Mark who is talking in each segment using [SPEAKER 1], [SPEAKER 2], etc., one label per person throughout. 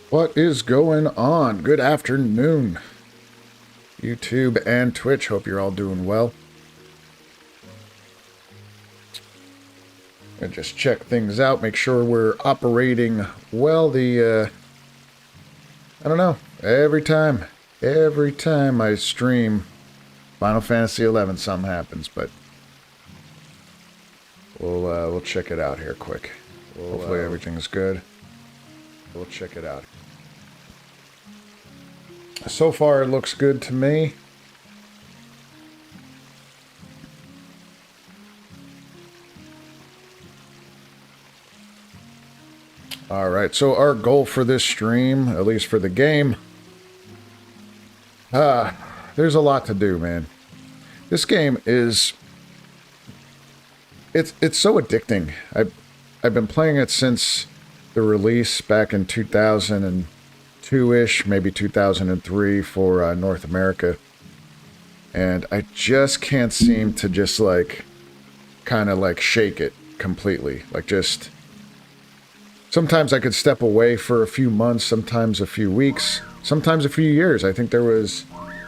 [SPEAKER 1] What is going on? Good afternoon, YouTube and Twitch. Hope you're all doing well. And just check things out, make sure we're operating well. I don't know, every time I stream Final Fantasy XI, something happens, but we'll check it out here quick. Hopefully everything's good. We'll check it out. So far, it looks good to me. Alright, so our goal for this stream, at least for the game, there's a lot to do, man. This game is... It's so addicting. I've been playing it since the release back in 2002-ish, maybe 2003 for North America. And I just can't seem to just, like, kind of, like, shake it completely. Like, just... Sometimes I could step away for a few months, sometimes a few weeks, sometimes a few years. I think there was...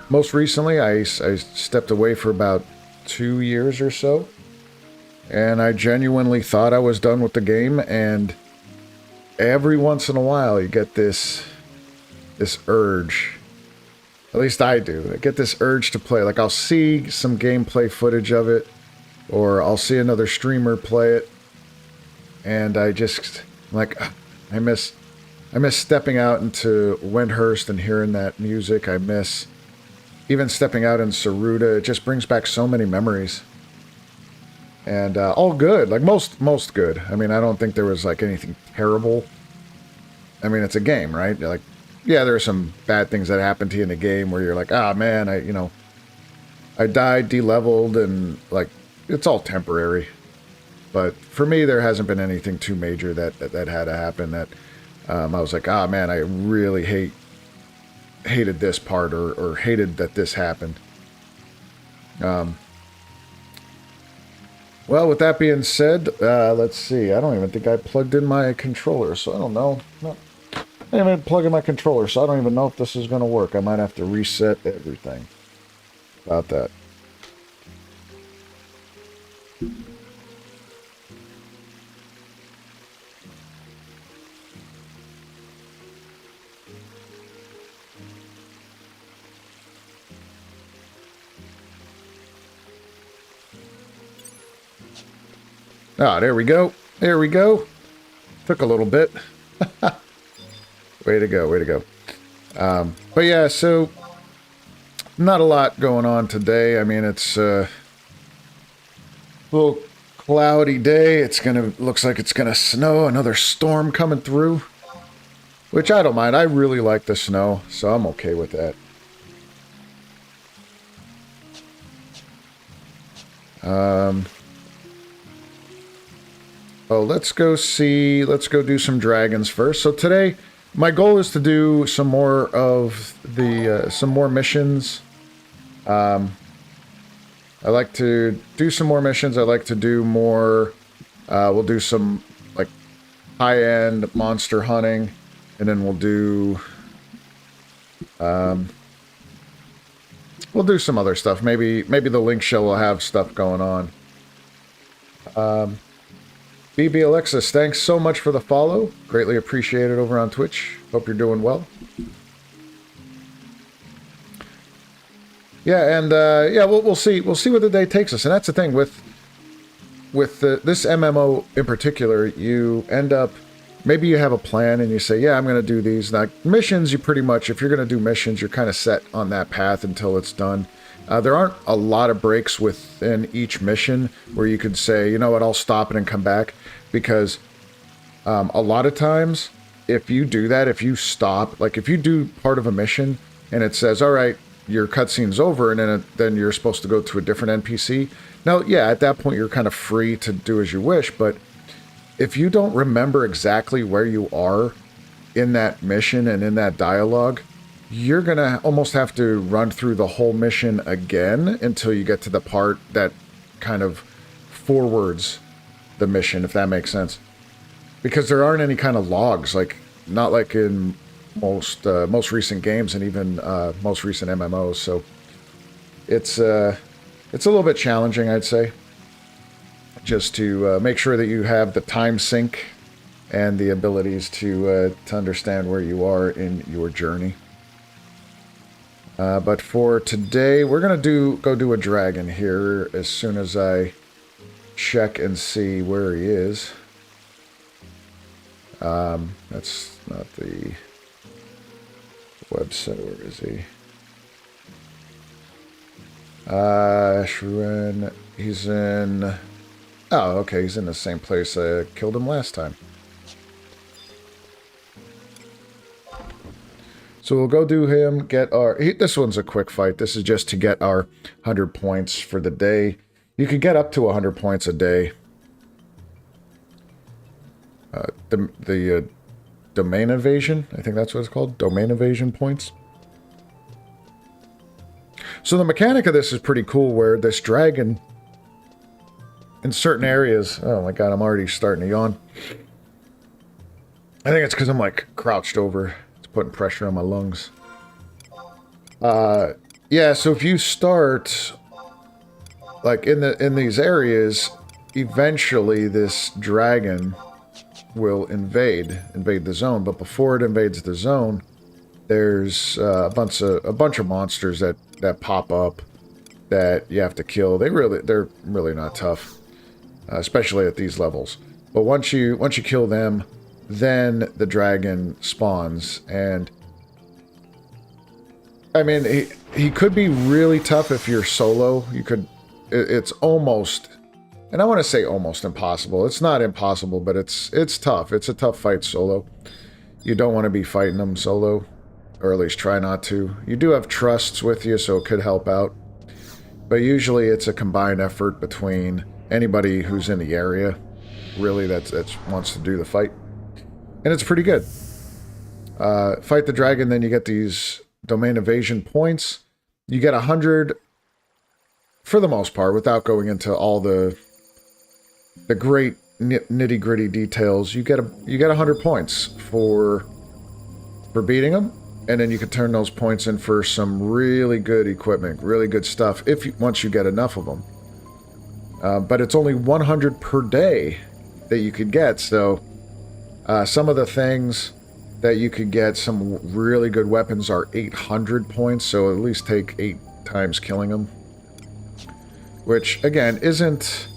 [SPEAKER 1] Most recently, I stepped away for about 2 years or so. And I genuinely thought I was done with the game, and every once in a while you get this urge. At least I do. I get this urge to play. Like, I'll see some gameplay footage of it, or I'll see another streamer play it, and I just, like, I miss stepping out into Windhurst and hearing that music. I miss even stepping out in Saruta. It just brings back so many memories. And all good, like most good. I mean, I don't think there was like anything terrible. I mean, it's a game, right? You're like, yeah, there are some bad things that happen to you in the game where you're like, ah, man, I died, de-leveled, and like, it's all temporary. But for me, there hasn't been anything too major that had to happen that I was like, ah, man, I really hated this part or hated that this happened. Well, with that being said, let's see. I don't even think I plugged in my controller, so I don't know. No, I didn't even plug in my controller, so I don't even know if this is going to work. I might have to reset everything about that. Ah, there we go. There we go. Took a little bit. Way to go, way to go. But yeah, so not a lot going on today. I mean, it's a little cloudy day. Looks like it's gonna snow. Another storm coming through, which I don't mind. I really like the snow, so I'm okay with that. Oh, let's go do some dragons first. So today, my goal is to do some more of the, some more missions. I like to do some more missions. I like to do more, we'll do some, like, high-end monster hunting, and then we'll do some other stuff. Maybe the link shell will have stuff going on. BB Alexis, thanks so much for the follow. Greatly appreciated over on Twitch. Hope you're doing well. Yeah, and yeah, we'll see. We'll see where the day takes us. And that's the thing with this MMO in particular. You end up, maybe you have a plan and you say, yeah, I'm going to do these. Like missions, you pretty much, if you're going to do missions, you're kind of set on that path until it's done. There aren't a lot of breaks within each mission where you could say, you know what, I'll stop it and come back. Because a lot of times, if you do that, if you stop, like if you do part of a mission and it says, all right, your cutscene's over, and then you're supposed to go to a different NPC. Now, yeah, at that point, you're kind of free to do as you wish. But if you don't remember exactly where you are in that mission and in that dialogue, you're going to almost have to run through the whole mission again until you get to the part that kind of forwards the mission, if that makes sense. Because there aren't any kind of logs, like, not like in most recent games and even most recent MMOs. So it's a little bit challenging, I'd say, just to make sure that you have the time sync and the abilities to understand where you are in your journey. But for today, we're gonna go do a dragon here as soon as I check and see where he is. That's not the website. Where is he? Shruen. He's in... Oh, okay. He's in the same place I killed him last time. So we'll go do him, get our... This one's a quick fight. This is just to get our 100 points for the day. You can get up to 100 points a day. The domain evasion, I think that's what it's called. Domain evasion points. So the mechanic of this is pretty cool, where this dragon, in certain areas... Oh my god, I'm already starting to yawn. I think it's because I'm like crouched over. Putting pressure on my lungs. Yeah, so if you start like in these areas, eventually this dragon will invade the zone. But before it invades the zone, there's a bunch of monsters that pop up that you have to kill. They're really not tough, especially at these levels. But once you kill them, then the dragon spawns, and I mean, he could be really tough if you're solo. It's almost, and I want to say almost impossible. It's not impossible, but it's tough. It's a tough fight solo. You don't want to be fighting them solo, or at least try not to. You do have trusts with you, so it could help out. But usually it's a combined effort between anybody who's in the area, really, that wants to do the fight. And it's pretty good. Fight the dragon, then you get these domain evasion points. You get 100, for the most part, without going into all the great nitty-gritty details. You get 100 points for beating them, and then you can turn those points in for some really good equipment, really good stuff, once you get enough of them. But it's only 100 per day that you could get, so... some of the things that you could get, some really good weapons, are 800 points, so at least take 8 times killing them. Which, again, isn't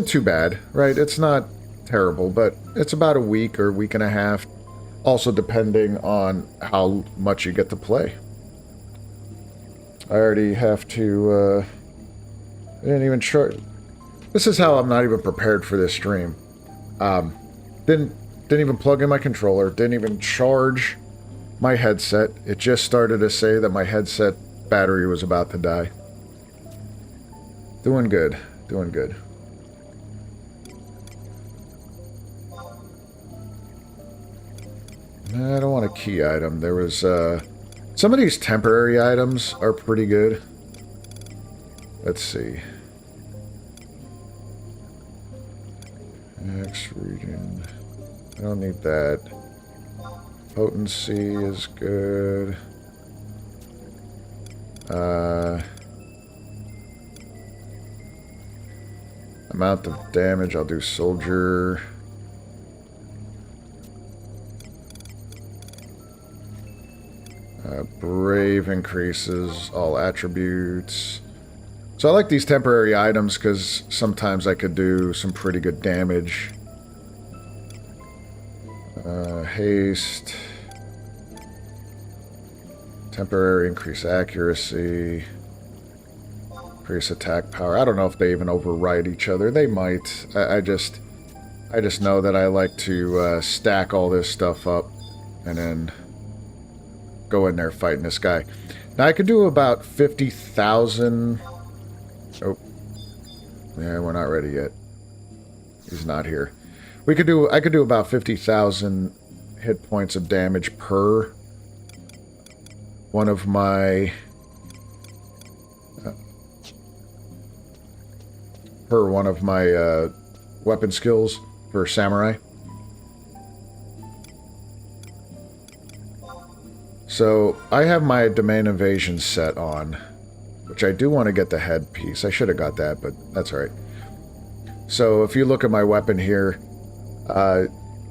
[SPEAKER 1] too bad, right? It's not terrible, but it's about a week or week and a half, also depending on how much you get to play. I already have to, I didn't even charge. This is how I'm not even prepared for this stream. Didn't even plug in my controller, didn't even charge my headset. It just started to say that my headset battery was about to die. Doing good, doing good. I don't want a key item. There was, some of these temporary items are pretty good. Let's see. Next region. I don't need that. Potency is good. Amount of damage, I'll do soldier. Brave increases all attributes. So I like these temporary items because sometimes I could do some pretty good damage. Haste. Temporary increase accuracy. Increase attack power. I don't know if they even override each other. They might. I just know that I like to stack all this stuff up and then go in there fighting this guy. Now I could do about 50,000. Oh. Yeah, we're not ready yet. He's not here. I could do about 50,000 hit points of damage per one of my weapon skills for samurai. So I have my domain invasion set on, which I do want to get the headpiece. I should have got that, but that's all right. So if you look at my weapon here,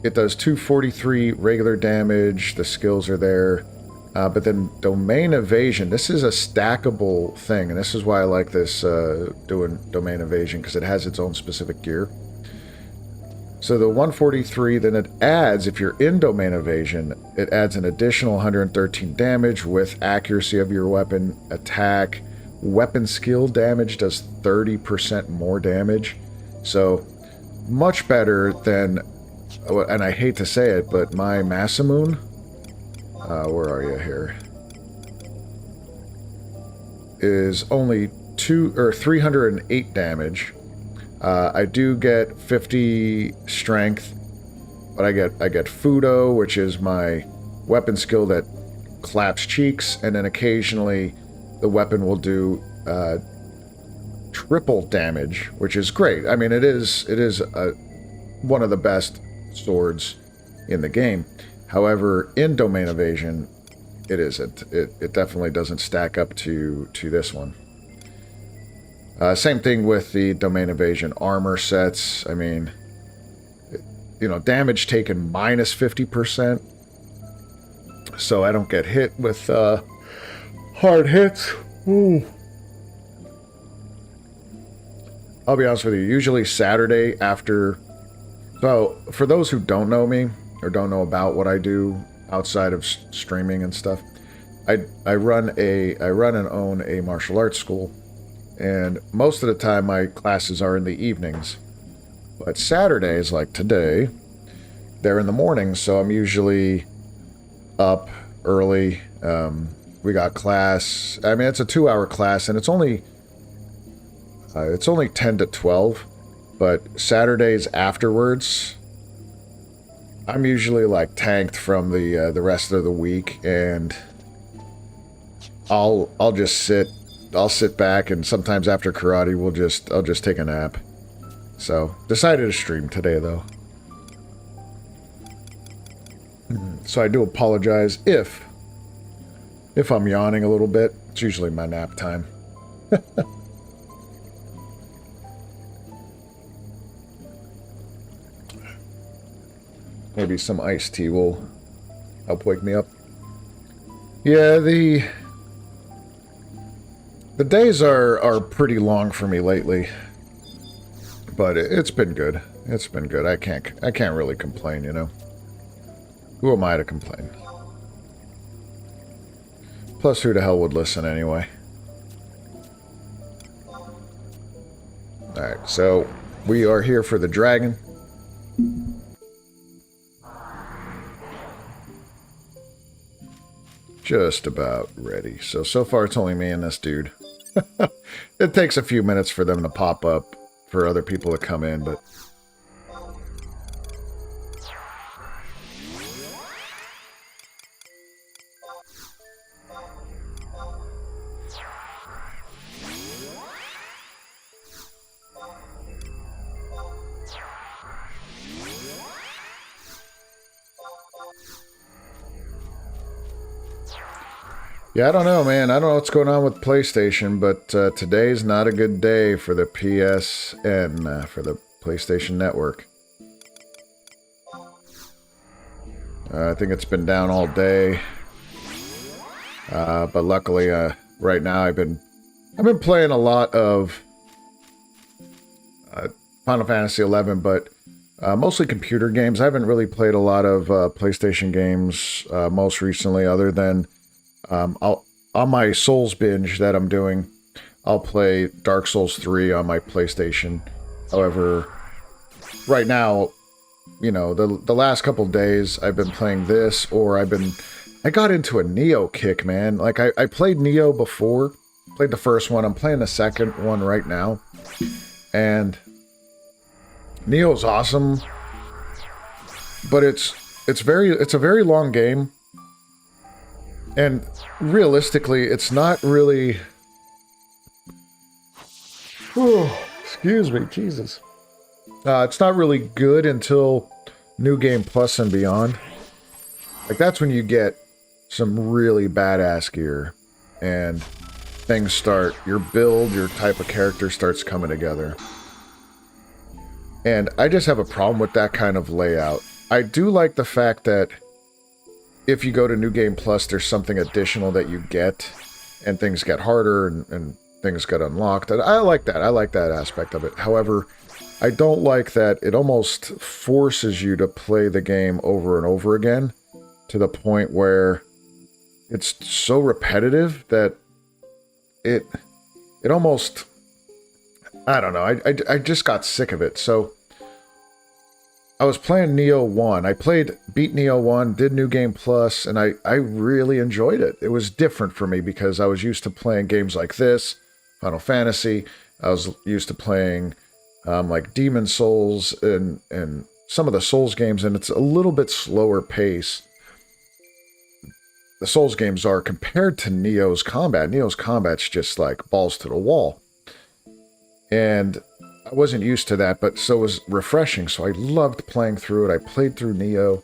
[SPEAKER 1] it does 243 regular damage. The skills are there. But then domain evasion, this is a stackable thing, and this is why I like this doing domain evasion, because it has its own specific gear. So the 143, then it adds, if you're in domain evasion, it adds an additional 113 damage with accuracy of your weapon, attack, weapon skill damage does 30% more damage. So much better than, and I hate to say it, but my Masamune, where are you here, is only 308 damage. I do get 50 strength, but I get Fudo, which is my weapon skill that claps cheeks, and then occasionally the weapon will do triple damage, which is great. I mean, it is one of the best swords in the game. However, in domain evasion, it isn't. It definitely doesn't stack up to this one. Same thing with the domain evasion armor sets. I mean, damage taken minus 50%. So I don't get hit with hard hits. Ooh. I'll be honest with you, usually Saturday after... So, for those who don't know me, or don't know about what I do outside of streaming and stuff, I run and own a martial arts school. And most of the time my classes are in the evenings. But Saturdays, like today, they're in the mornings, so I'm usually up early. We got class. I mean, it's a 2-hour class, and it's only 10 to 12. But Saturdays afterwards, I'm usually like tanked from the rest of the week, and I'll just sit. I'll sit back, and sometimes after karate, I'll just take a nap. So, decided to stream today, though. So I do apologize if I'm yawning a little bit. It's usually my nap time. Maybe some iced tea will help wake me up. Yeah, the days are pretty long for me lately, but it's been good. It's been good. I can't really complain, you know. Who am I to complain? Plus, who the hell would listen anyway? Alright, so we are here for the dragon. Just about ready. So far it's only me and this dude. It takes a few minutes for them to pop up for other people to come in, but... Yeah, I don't know, man. I don't know what's going on with PlayStation, but today's not a good day for the PSN, for the PlayStation Network. I think it's been down all day. But luckily, right now I've been playing a lot of Final Fantasy XI, but mostly computer games. I haven't really played a lot of PlayStation games most recently, other than on my Souls binge that I'm doing, I'll play Dark Souls 3 on my PlayStation. However, right now, you know, the last couple days I've been playing this, or I got into a Neo kick, man. Like, I played Neo before, played the first one, I'm playing the second one right now, and Neo's awesome, but it's a very long game. And realistically, it's not really... Oh, excuse me, Jesus. It's not really good until New Game Plus and beyond. Like, that's when you get some really badass gear, and things start, your build, your type of character starts coming together. And I just have a problem with that kind of layout. I do like the fact that if you go to New Game Plus, there's something additional that you get, and things get harder, and things get unlocked. And I like that. I like that aspect of it. However, I don't like that it almost forces you to play the game over and over again to the point where it's so repetitive that it almost, I don't know, I just got sick of it. So I was playing Neo 1. I beat Neo 1, did New Game Plus, and I really enjoyed it. It was different for me because I was used to playing games like this, Final Fantasy. I was used to playing like Demon Souls and some of the Souls games, and it's a little bit slower pace. The Souls games are compared to Neo's combat. Neo's combat's just like balls to the wall. And I wasn't used to that, but so it was refreshing. So I loved playing through it. I played through Neo,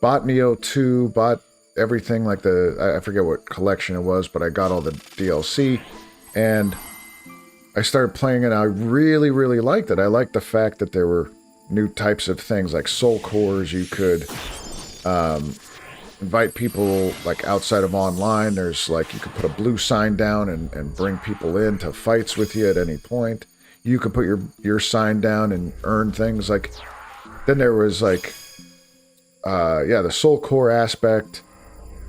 [SPEAKER 1] bought Neo 2, bought everything like I forget what collection it was, but I got all the DLC, and I started playing it. I really, really liked it. I liked the fact that there were new types of things like soul cores. You could invite people like outside of online. There's like, you could put a blue sign down and bring people in to fights with you at any point. You could put your sign down and earn things. Like, then there was like, the soul core aspect.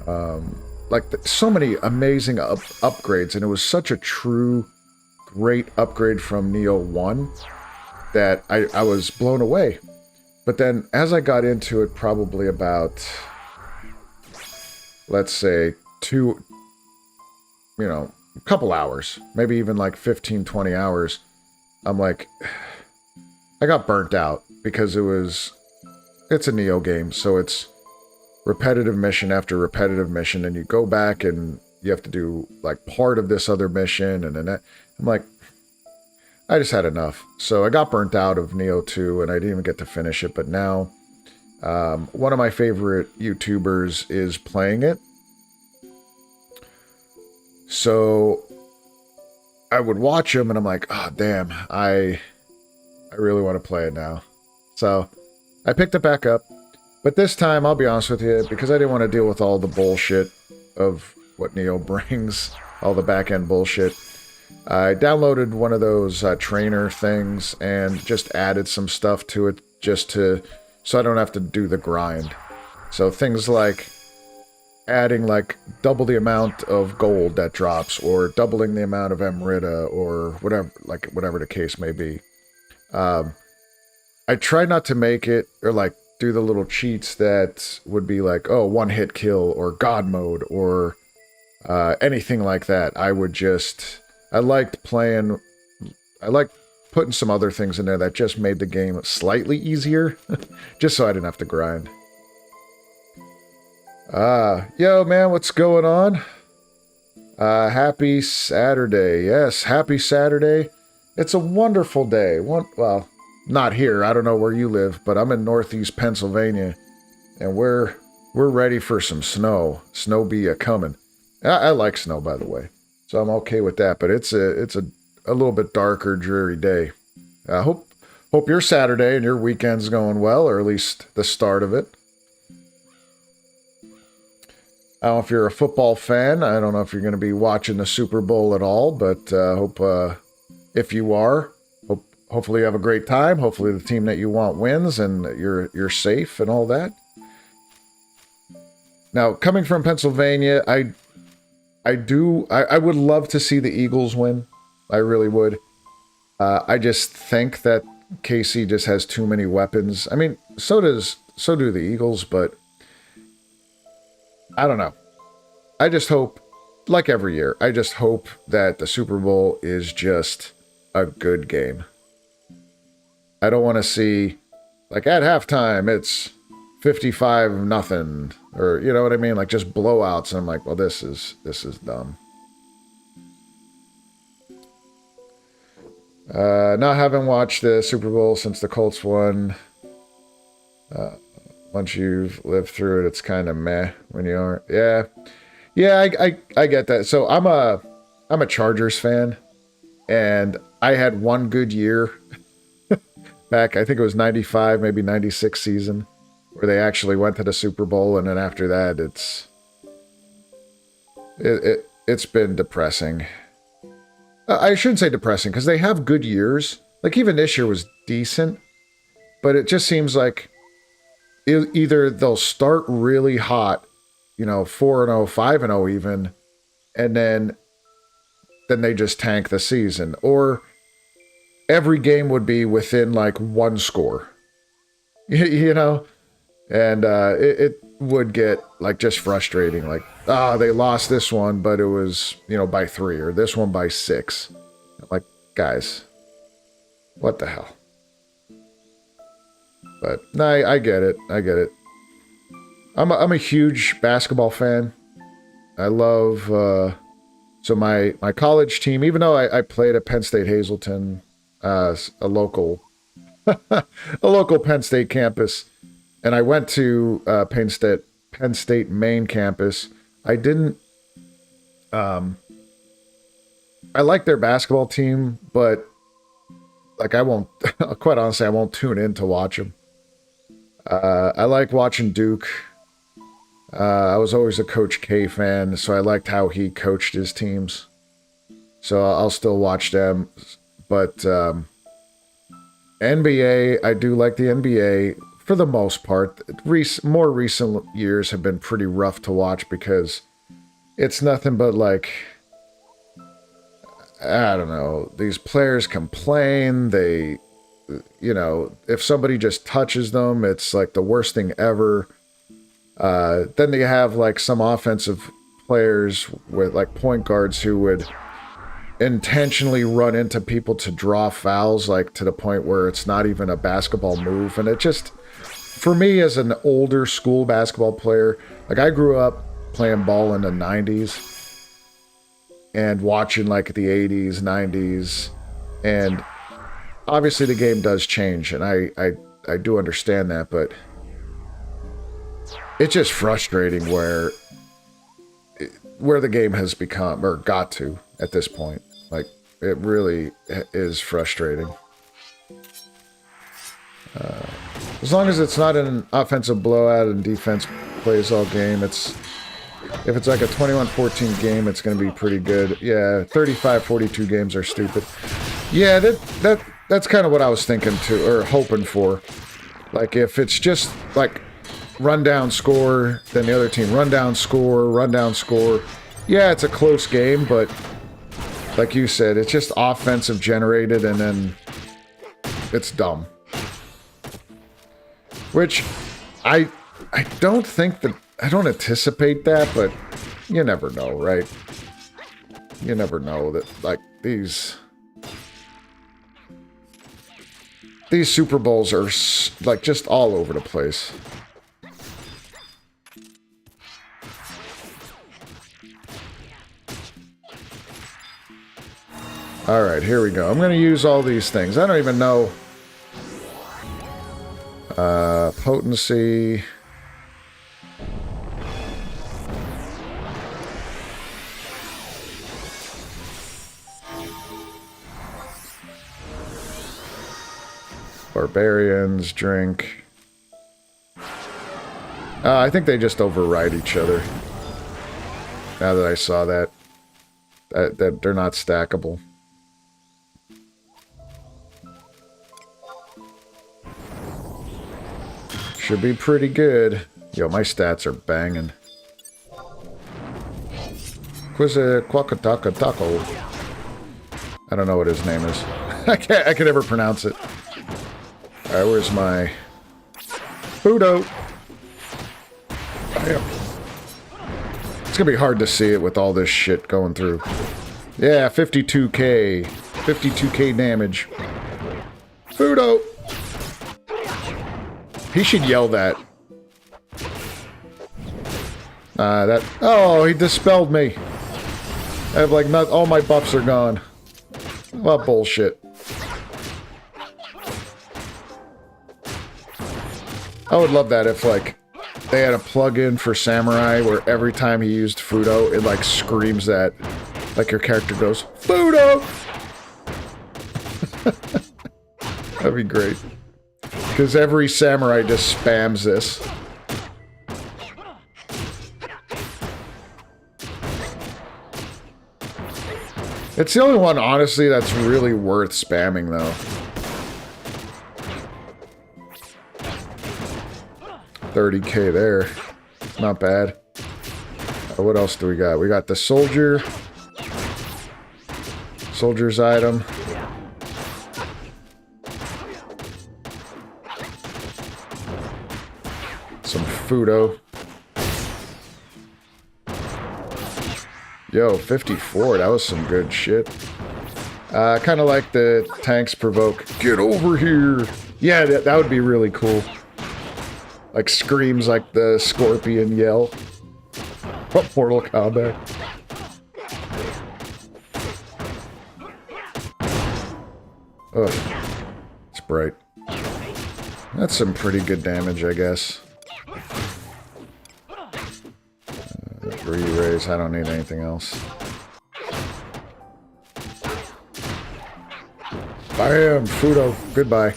[SPEAKER 1] So many amazing upgrades, and it was such a true, great upgrade from Neo 1 that I was blown away. But then as I got into it, probably about, let's say, a couple hours, maybe even like 15, 20 hours, I'm like, I got burnt out because it's a Neo game, so it's repetitive mission after repetitive mission, and you go back and you have to do like part of this other mission, and then I'm like, I just had enough. So I got burnt out of Neo 2, and I didn't even get to finish it, but now one of my favorite YouTubers is playing it. So I would watch him, and I'm like, oh, damn, I really want to play it now. So I picked it back up. But this time, I'll be honest with you, because I didn't want to deal with all the bullshit of what Neo brings, all the back-end bullshit, I downloaded one of those trainer things and just added some stuff to it so I don't have to do the grind. So things like adding like double the amount of gold that drops, or doubling the amount of Emerita, or whatever the case may be. I try not to make it, or like do the little cheats that would be like, oh, one hit kill, or God mode, or anything like that. I liked putting some other things in there that just made the game slightly easier, just so I didn't have to grind. Yo, man, what's going on? Happy Saturday. Yes, happy Saturday. It's a wonderful day. Well, not here. I don't know where you live, but I'm in Northeast Pennsylvania, and we're ready for some snow. Snow be a-coming. I like snow, by the way, so I'm okay with that, but it's a little bit darker, dreary day. I hope your Saturday and your weekend's going well, or at least the start of it. I don't know if you're a football fan. I don't know if you're going to be watching the Super Bowl at all, but if you are, hopefully you have a great time. Hopefully the team that you want wins and you're safe and all that. Now, coming from Pennsylvania, I would love to see the Eagles win. I really would. I just think that KC just has too many weapons. I mean, so do the Eagles, but I don't know. I just hope, like every year, I just hope that the Super Bowl is just a good game. I don't want to see, like, at halftime, it's 55-0, or, you know what I mean? Like, just blowouts, and I'm like, well, this is dumb. Not having watched the Super Bowl since the Colts won. Once you've lived through it, it's kind of meh when you aren't. Yeah. Yeah, I get that. So I'm a Chargers fan, and I had one good year back, I think it was 95, maybe 96 season, where they actually went to the Super Bowl, and then after that, it's been depressing. I shouldn't say depressing, because they have good years. Like, even this year was decent, but it just seems like either they'll start really hot, 4-0, 5-0 even, and then they just tank the season. Or every game would be within, like, one score. And it would get, like, just frustrating. Like, they lost this one, but it was, by 3, or this one by 6. I'm like, guys, what the hell? But, no, I get it. I get it. I'm a huge basketball fan. I love, so my college team, even though I played at Penn State Hazleton, a local Penn State campus, and I went to Penn State main campus. I didn't. I like their basketball team, but like I won't. Quite honestly, I won't tune in to watch them. I like watching Duke. I was always a Coach K fan, so I liked how he coached his teams. So I'll still watch them. But NBA, I do like the NBA for the most part. More recent years have been pretty rough to watch because it's nothing but like, I don't know, these players complain. They, if somebody just touches them, it's like the worst thing ever. Then they have like some offensive players with like point guards who would intentionally run into people to draw fouls, like to the point where it's not even a basketball move. And it just, for me as an older school basketball player, like I grew up playing ball in the 90s and watching like the 80s, 90s, and obviously the game does change, and I do understand that, but it's just frustrating where the game has become, or got to at this point. Like, it really is frustrating. As long as it's not an offensive blowout and defense plays all game, if it's like a 21-14 game, it's going to be pretty good. Yeah, 35-42 games are stupid. Yeah, that's kind of what I was thinking too, or hoping for. Like, if it's just like run down, score, then the other team run down, score. Yeah, it's a close game, but like you said, it's just offensive generated, and then it's dumb. Which I don't think that, I don't anticipate that, but you never know, right? You never know that, like, these Super Bowls are like just all over the place. All right, here we go. I'm going to use all these things. I don't even know. Potency. Barbarians, drink. I think they just override each other. Now that I saw that they're not stackable. Should be pretty good. Yo, my stats are banging. Quackataka Taco. I don't know what his name is. I can never pronounce it. Alright, where's my Fudo? It's gonna be hard to see it with all this shit going through. Yeah, 52k. 52k damage. Fudo! He should yell that. Oh, he dispelled me. I have like all my buffs are gone. What bullshit. I would love that if, like, they had a plug-in for Samurai where every time he used Fudo, it, like, screams that, like, your character goes, Fudo! That'd be great. Because every Samurai just spams this. It's the only one, honestly, that's really worth spamming, though. 30k there. Not bad. What else do we got? We got the soldier. Soldier's item. Some Fudo. Yo, 54. That was some good shit. Kind of like the tanks provoke. Get over here. Yeah, that would be really cool. Like screams like the Scorpion yell. What Mortal Kombat? Ugh. It's bright. That's some pretty good damage, I guess. Re-raise, I don't need anything else. Bam! Fudo, goodbye.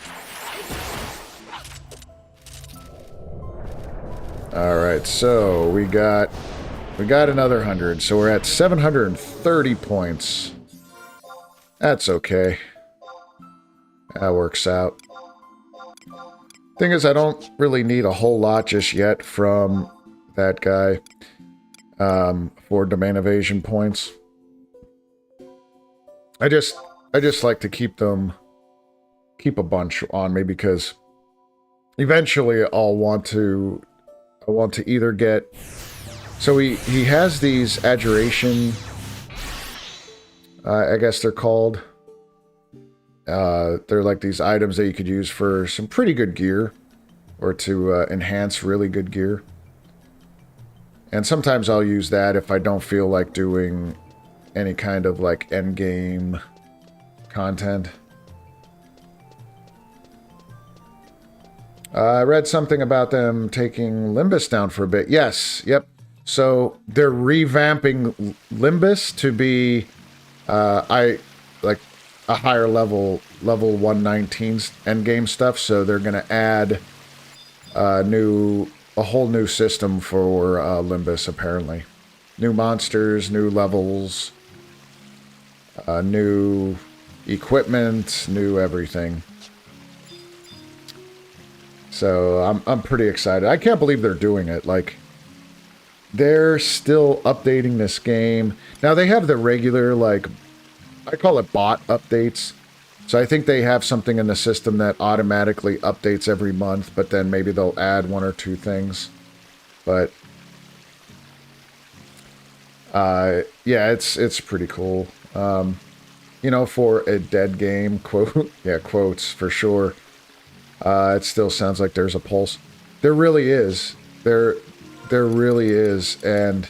[SPEAKER 1] Alright, so we got another 100, so we're at 730 points. That's okay. That works out. Thing is, I don't really need a whole lot just yet from that guy for domain evasion points. I just like to keep a bunch on me because eventually I'll want to either get, so he has these adjuration, I guess they're called. They're like these items that you could use for some pretty good gear or to enhance really good gear. And sometimes I'll use that if I don't feel like doing any kind of like end game content. I read something about them taking Limbus down for a bit. Yes, yep. So they're revamping Limbus to be like a higher level 119's endgame stuff. So they're gonna add a whole new system for Limbus apparently. New monsters, new levels, new equipment, new everything. So I'm pretty excited. I can't believe they're doing it. Like, they're still updating this game. Now they have the regular, like, I call it bot updates. So I think they have something in the system that automatically updates every month, but then maybe they'll add one or two things. But yeah, it's pretty cool. You know, for a dead game, quote, yeah, quotes for sure. It still sounds like there's a pulse. There really is. There really is. And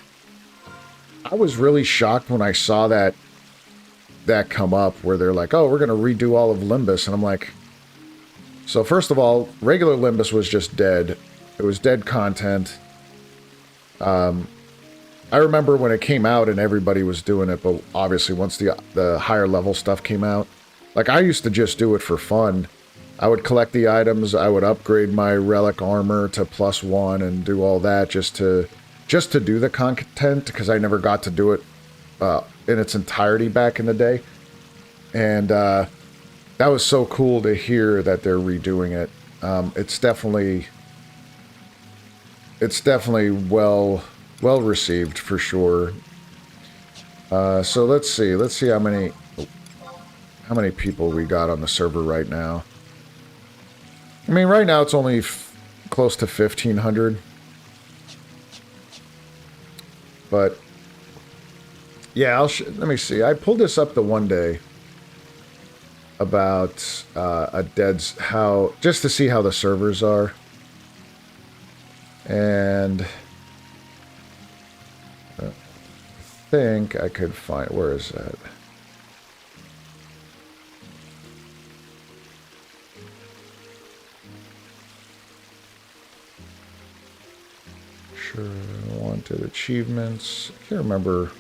[SPEAKER 1] I was really shocked when I saw that come up where they're like, oh, we're going to redo all of Limbus. And I'm like, so first of all, regular Limbus was just dead. It was dead content. I remember when it came out and everybody was doing it, but obviously once the higher level stuff came out, like I used to just do it for fun. I would collect the items, I would upgrade my relic armor to +1 and do all that just to do the content, because I never got to do it in its entirety back in the day. And that was so cool to hear that they're redoing it. It's definitely well received for sure. So let's see how many people we got on the server right now. I mean, right now it's only close to 1,500. But yeah, let me see. I pulled this up the one day about just to see how the servers are. And I think I could find, where is that? Sure, wanted achievements. I can't remember.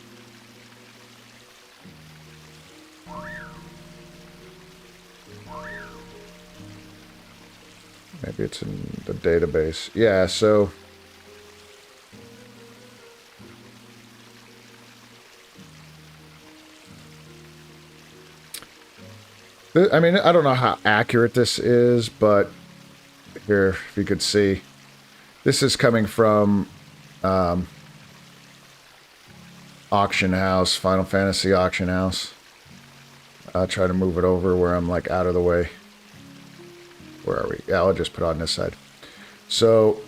[SPEAKER 1] Maybe it's in the database. Yeah, so... I mean, I don't know how accurate this is, but here, if you could see, this is coming from Auction House, Final Fantasy Auction House. I'll try to move it over where I'm like out of the way. Where are we? Yeah, I'll just put it on this side. So,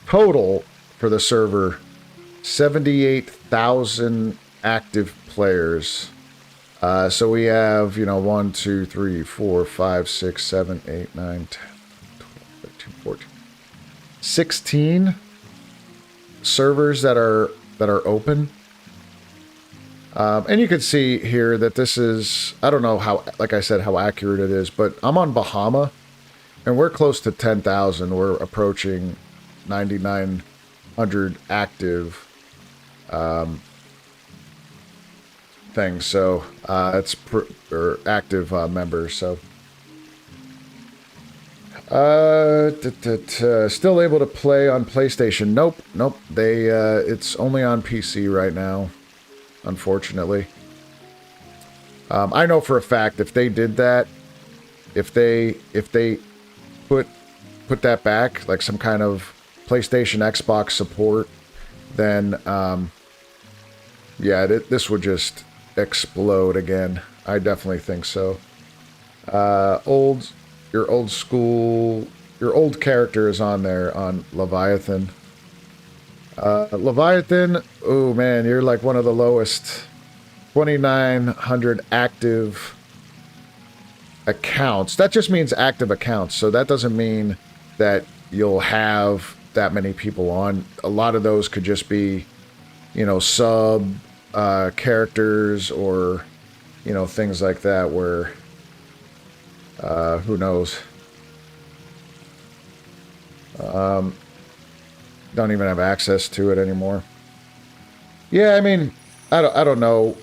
[SPEAKER 1] total for the server, 78,000 active players. So we have, 1, 2, 3, 4, 5, 6, 7, 8, 9, 10, 12, 13, 14, 16 servers that are open. And you can see here that this is, I don't know how, like I said, how accurate it is, but I'm on Bahama, and we're close to 10,000. We're approaching 9,900 active things, so it's active members. So still able to play on PlayStation? Nope. It's only on PC right now, unfortunately. I know for a fact if they did that, if they put that back, like some kind of PlayStation, Xbox support, then yeah, this would just explode again. I definitely think so. Your old character is on there on Leviathan. Leviathan, oh man, you're like one of the lowest. 2,900 active accounts. That just means active accounts, so that doesn't mean that you'll have that many people on. A lot of those could just be, sub characters or, things like that where, who knows? Don't even have access to it anymore. Yeah, I mean, I don't know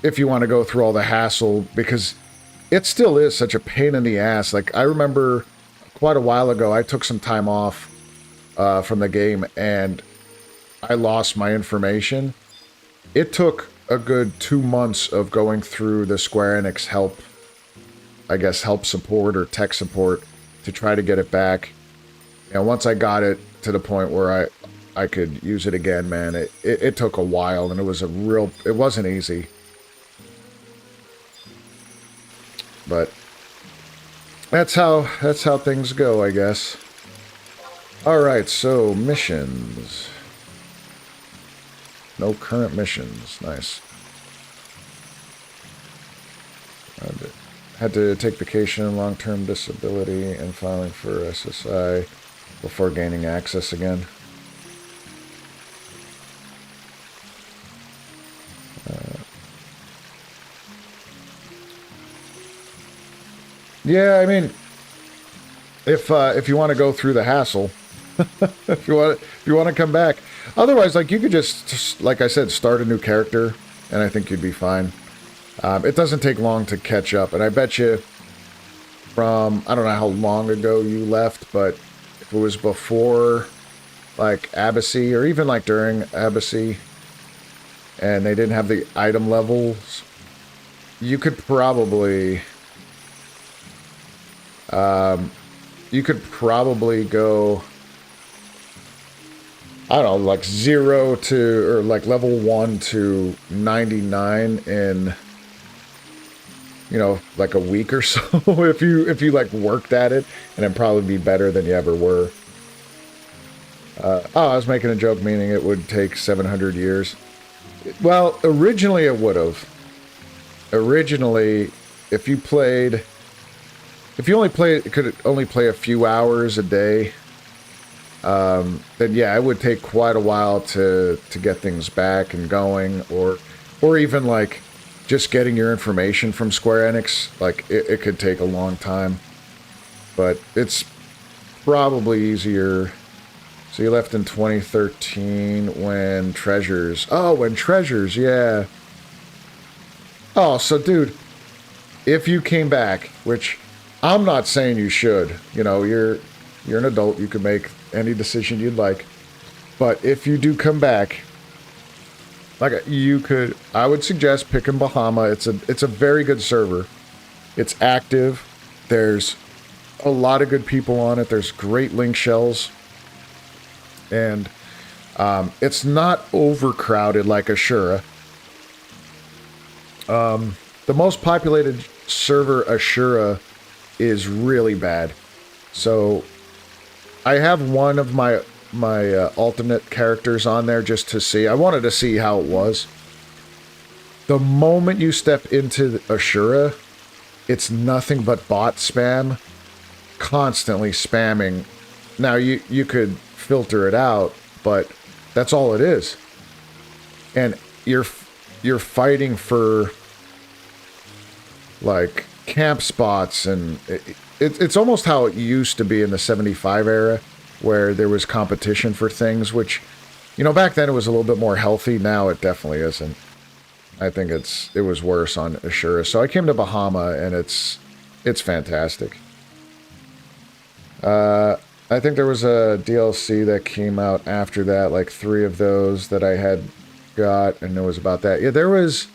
[SPEAKER 1] if you want to go through all the hassle, because it still is such a pain in the ass. Like, I remember quite a while ago, I took some time off from the game, and I lost my information. It took a good 2 months of going through the Square Enix help support or tech support to try to get it back. And once I got it to the point where I could use it again, man, it took a while, and it wasn't easy. But that's how things go, I guess. Alright, so missions. No current missions. Nice. Had to take vacation, long-term disability, and filing for SSI before gaining access again. Yeah, I mean, if you want to go through the hassle, if you want to come back. Otherwise, like, you could just, like I said, start a new character, and I think you'd be fine. It doesn't take long to catch up, and I bet you from, I don't know how long ago you left, but if it was before, like, Abyssy, or even, like, during Abyssy, and they didn't have the item levels, you could probably go, I don't know, like 0 to, or like level 1 to 99 in, like a week or so, if you like worked at it, and it'd probably be better than you ever were. I was making a joke, meaning it would take 700 years. Well, originally it would have. Originally, if you could only play a few hours a day, then yeah, it would take quite a while to get things back and going, or even like just getting your information from Square Enix. Like, it could take a long time, but it's probably easier So you left in 2013 when Treasures... Oh, when Treasures, yeah. Oh, so dude, if you came back, which I'm not saying you should. You know, you're an adult. You can make any decision you'd like. But if you do come back, like you could... I would suggest picking Bahama. It's a very good server. It's active. There's a lot of good people on it. There's great link shells. And it's not overcrowded like Ashura. The most populated server, Ashura, is really bad. So I have one of my alternate characters on there just to see. I wanted to see how it was. The moment you step into Ashura, it's nothing but bot spam. Constantly spamming. Now, you could filter it out, but that's all it is. And you're fighting for like camp spots, and it's almost how it used to be in the 75 era, where there was competition for things, which, you know, back then it was a little bit more healthy. Now it definitely isn't. I think it was worse on Ashura. So I came to Bahama, and it's fantastic. I think there was a DLC that came out after that, like 3 of those that I had got, and it was about that. Yeah, there was,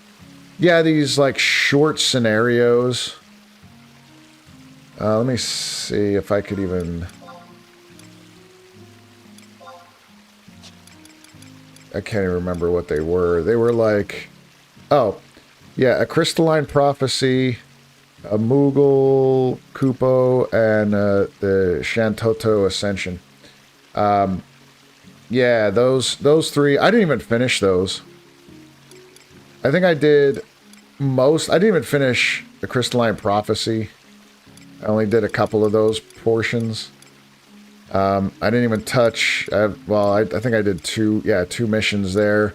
[SPEAKER 1] these like short scenarios. Let me see if I could even... I can't even remember what they were. They were like... Oh, yeah, a Crystalline Prophecy, a Moogle Kupo, and the Shantoto Ascension. Yeah, those 3. I didn't even finish those. I think I did most... I didn't even finish the Crystalline Prophecy. I only did a couple of those portions. I didn't even touch... I think I did 2 missions there.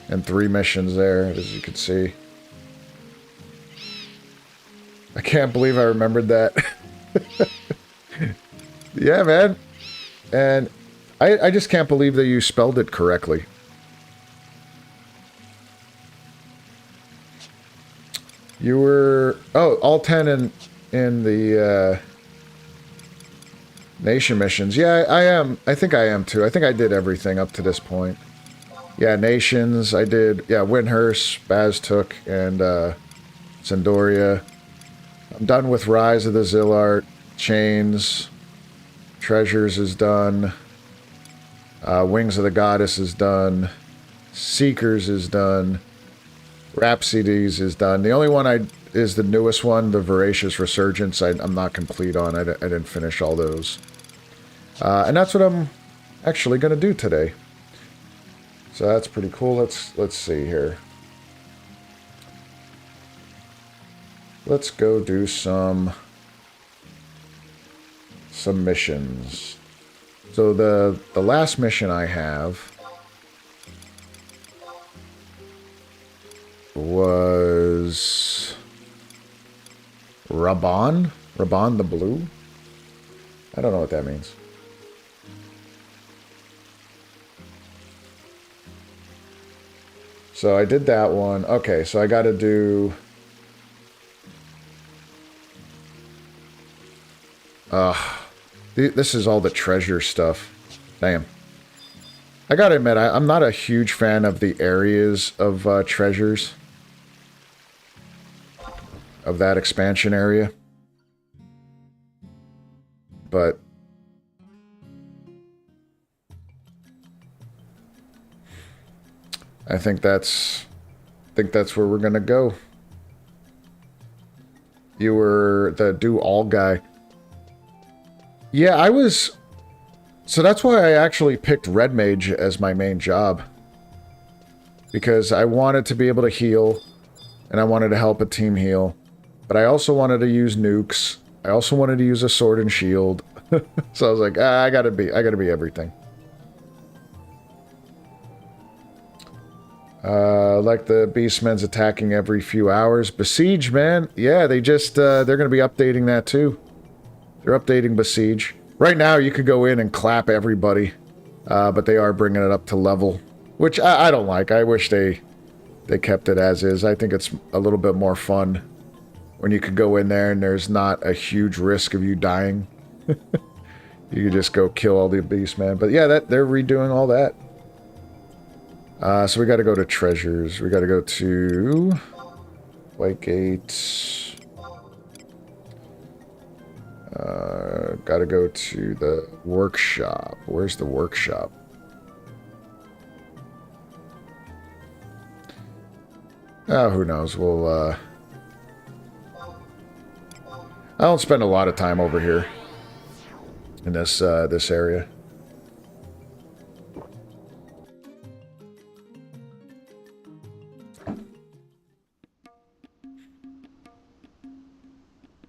[SPEAKER 1] And 3 missions there, as you can see. I can't believe I remembered that. Yeah, man. And I just can't believe that you spelled it correctly. You were... Oh, all 10 in the Nation missions. Yeah, I am. I think I am too. I think I did everything up to this point. Yeah, Nations, I did. Yeah, Windhurst, Baztook, and Sandoria. I'm done with Rise of the Zillart. Chains. Treasures is done. Wings of the Goddess is done. Seekers is done. Rhapsodies is done. The only one is the newest one, the Voracious Resurgence. I'm not complete on. I didn't finish all those. And that's what I'm actually going to do today. So that's pretty cool. Let's see here. Let's go do some missions. So the last mission I have was Raban the Blue. I don't know what that means. So I did that one. Okay, so I got to do... this is all the treasure stuff. Damn. I gotta admit, I'm not a huge fan of the areas of treasures. Of that expansion area. But... I think that's where we're gonna go. You were the do all guy. Yeah, I was... So that's why I actually picked Red Mage as my main job. Because I wanted to be able to heal, and I wanted to help a team heal. But I also wanted to use nukes. I also wanted to use a sword and shield. So I was like, I gotta be everything. Like the beastmen's attacking every few hours. Besiege, man. Yeah, they just, they're going to be updating that too. They're updating Besiege. Right now, you could go in and clap everybody. But they are bringing it up to level, which I don't like. I wish they kept it as is. I think it's a little bit more fun when you could go in there and there's not a huge risk of you dying. You could just go kill all the beastmen. But yeah, they're redoing all that. So we got to go to treasures. We got to go to Whitegate. Got to go to the workshop. Where's the workshop? Oh, who knows? We'll, I don't spend a lot of time over here in this area.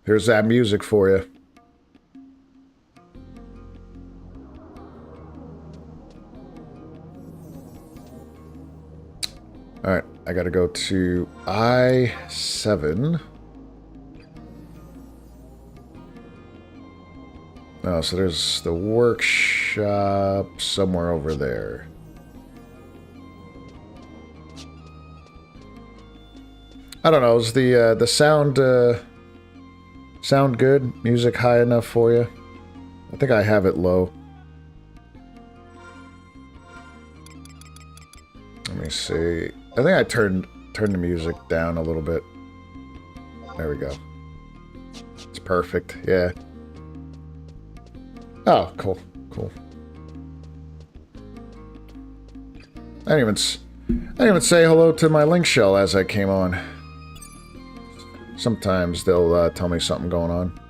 [SPEAKER 1] Here's that music for you. Alright, I gotta go to I-7. Oh, so there's the workshop somewhere over there. I don't know, is the sound sound good? Music high enough for you? I think I have it low. Let me see. I think I turned the music down a little bit. There we go. It's perfect. Yeah. Oh, cool. Cool. I didn't even say hello to my link shell as I came on. Sometimes they'll tell me something going on.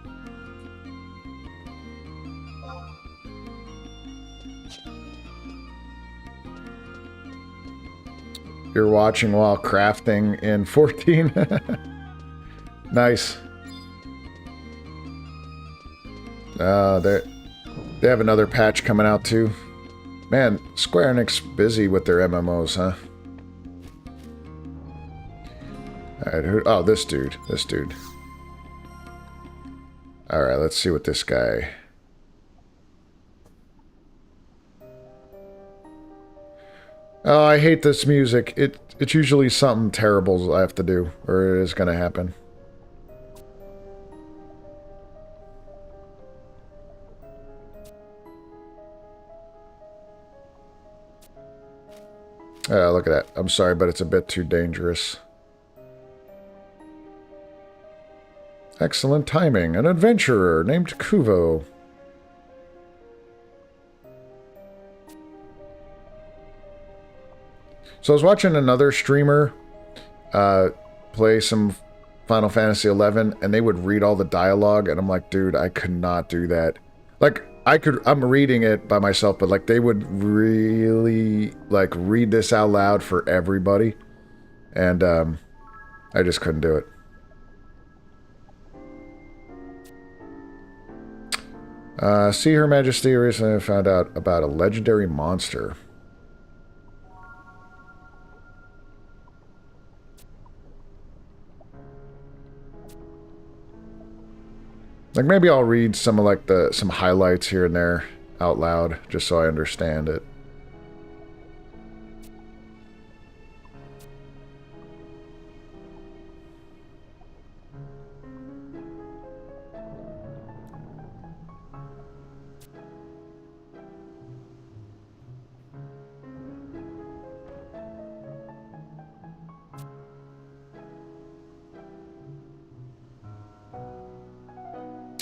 [SPEAKER 1] You're watching while crafting in 14. Nice. They have another patch coming out too. Man, Square Enix busy with their MMOs, huh? Alright, oh, this dude. This dude. Alright, let's see what this guy... Oh, I hate this music. It's usually something terrible I have to do, or it is going to happen. Look at that. I'm sorry, but it's a bit too dangerous. Excellent timing. An adventurer named Kuvo. So I was watching another streamer play some Final Fantasy XI, and they would read all the dialogue, and I'm like, dude, I could not do that. Like, I'm reading it by myself, but like, they would really, like, read this out loud for everybody, and I just couldn't do it. See, Her Majesty recently found out about a legendary monster. Like, maybe I'll read some of, like, some highlights here and there out loud, just so I understand it.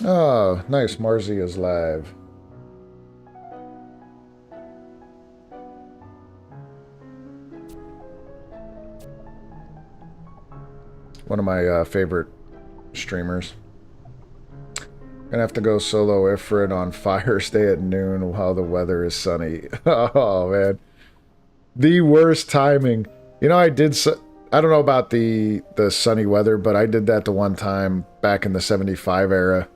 [SPEAKER 1] Oh, nice. Marzi is live. One of my favorite streamers. Gonna have to go solo Ifrit on Fires Day at noon while the weather is sunny. Oh, man. The worst timing. You know, I don't know about the sunny weather, but I did that the one time back in the 75 era.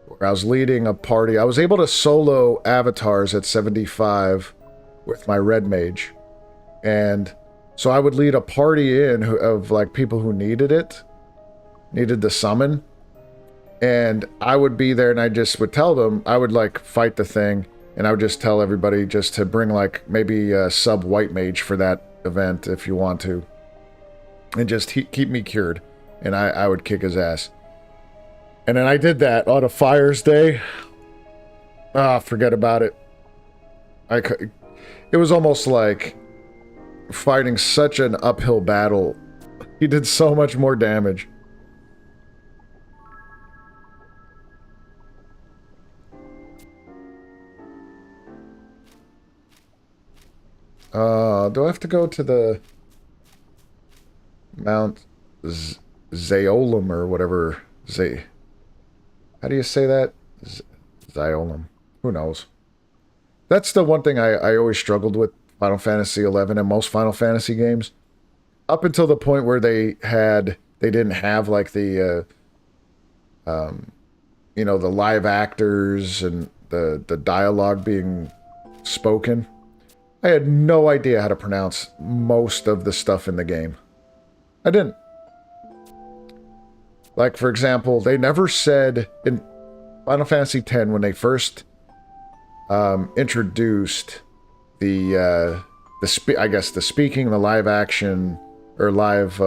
[SPEAKER 1] Where I was leading a party. I was able to solo avatars at 75 with my red mage. And so I would lead a party of like people who needed it. Needed the summon. And I would be there and I just would tell them, I would like fight the thing. And I would just tell everybody just to bring like maybe a sub white mage for that event if you want to. And just keep me cured. And I would kick his ass. And then I did that on a Fires Day. Ah, forget about it. It was almost like fighting such an uphill battle. He did so much more damage. Do I have to go to the Mount Zaolum or whatever? How do you say that? Zaolum. Who knows? That's the one thing I always struggled with Final Fantasy XI and most Final Fantasy games. Up until the point where they didn't have like the, you know, the live actors and the dialogue being spoken. I had no idea how to pronounce most of the stuff in the game. I didn't. Like, for example, they never said in Final Fantasy X when they first introduced the speaking, the live action, or live,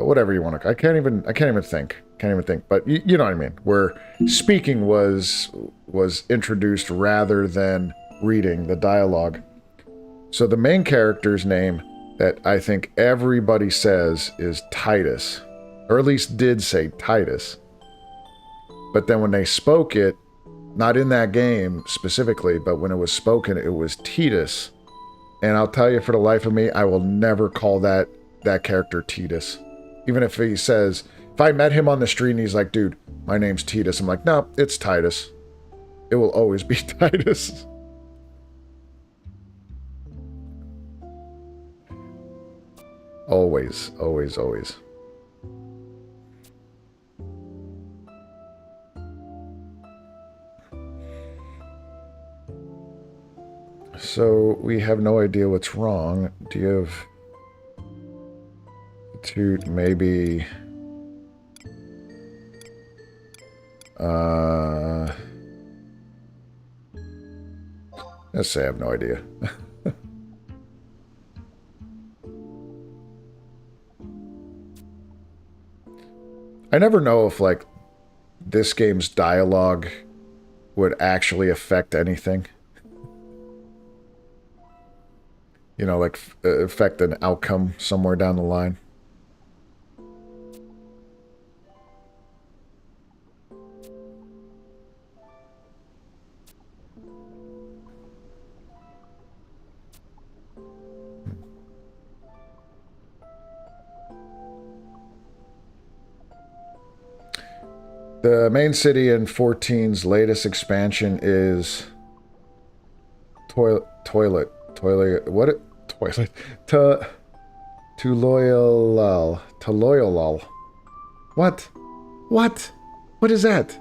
[SPEAKER 1] whatever you want to. I can't even think. But you know what I mean. Where speaking was introduced rather than reading the dialogue. So the main character's name that I think everybody says is Titus, or at least did say Titus. But then when they spoke it, not in that game specifically, but when it was spoken, it was Titus. And I'll tell you, for the life of me, I will never call that character Titus. Even if he says, if I met him on the street and he's like, dude, my name's Titus, I'm like, no, it's Titus. It will always be Titus. Always, always, always. So, we have no idea what's wrong. Do you have to maybe... let's say I have no idea. I never know if, like, this game's dialogue would actually affect anything. You know, like, affect an outcome somewhere down the line. The main city in 14's latest expansion is Toilet. Tuloyolal. What? What is that?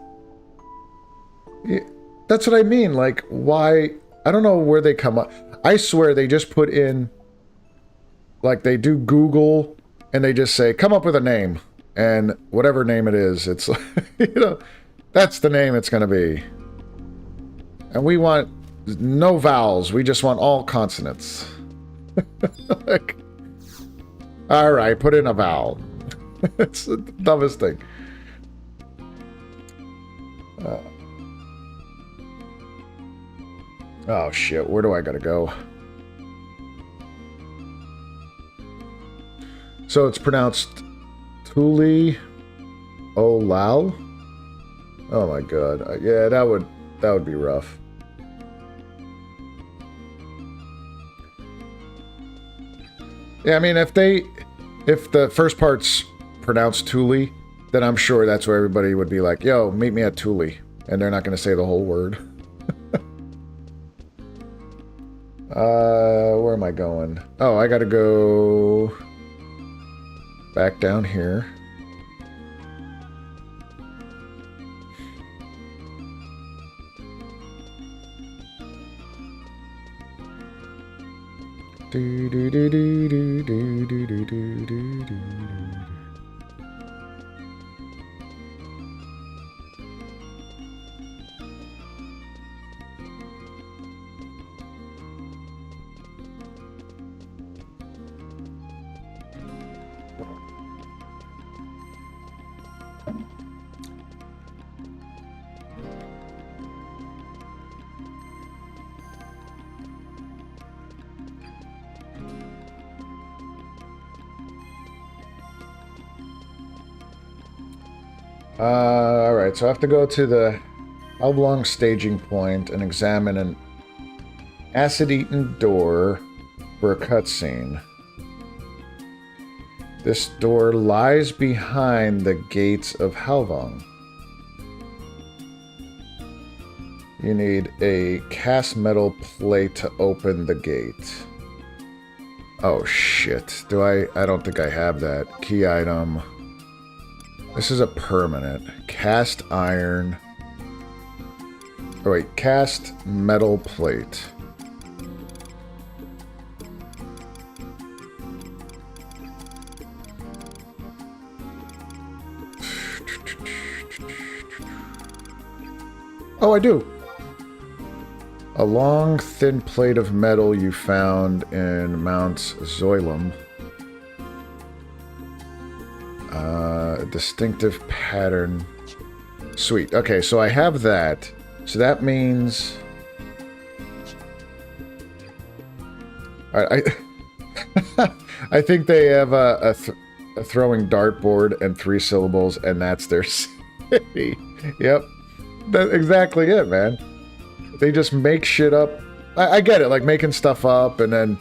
[SPEAKER 1] That's what I mean. Like, why? I don't know where they come up. I swear they just put in, like, they do Google and they just say, come up with a name. And whatever name it is, it's like, you know, that's the name it's going to be. And we want no vowels. We just want all consonants. Like, all right, put in a vowel. It's the dumbest thing. Oh, shit. Where do I got to go? So it's pronounced Tuli Olal. Oh my god. Yeah, that would be rough. Yeah, I mean, if the first part's pronounced Tuli, then I'm sure that's where everybody would be like, yo, meet me at Tuli. And they're not going to say the whole word. Where am I going? Oh, I gotta go back down here. Do do do do do do do do do do do. Alright, so I have to go to the oblong staging point and examine an acid-eaten door for a cutscene. This door lies behind the gates of Halvong. You need a cast metal plate to open the gate. Oh shit. I don't think I have that. Key item. This is a permanent. Cast iron. Oh wait, cast metal plate. Oh, I do. A long, thin plate of metal you found in Mount Zoilum. A distinctive pattern. Sweet. Okay, so I have that. So that means... Alright, I think they have a throwing dartboard and 3 syllables, and that's their city. Yep. That's exactly it, man. They just make shit up. I get it, like making stuff up, and then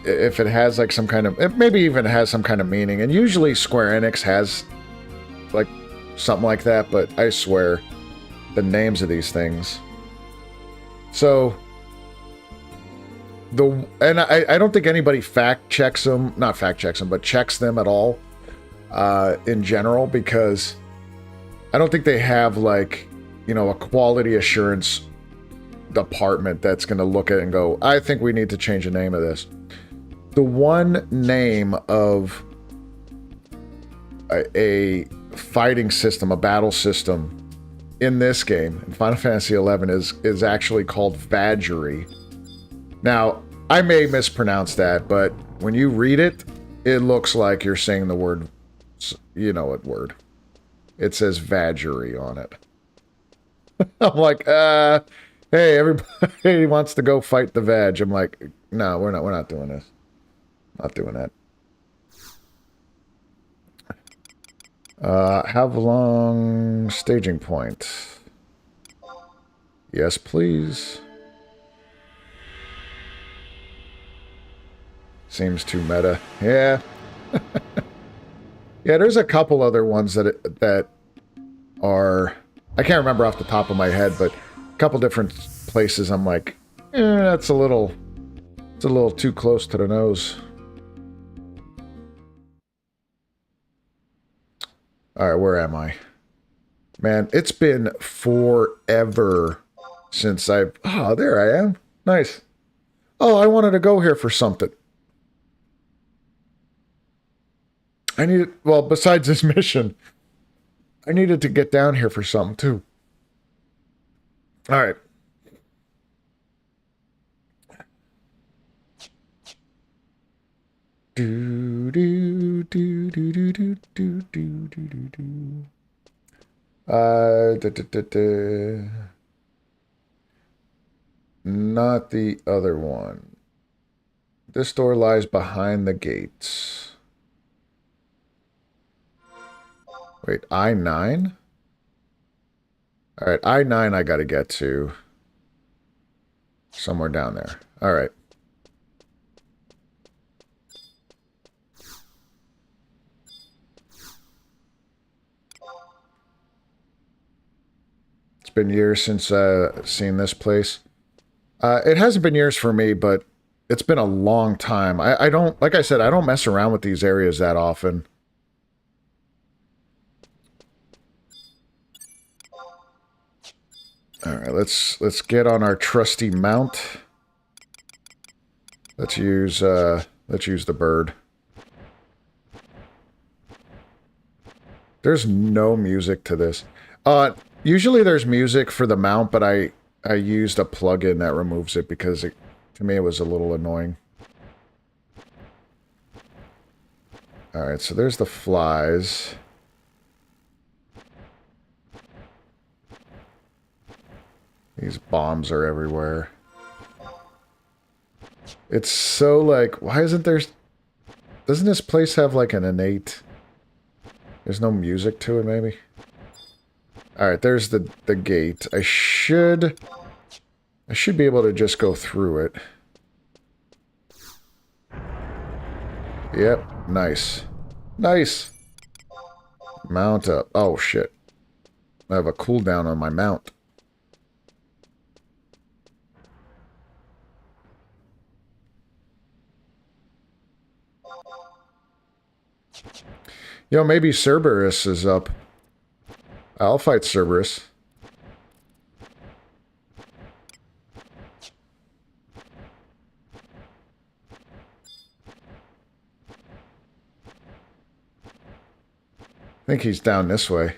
[SPEAKER 1] if it has like some kind of... It maybe even has some kind of meaning. And usually Square Enix has like something like that, but I swear the names of these things. So... And I don't think anybody fact checks them, not fact checks them, but checks them at all in general, because I don't think they have like, you know, a quality assurance department that's going to look at it and go, I think we need to change the name of this. The one name of a fighting system, a battle system in this game, in Final Fantasy XI, is actually called Vaggery. Now, I may mispronounce that, but when you read it, it looks like you're saying the word, you know what word. It says Vaggery on it. I'm like, hey, everybody wants to go fight the Vag. I'm like, no, we're not doing this. Not doing that. Have long staging point. Yes, please. Seems too meta. Yeah. Yeah, there's a couple other ones that are... I can't remember off the top of my head, but a couple different places I'm like, that's a little... It's a little too close to the nose. Alright, where am I? Man, it's been forever since I've... Oh, there I am. Nice. Oh, I wanted to go here for something. I needed... Well, besides this mission, I needed to get down here for something, too. Alright. Do do do do do do do do do do. Not the other one. This door lies behind the gates. Wait, I-9? Alright, I-9 I gotta get to. Somewhere down there. Alright. It's been years since seen this place. It hasn't been years for me, but it's been a long time. I don't, like I said, I don't mess around with these areas that often. Alright, let's get on our trusty mount. Let's use the bird. There's no music to this. Usually there's music for the mount, but I used a plugin that removes it because to me it was a little annoying. Alright, so there's the flies. These bombs are everywhere. It's so like, why isn't there... Doesn't this place have like an innate... There's no music to it, maybe? Alright, there's the gate. I should be able to just go through it. Yep, nice. Nice! Mount up. Oh, shit. I have a cooldown on my mount. Yo, maybe Cerberus is up. I'll fight Cerberus. I think he's down this way.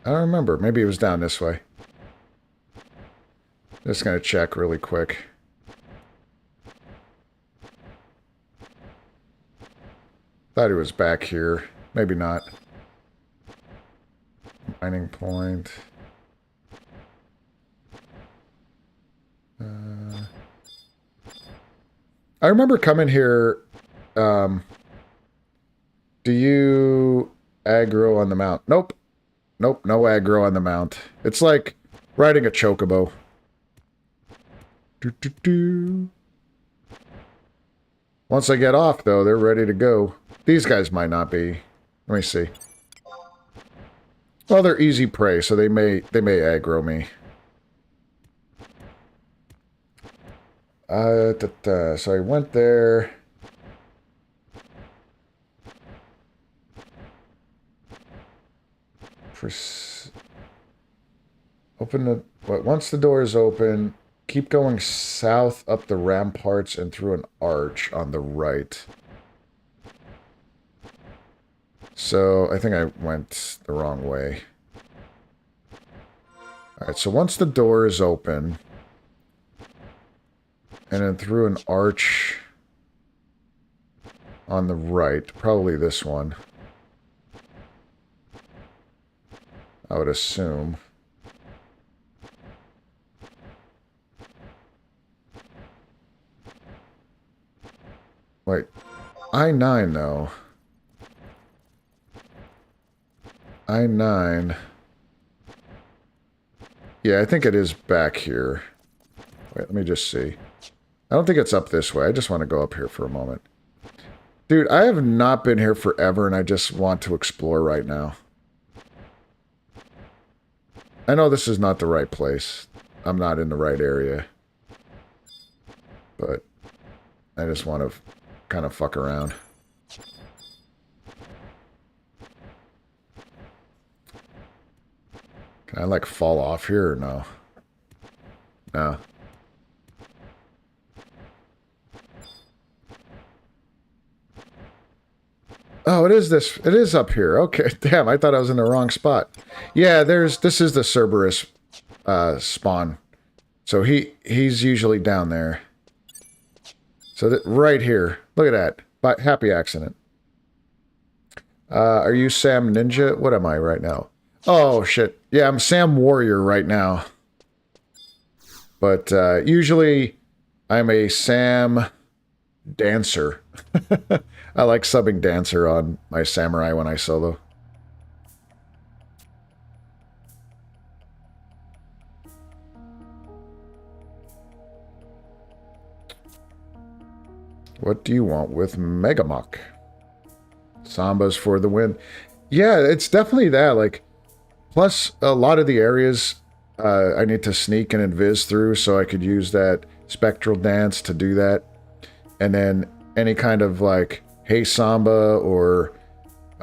[SPEAKER 1] I don't remember. Maybe it was down this way. Just gonna check really quick. Thought he was back here. Maybe not. Mining point. I remember coming here. Do you aggro on the mount? Nope. Nope, no aggro on the mount. It's like riding a chocobo. Once I get off, though, they're ready to go. These guys might not be. Let me see. Well, they're easy prey, so they may aggro me. So I went there. Open the... Once the door is open, keep going south up the ramparts and through an arch on the right. So, I think I went the wrong way. Alright, so once the door is open, and then through an arch on the right, probably this one, I would assume. Wait, I-9 though. I-9. Yeah, I think it is back here. Wait, let me just see. I don't think it's up this way. I just want to go up here for a moment. Dude, I have not been here forever, and I just want to explore right now. I know this is not the right place. I'm not in the right area. But I just want to kind of fuck around. Can I, like, fall off here or no? No. Oh, it is this. It is up here. Okay, damn, I thought I was in the wrong spot. Yeah, this is the Cerberus spawn. So he's usually down there. So that right here. Look at that. By happy accident. Are you Sam Ninja? What am I right now? Oh, shit. Yeah, I'm Sam Warrior right now. But usually I'm a Sam Dancer. I like subbing Dancer on my Samurai when I solo. What do you want with Megamach? Sambas for the win. Yeah, it's definitely that. Like, plus, a lot of the areas I need to sneak and invis through, so I could use that Spectral Dance to do that. And then any kind of, like, Hey Samba or,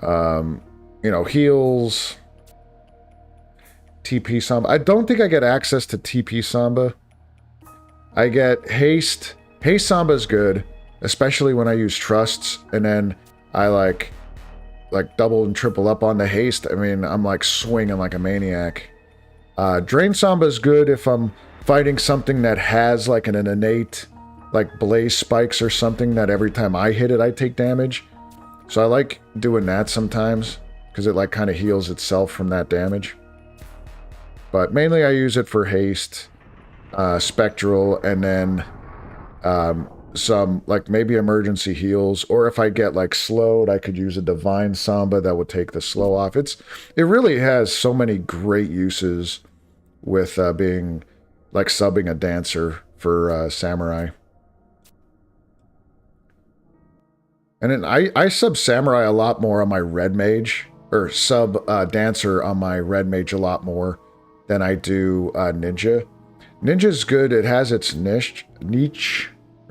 [SPEAKER 1] you know, heals. TP Samba. I don't think I get access to TP Samba. I get Haste. Hey Samba's good. Especially when I use trusts, and then I like double and triple up on the haste. I mean, I'm like swinging like a maniac. Drain Samba is good if I'm fighting something that has like an innate, like blaze spikes or something that every time I hit it, I take damage. So I like doing that sometimes, because it like kind of heals itself from that damage. But mainly I use it for haste. spectral, and then some, like, maybe emergency heals, or if I get, like, slowed, I could use a divine samba that would take the slow off. It really has so many great uses with being, like, subbing a dancer for samurai. And then I sub samurai a lot more on my red mage, or sub dancer on my red mage a lot more than I do ninja. Ninja's good. It has its niche,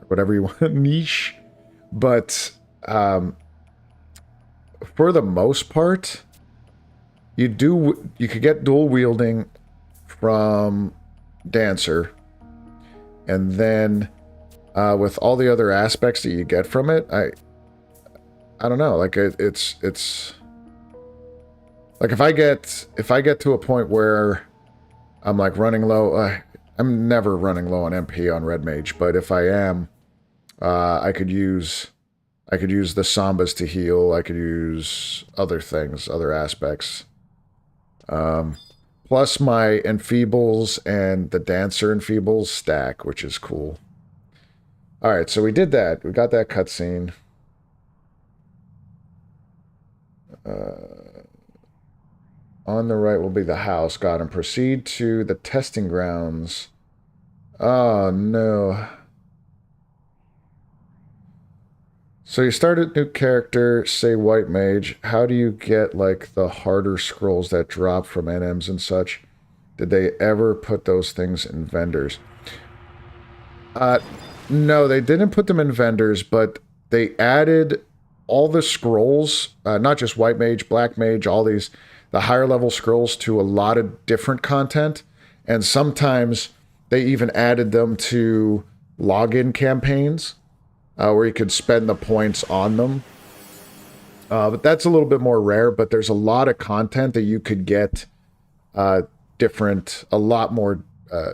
[SPEAKER 1] whatever you want, niche. But for the most part, you could get dual wielding from dancer, and then with all the other aspects that you get from it, I don't know, like it's like if I get to a point where I'm like running low, I'm never running low on MP on red mage, but if I am, I could use the sambas to heal. I could use other things, other aspects. Plus my enfeebles and the dancer enfeebles stack, which is cool. All right, so we did that. We got that cutscene. On the right will be the house. Got him. Proceed to the testing grounds. Oh, no. So you start a new character, say white mage. How do you get, like, the harder scrolls that drop from NMs and such? Did they ever put those things in vendors? No, they didn't put them in vendors, but they added all the scrolls, not just white mage, black mage, all these, the higher level scrolls to a lot of different content. And sometimes they even added them to login campaigns where you could spend the points on them. But that's a little bit more rare, but there's a lot of content that you could get different, a lot more,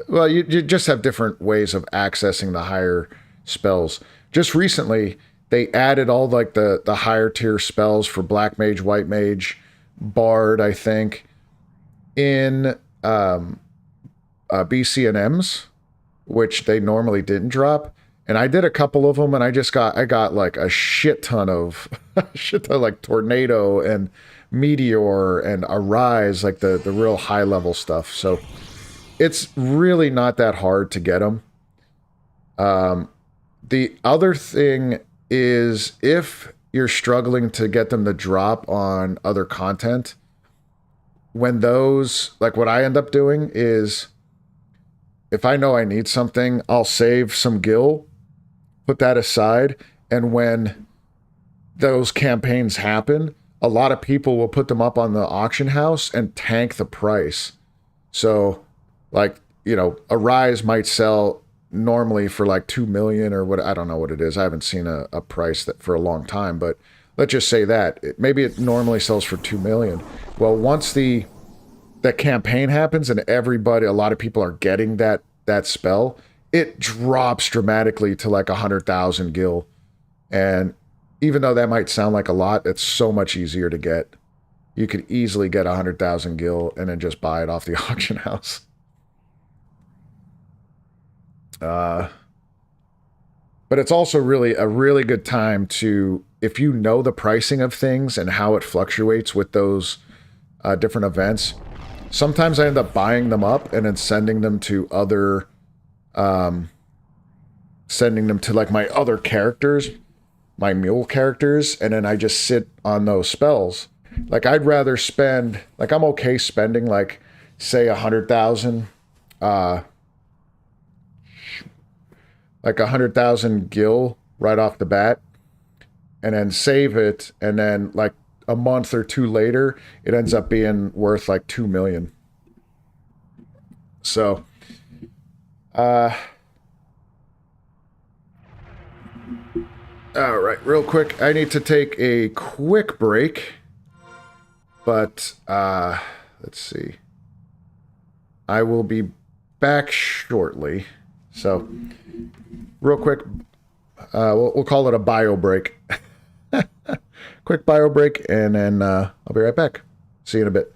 [SPEAKER 1] well, you just have different ways of accessing the higher spells. Just recently, they added all, like, the higher tier spells for black mage, white mage, bard, I think, in BCNMs, which they normally didn't drop. And I did a couple of them, and I got like a shit ton of like tornado and meteor and arise, like the real high level stuff. So it's really not that hard to get them. The other thing is, if you're struggling to get them to drop on other content, when those, like, what I end up doing is, if I know I need something, I'll save some gil, put that aside, and when those campaigns happen, a lot of people will put them up on the auction house and tank the price. So, like, you know, a rise might sell normally for like 2 million or what, I don't know what it is. I haven't seen a price that for a long time, but let's just say that maybe it normally sells for 2 million. Well, once the campaign happens and a lot of people are getting that spell, it drops dramatically to like 100,000 gil. And even though that might sound like a lot, it's so much easier to get. You could easily get 100,000 gil and then just buy it off the auction house. But it's also really a really good time to, if you know the pricing of things and how it fluctuates with those different events. Sometimes I end up buying them up and then sending them to other, like my other characters, my mule characters, and then I just sit on those spells. Like, I'd rather spend, like, I'm okay spending, like, say 100,000, like 100,000 gil right off the bat, and then save it, and then like a month or two later, it ends up being worth like 2 million. So, all right, real quick, I need to take a quick break, but let's see. I will be back shortly. So, real quick, we'll call it a bio break. Quick bio break, and then I'll be right back. See you in a bit.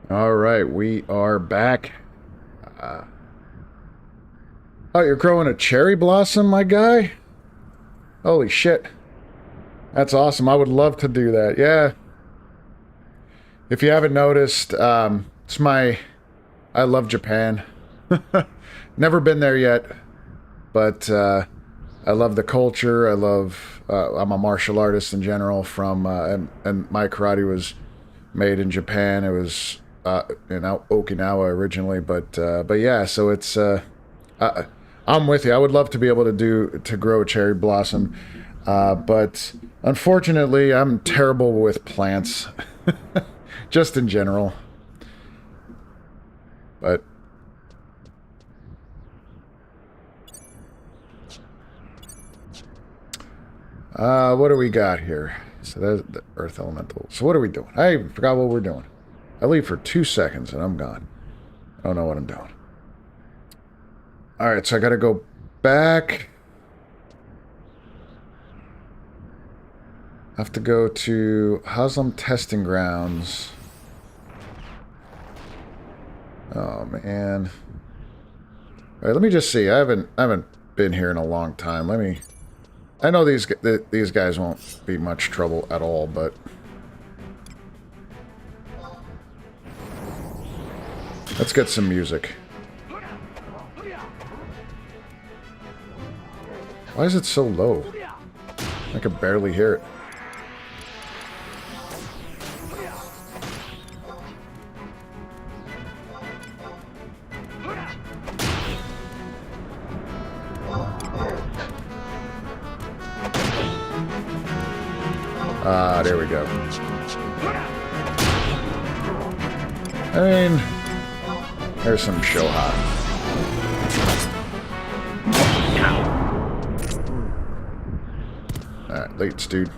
[SPEAKER 1] Alright, we are back. Oh, you're growing a cherry blossom, my guy? Holy shit. That's awesome. I would love to do that. Yeah. If you haven't noticed, it's my... I love Japan. Never been there yet, but I love the culture. I love... I'm a martial artist in general from... and my karate was made in Japan. It was in Okinawa originally, but yeah, so it's... I'm with you. I would love to be able to grow a cherry blossom, but unfortunately, I'm terrible with plants, just in general. But what do we got here? So that's the earth elemental. So what are we doing? I forgot what we're doing. I leave for 2 seconds and I'm gone. I don't know what I'm doing. Alright, so I gotta go back. I have to go to Haslam Testing Grounds. Oh, man. Alright, let me just see. I haven't been here in a long time. Let me... I know these guys won't be much trouble at all, but... Let's get some music. Why is it so low? I can barely hear it. Ah, there we go. I mean, there's some Shoha. Alright, late, dude.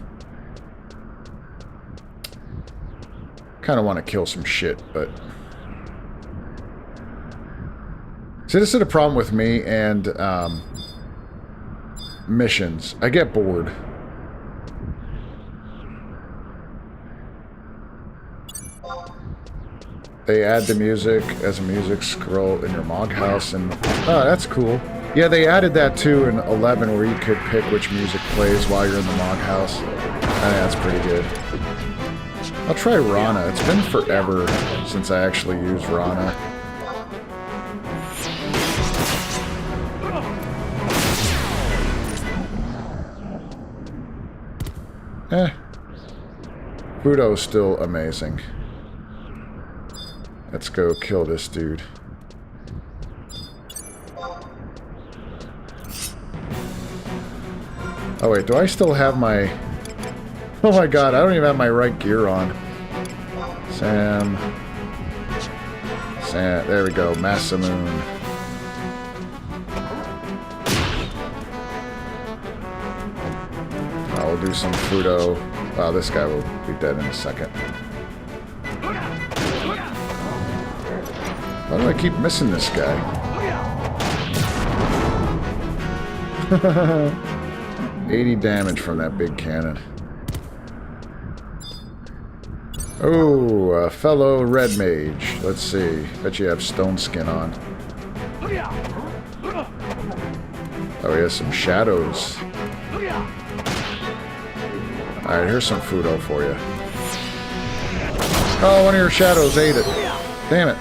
[SPEAKER 1] Kind of want to kill some shit, but... See, this is the problem with me and missions. I get bored. They add the music as a music scroll in your Mog House, and... Oh, that's cool. Yeah, they added that too in 11, where you could pick which music plays while you're in the Mog House. I think that's pretty good. I'll try Rana. It's been forever since I actually used Rana. Fudo's still amazing. Let's go kill this dude. Oh wait, do I still have my... Oh my god, I don't even have my right gear on. Sam, there we go, Masamoon. I'll do some Fudo. Wow, this guy will be dead in a second. Why do I keep missing this guy? 80 damage from that big cannon. Oh, a fellow red mage. Let's see. Bet you have stone skin on. Oh, he has some shadows. Alright, here's some Fudo for you. Oh, one of your shadows ate it. Damn it.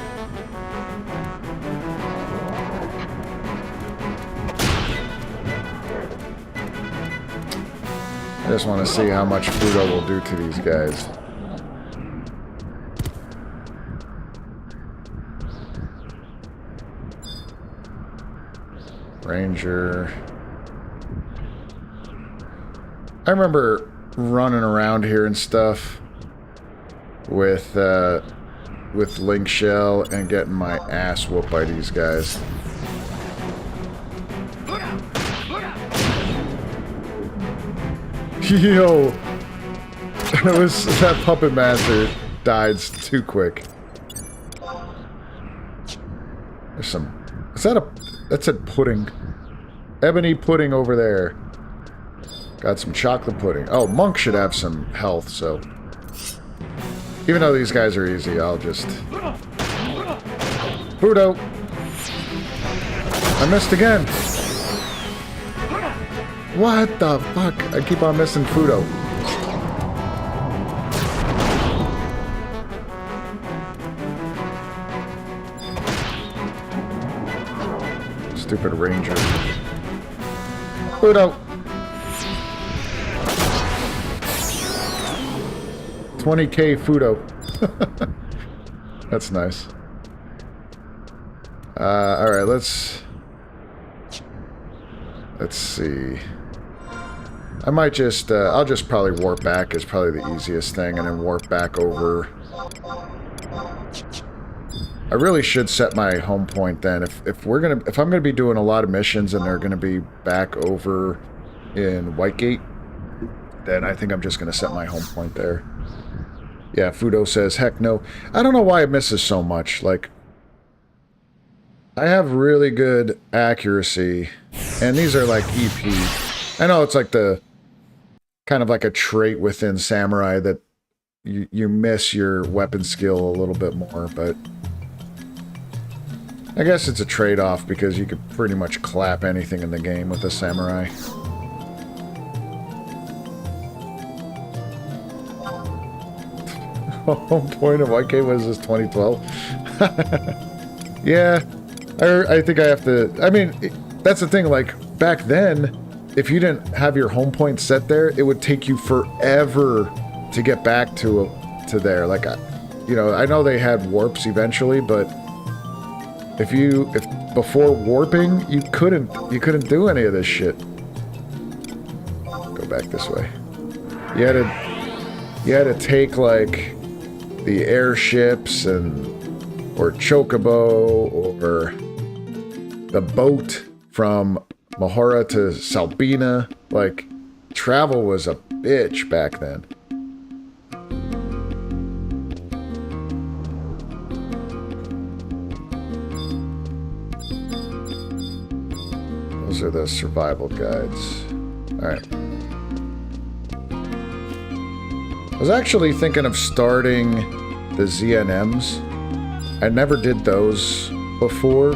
[SPEAKER 1] I just want to see how much Fudo will do to these guys. Ranger. I remember running around here and stuff with Link Shell and getting my ass whooped by these guys. Yo, that puppet master died too quick. There's some. Is that a? That's a pudding. Ebony pudding over there. Got some chocolate pudding. Oh, Monk should have some health, so. Even though these guys are easy, I'll just... Fudo! I missed again! What the fuck? I keep on missing Fudo. Stupid ranger. Fudo! 20k Fudo. That's nice. Alright, let's see. I might just, I'll just probably warp back is probably the easiest thing, and then warp back over. I really should set my home point then. If I'm gonna be doing a lot of missions and they're gonna be back over in Whitegate, then I think I'm just gonna set my home point there. Yeah, Fudo says, heck no. I don't know why it misses so much. Like, I have really good accuracy, and these are like EP. I know it's like the kind of like a trait within Samurai that you miss your weapon skill a little bit more, but I guess it's a trade-off because you could pretty much clap anything in the game with a Samurai. Home point of YK was this 2012? Yeah, I think I have to... I mean, that's the thing, like, back then, if you didn't have your home point set there, it would take you forever to get back to there. Like, you know, I know they had warps eventually, but if before warping, you couldn't do any of this shit. Go back this way. You had to take, like, the airships or Chocobo or the boat from Mahora to Salbina. Like, travel was a bitch back then. Those are the survival guides. Alright. I was actually thinking of starting the ZNMs. I never did those before.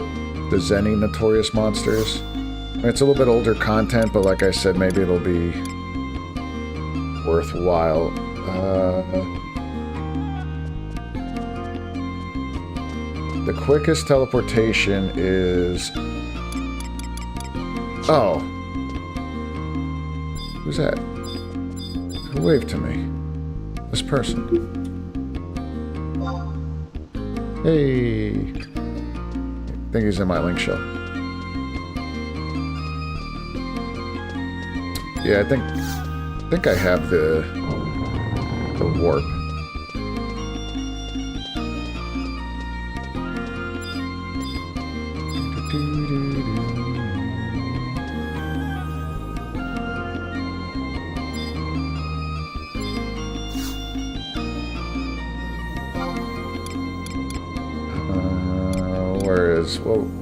[SPEAKER 1] The Zenny Notorious Monsters. I mean, it's a little bit older content, but like I said, maybe it'll be worthwhile. The quickest teleportation is... Oh. Who's that? Who waved to me? This person. Hey. I think he's in my link shell. Yeah, I think I have the warp.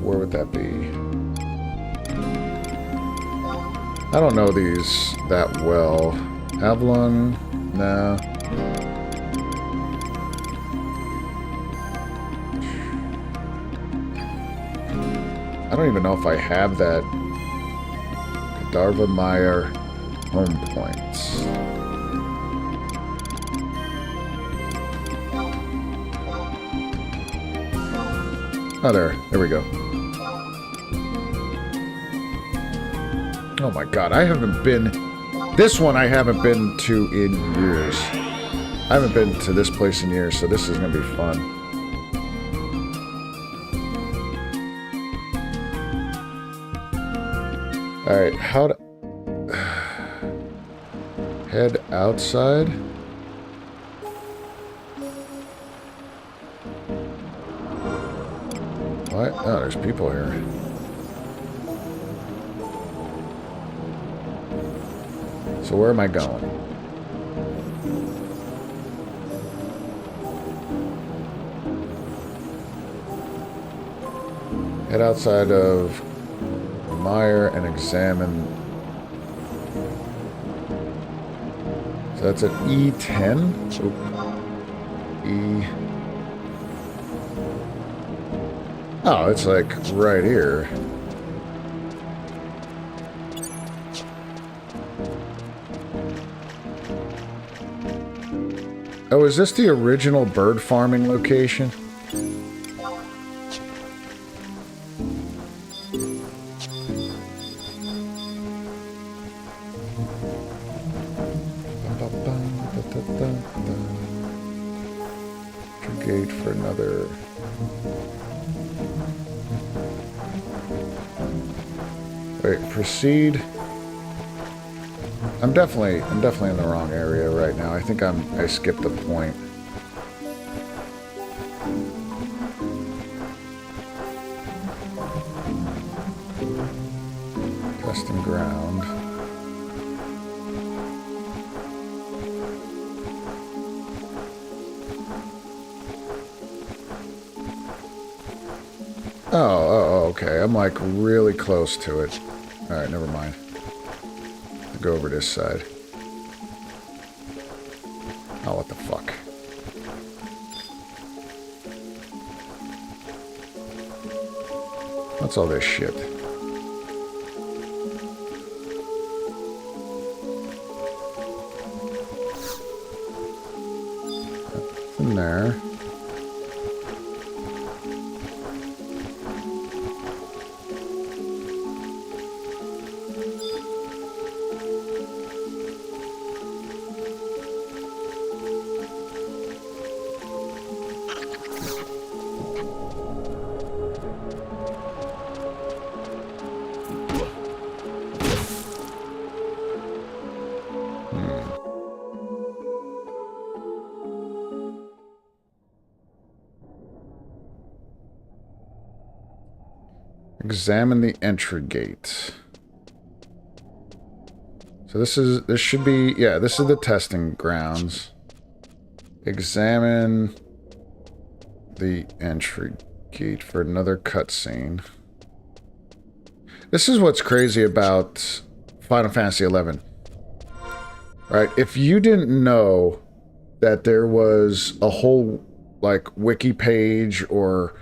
[SPEAKER 1] Where would that be? I don't know these that well. Avalon? Nah. I don't even know if I have that Darva Meyer home points. Oh, there we go. Oh my god, I haven't been... This one I haven't been to in years. I haven't been to this place in years, so this is gonna be fun. Alright, how to... Head outside? What? Oh, there's people here. So where am I going? Head outside of Meyer and examine. So that's an E10? Oop. E. Oh, it's like right here. Oh, is this the original bird farming location? Gate for another. Wait, proceed. I'm definitely in the wrong area right now. I think I skipped the point. Testing ground. Oh, okay. I'm like really close to it. Alright, never mind. I'll go over this side. Oh, what the fuck. What's all this shit? That's in there. Examine the entry gate. So this should be, yeah, this is the testing grounds. Examine the entry gate for another cutscene. This is what's crazy about Final Fantasy XI. Right? If you didn't know that there was a whole, like, wiki page or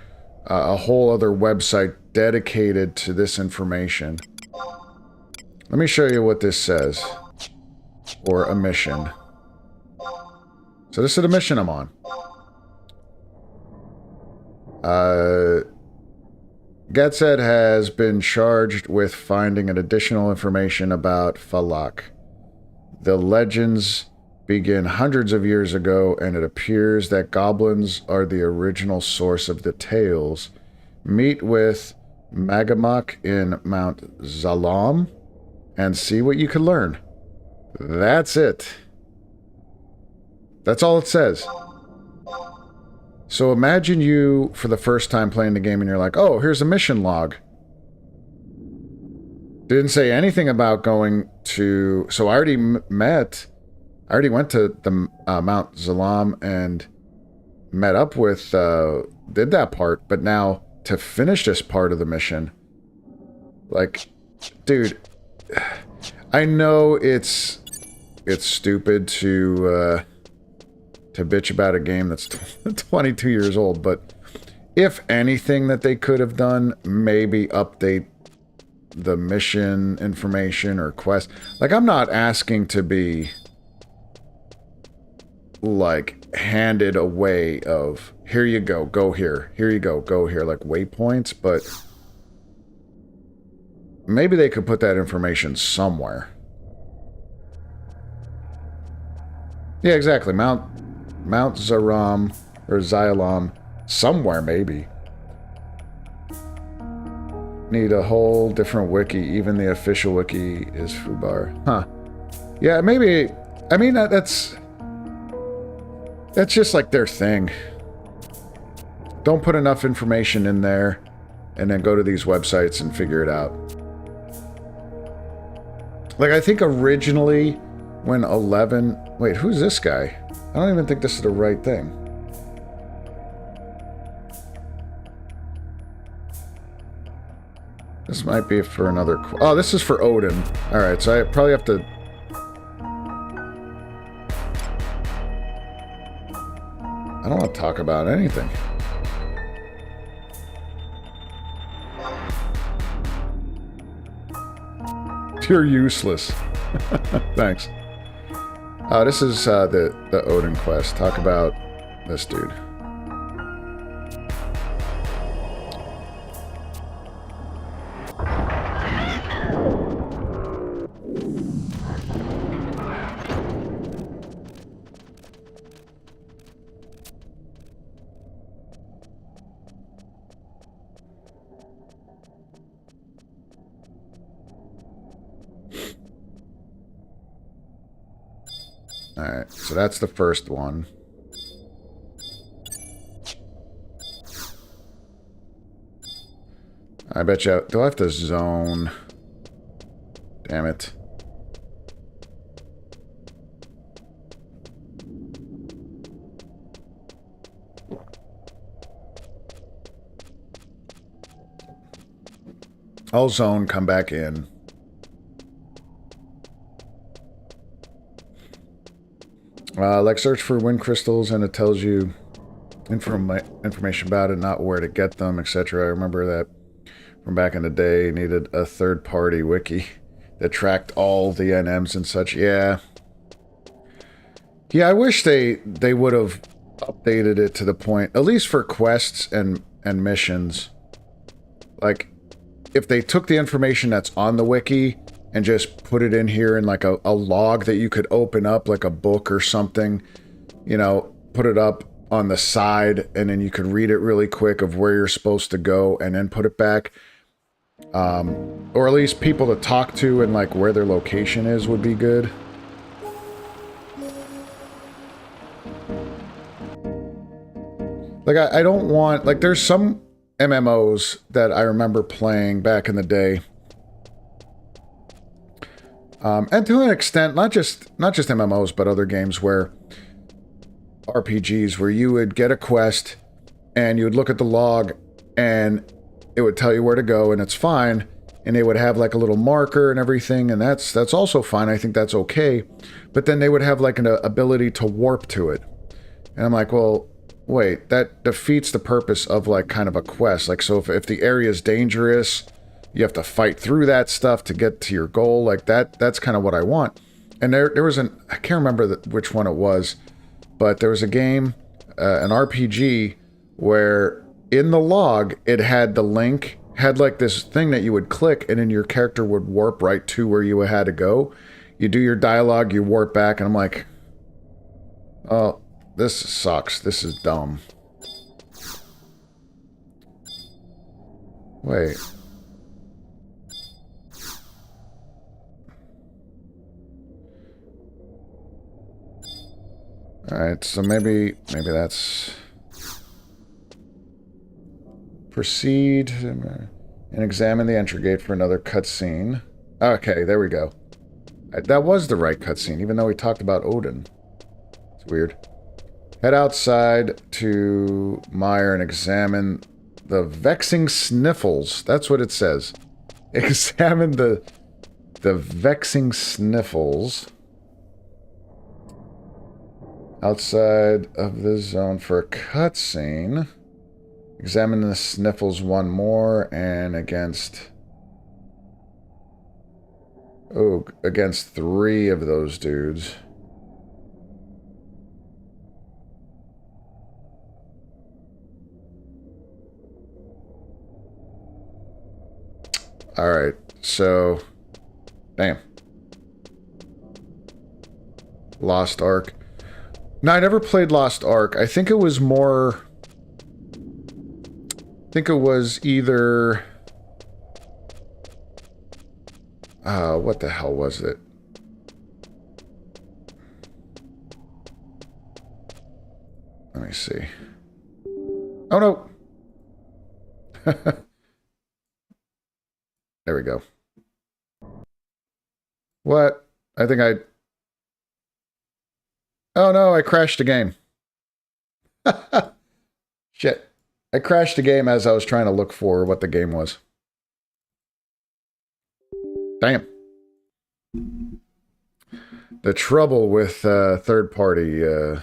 [SPEAKER 1] a whole other website dedicated to this information. Let me show you what this says. Or a mission. So this is the mission I'm on. Getzed has been charged with finding an additional information about Falak. The legends begin hundreds of years ago, and it appears that goblins are the original source of the tales. Meet with Magamak in Mount Zalam and see what you can learn. That's it. That's all it says. So imagine you, for the first time playing the game, and you're like, oh, here's a mission log. Didn't say anything about going to... So I already went to the Mount Zalam and met up with... did that part, but now to finish this part of the mission... Like, dude... I know it's stupid to bitch about a game that's 22 years old, but if anything that they could have done, maybe update the mission information or quest. Like, I'm not asking to be, like, handed a way of, here you go here. Here you go here, like waypoints, but maybe they could put that information somewhere. Yeah, exactly. Mount Zaram, or Xylam, somewhere maybe. Need a whole different wiki. Even the official wiki is Fubar. Huh. Yeah, maybe... I mean, that's just like their thing. Don't put enough information in there, and then go to these websites and figure it out. Like, I think originally, when 11... Wait, who's this guy? I don't even think this is the right thing. This might be for another... Oh, this is for Odin. Alright, so I probably have to... I don't want to talk about anything. You're useless. Thanks. This is the Odin quest. Talk about this dude. Alright, so that's the first one. I bet you... Do I have to zone? Damn it. I'll zone, come back in. Like search for wind crystals and it tells you information about it, not where to get them, etc. I remember that from back in the day, needed a third-party wiki that tracked all the NMs and such. Yeah. Yeah, I wish they would have updated it to the point, at least for quests and missions. Like, if they took the information that's on the wiki and just put it in here in like a log that you could open up, like a book or something, you know, put it up on the side and then you could read it really quick of where you're supposed to go and then put it back. Or at least people to talk to and like where their location is would be good. Like I don't want, like there's some MMOs that I remember playing back in the day. And to an extent, not just MMOs, but other games where RPGs where you would get a quest and you would look at the log and it would tell you where to go and it's fine. And they would have like a little marker and everything. And that's also fine. I think that's okay. But then they would have like an ability to warp to it. And I'm like, well, wait, that defeats the purpose of like kind of a quest. Like, so if the area is dangerous, you have to fight through that stuff to get to your goal. Like that's kind of what I want. And there was I can't remember which one it was, but there was a game, an RPG, where in the log, it had the link, had like this thing that you would click and then your character would warp right to where you had to go. You do your dialogue, you warp back, and I'm like, oh, this sucks. This is dumb. Wait. Alright, so maybe that's... Proceed and examine the entry gate for another cutscene. Okay, there we go. That was the right cutscene, even though we talked about Odin. It's weird. Head outside to Meyer and examine the vexing sniffles. That's what it says. Examine the vexing sniffles. Outside of the zone for a cutscene. Examine the sniffles one more and against... Oh, against 3 of those dudes. Alright, so... Damn. Lost Ark. No, I never played Lost Ark. I think it was more... I think it was either... what the hell was it? Let me see. Oh, no! There we go. What? I think I... Oh, no, I crashed the game. Shit. I crashed the game as I was trying to look for what the game was. Damn. The trouble with third-party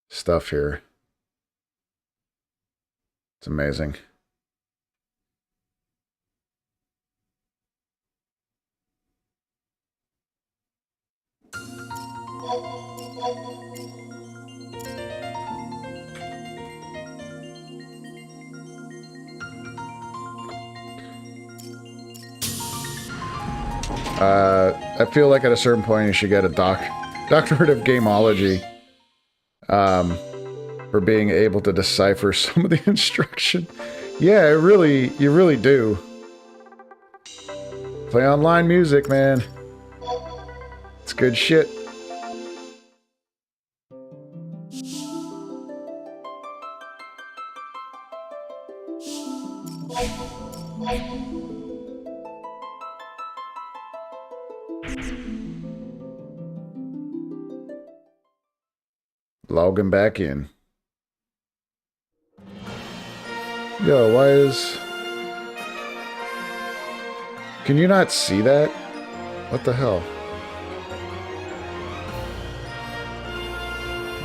[SPEAKER 1] stuff here. It's amazing. I feel like at a certain point you should get a doctorate of gameology for being able to decipher some of the instruction. Yeah, you really do. Play online music, man. It's good shit. Logging back in. Yo, why is... Can you not see that? What the hell?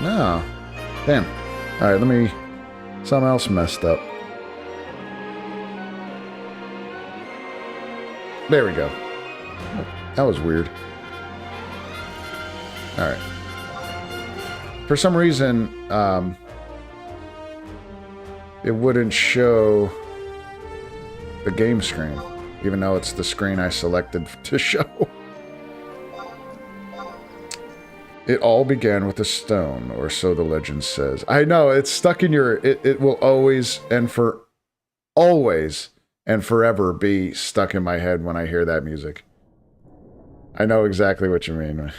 [SPEAKER 1] No. Damn. Alright, let me... Something else messed up. There we go. That was weird. Alright. For some reason, it wouldn't show the game screen, even though it's the screen I selected to show. It all began with a stone, or so the legend says. I know, it's stuck in your... It will always and forever be stuck in my head when I hear that music. I know exactly what you mean.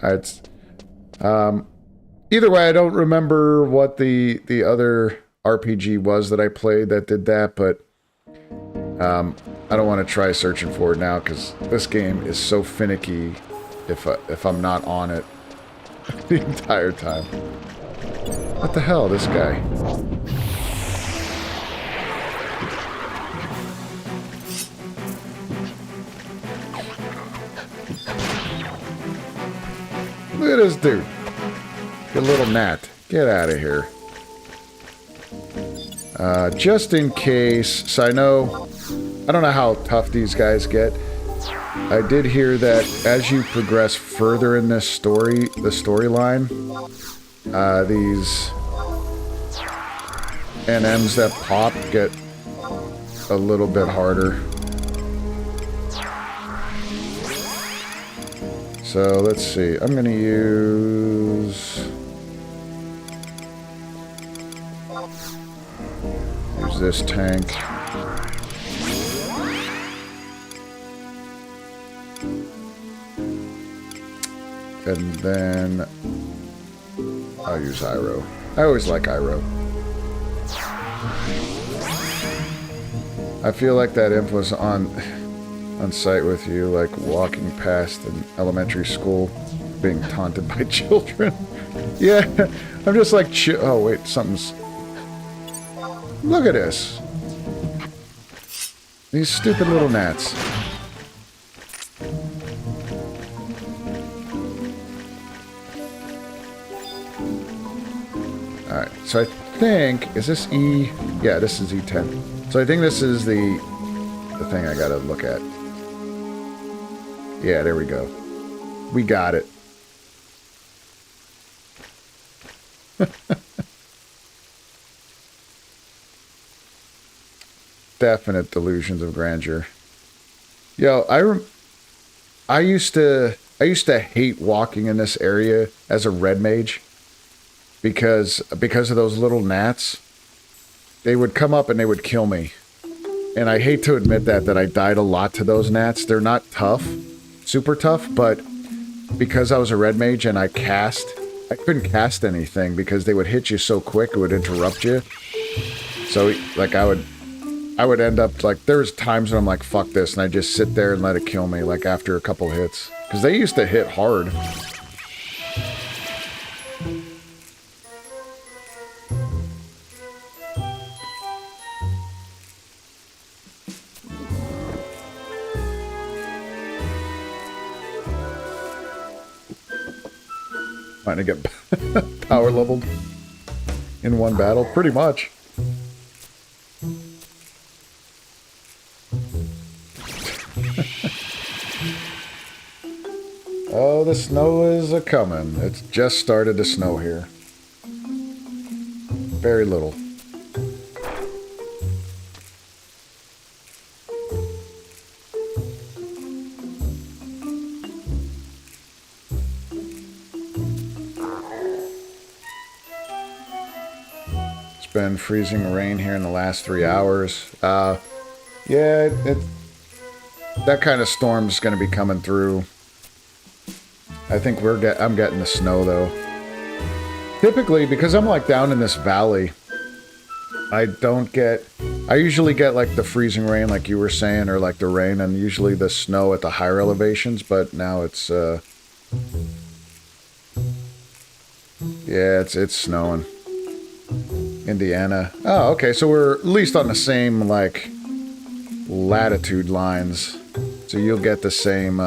[SPEAKER 1] It's either way, I don't remember what the other RPG was that I played that did that, but I don't want to try searching for it now because this game is so finicky if I'm not on it the entire time. What the hell, this guy? Look at this dude. You little gnat. Get out of here. Just in case, so I don't know how tough these guys get. I did hear that as you progress further in this story, the storyline, these NMs that pop get a little bit harder. So let's see, I'm gonna use this tank. And then I'll use Iroh. I always like Iroh. I feel like that imp was on site with you, like walking past an elementary school, being taunted by children. Yeah, I'm just like, oh wait, something's... Look at this. These stupid little gnats. Alright, so I think, is this E? Yeah, this is E10. So I think this is the thing I gotta look at. Yeah, there we go. We got it. Definite delusions of grandeur. Yo, I used to hate walking in this area as a red mage because of those little gnats. They would come up and they would kill me. And I hate to admit that I died a lot to those gnats. They're not tough, super tough, but because I was a red mage and I couldn't cast anything because they would hit you so quick it would interrupt you. So like I would end up like, there's times when I'm like, fuck this, and I just sit there and let it kill me like after a couple hits. Because they used to hit hard. Trying to get power leveled in one battle, pretty much. Oh, the snow is a-coming. It's just started to snow here. Very little. It's been freezing rain here in the last 3 hours. Yeah, that kind of storm's going to be coming through. I think I'm getting the snow, though. Typically, because I'm, like, down in this valley, I usually get, like, the freezing rain, like you were saying, or, like, the rain, and usually the snow at the higher elevations, but now it's, yeah, it's snowing. Indiana. Oh, okay, so we're at least on the same, like, latitude lines. So you'll get the same,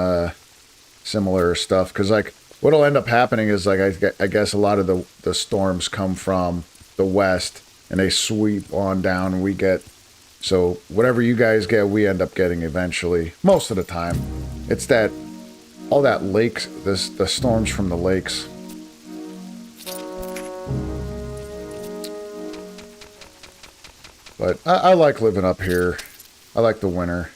[SPEAKER 1] similar stuff, because like what'll end up happening is like I guess a lot of the storms come from the west and they sweep on down and we get, so whatever you guys get we end up getting eventually, most of the time. It's that all that lakes, the storms from the lakes. But I like living up here. I like the winter.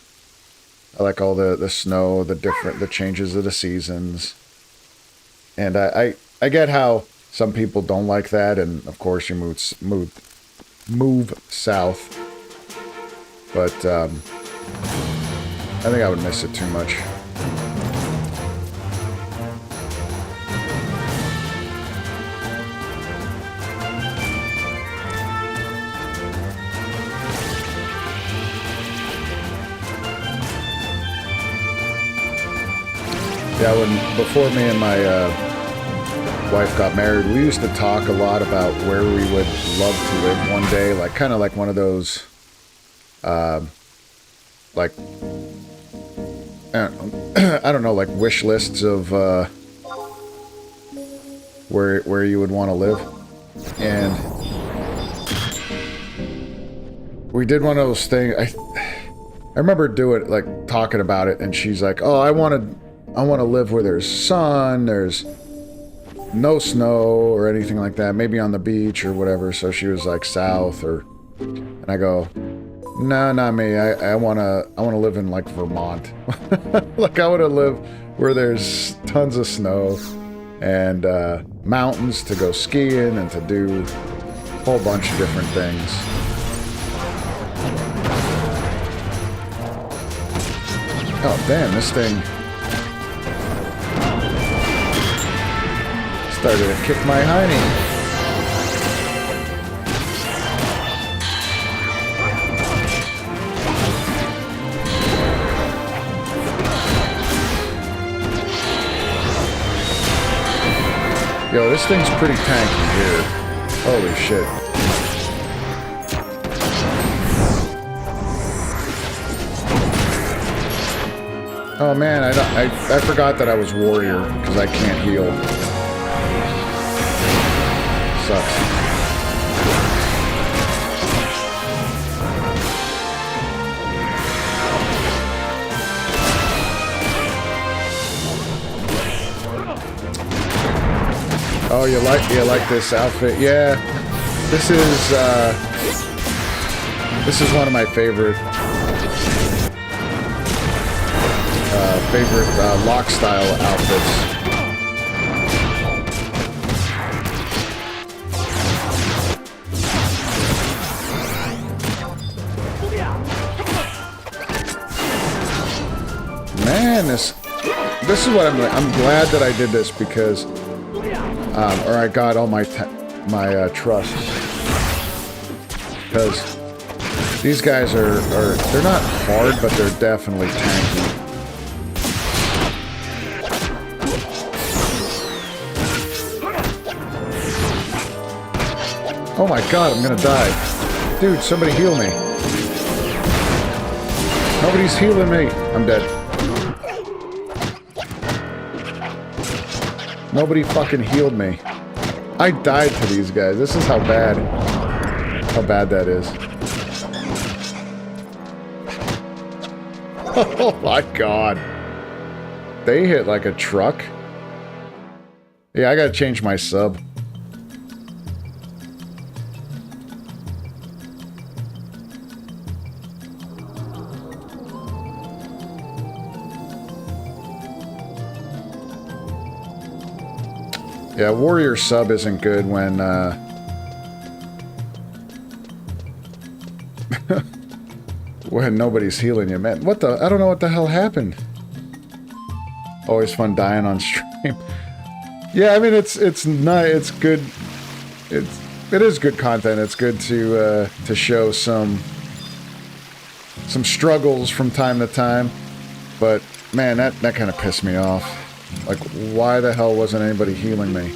[SPEAKER 1] I like all the snow, the changes of the seasons. And I get how some people don't like that, and of course you move south. But I think I would miss it too much. Yeah, before me and my wife got married, we used to talk a lot about where we would love to live one day, like kind of like one of those, like I don't know, like wish lists of where you would want to live, and we did one of those things. I remember talking about it, and she's like, "Oh, I want to live where there's sun, there's no snow or anything like that, maybe on the beach or whatever." So she was like south, and I go, "No, not me. I want to live in like Vermont." Like I want to live where there's tons of snow and mountains to go skiing and to do a whole bunch of different things. Oh damn, this thing started to kick my hiney. Yo, this thing's pretty tanky here. Holy shit. Oh man, I forgot that I was warrior because I can't heal. Sucks. Oh, you like this outfit? Yeah, this is one of my favorite lock style outfits. Man, this is what I'm glad that I did this because, or I got all my trust, because these guys are they're not hard, but they're definitely tanky. Oh my god, I'm gonna die. Dude, somebody heal me. Nobody's healing me. I'm dead. Nobody fucking healed me. I died to these guys. This is how bad that is. Oh my god. They hit like a truck. Yeah, I gotta change my sub. Yeah, warrior sub isn't good when, when nobody's healing you, man. What the? I don't know what the hell happened. Always fun dying on stream. Yeah, I mean, it's not, it's good. It is good content. It's good to show some struggles from time to time. But, man, that kind of pissed me off. Like, why the hell wasn't anybody healing me?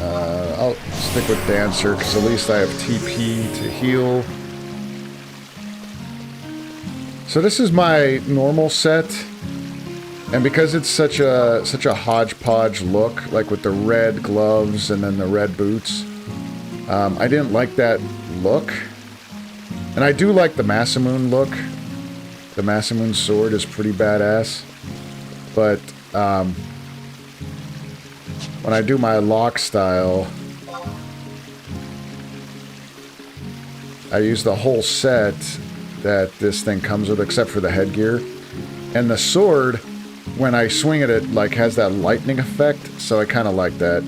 [SPEAKER 1] I'll stick with Dancer, because at least I have TP to heal. So this is my normal set. And because it's such a hodgepodge look, like with the red gloves and then the red boots, I didn't like that look. And I do like the Masamune look. The Masamune sword is pretty badass. But, when I do my lock style, I use the whole set that this thing comes with, except for the headgear. And the sword, when I swing it, it like has that lightning effect, so I kind of like that.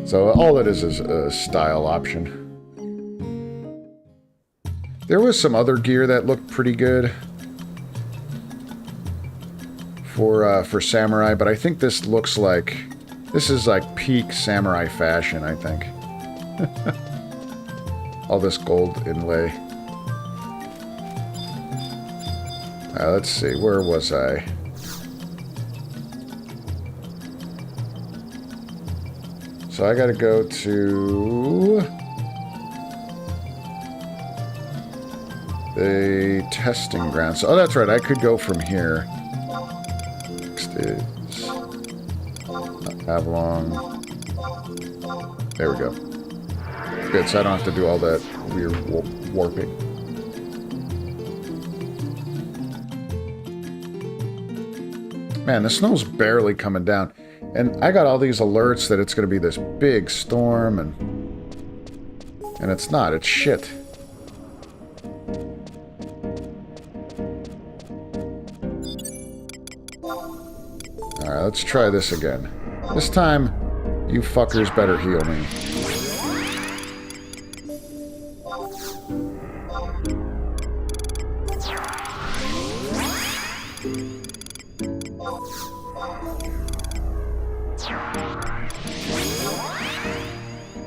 [SPEAKER 1] So all it is a style option. There was some other gear that looked pretty good for samurai, but I think this looks like, this is like peak samurai fashion, I think. All this gold inlay. Let's see, where was I? So I gotta go to the testing grounds. Oh, that's right, I could go from here. Next is Avalon. There we go. Good, so I don't have to do all that weird warping. Man, the snow's barely coming down. And I got all these alerts that it's going to be this big storm, and it's not. It's shit. Alright, let's try this again. This time, you fuckers better heal me.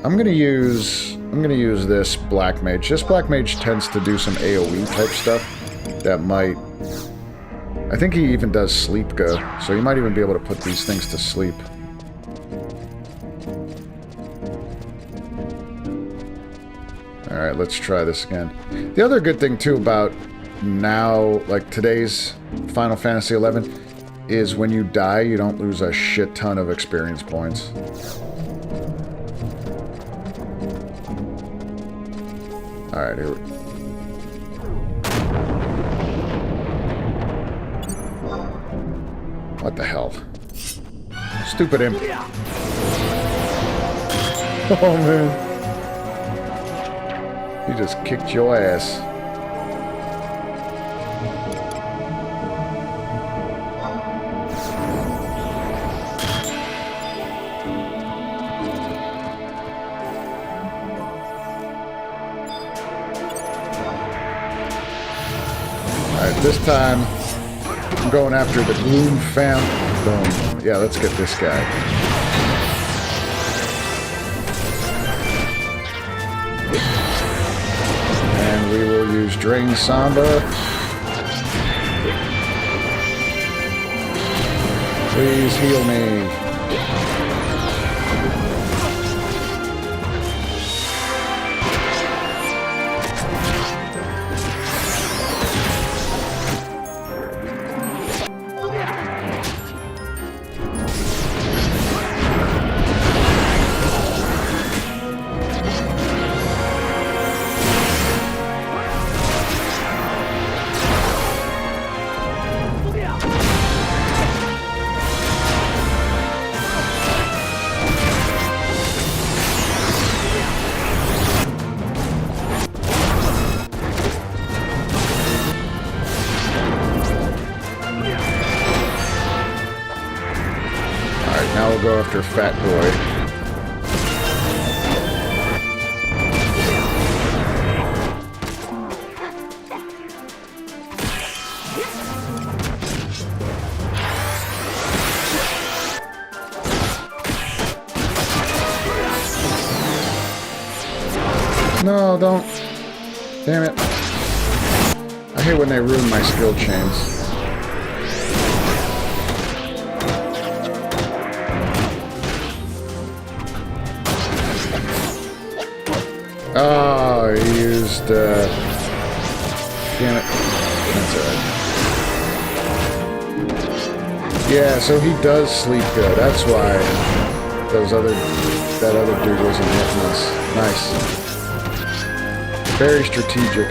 [SPEAKER 1] I'm gonna use this Black Mage. This Black Mage tends to do some AoE type stuff that might... I think he even does sleep go, so you might even be able to put these things to sleep. Alright, let's try this again. The other good thing too about now, like today's Final Fantasy XI, is when you die, you don't lose a shit ton of experience points. Alright, here we go. What the hell? Stupid imp. Oh, man. He just kicked your ass. This time, I'm going after the Gloom Fam. Boom. Yeah, let's get this guy. And we will use Drain Samba. Please heal me. after Fat Boy. No, don't. Damn it. I hate when they ruin my skill chains. Oh, he used, damn it. That's alright. Yeah, so he does sleep good. That's why that other dude wasn't hitting us. Nice. Very strategic.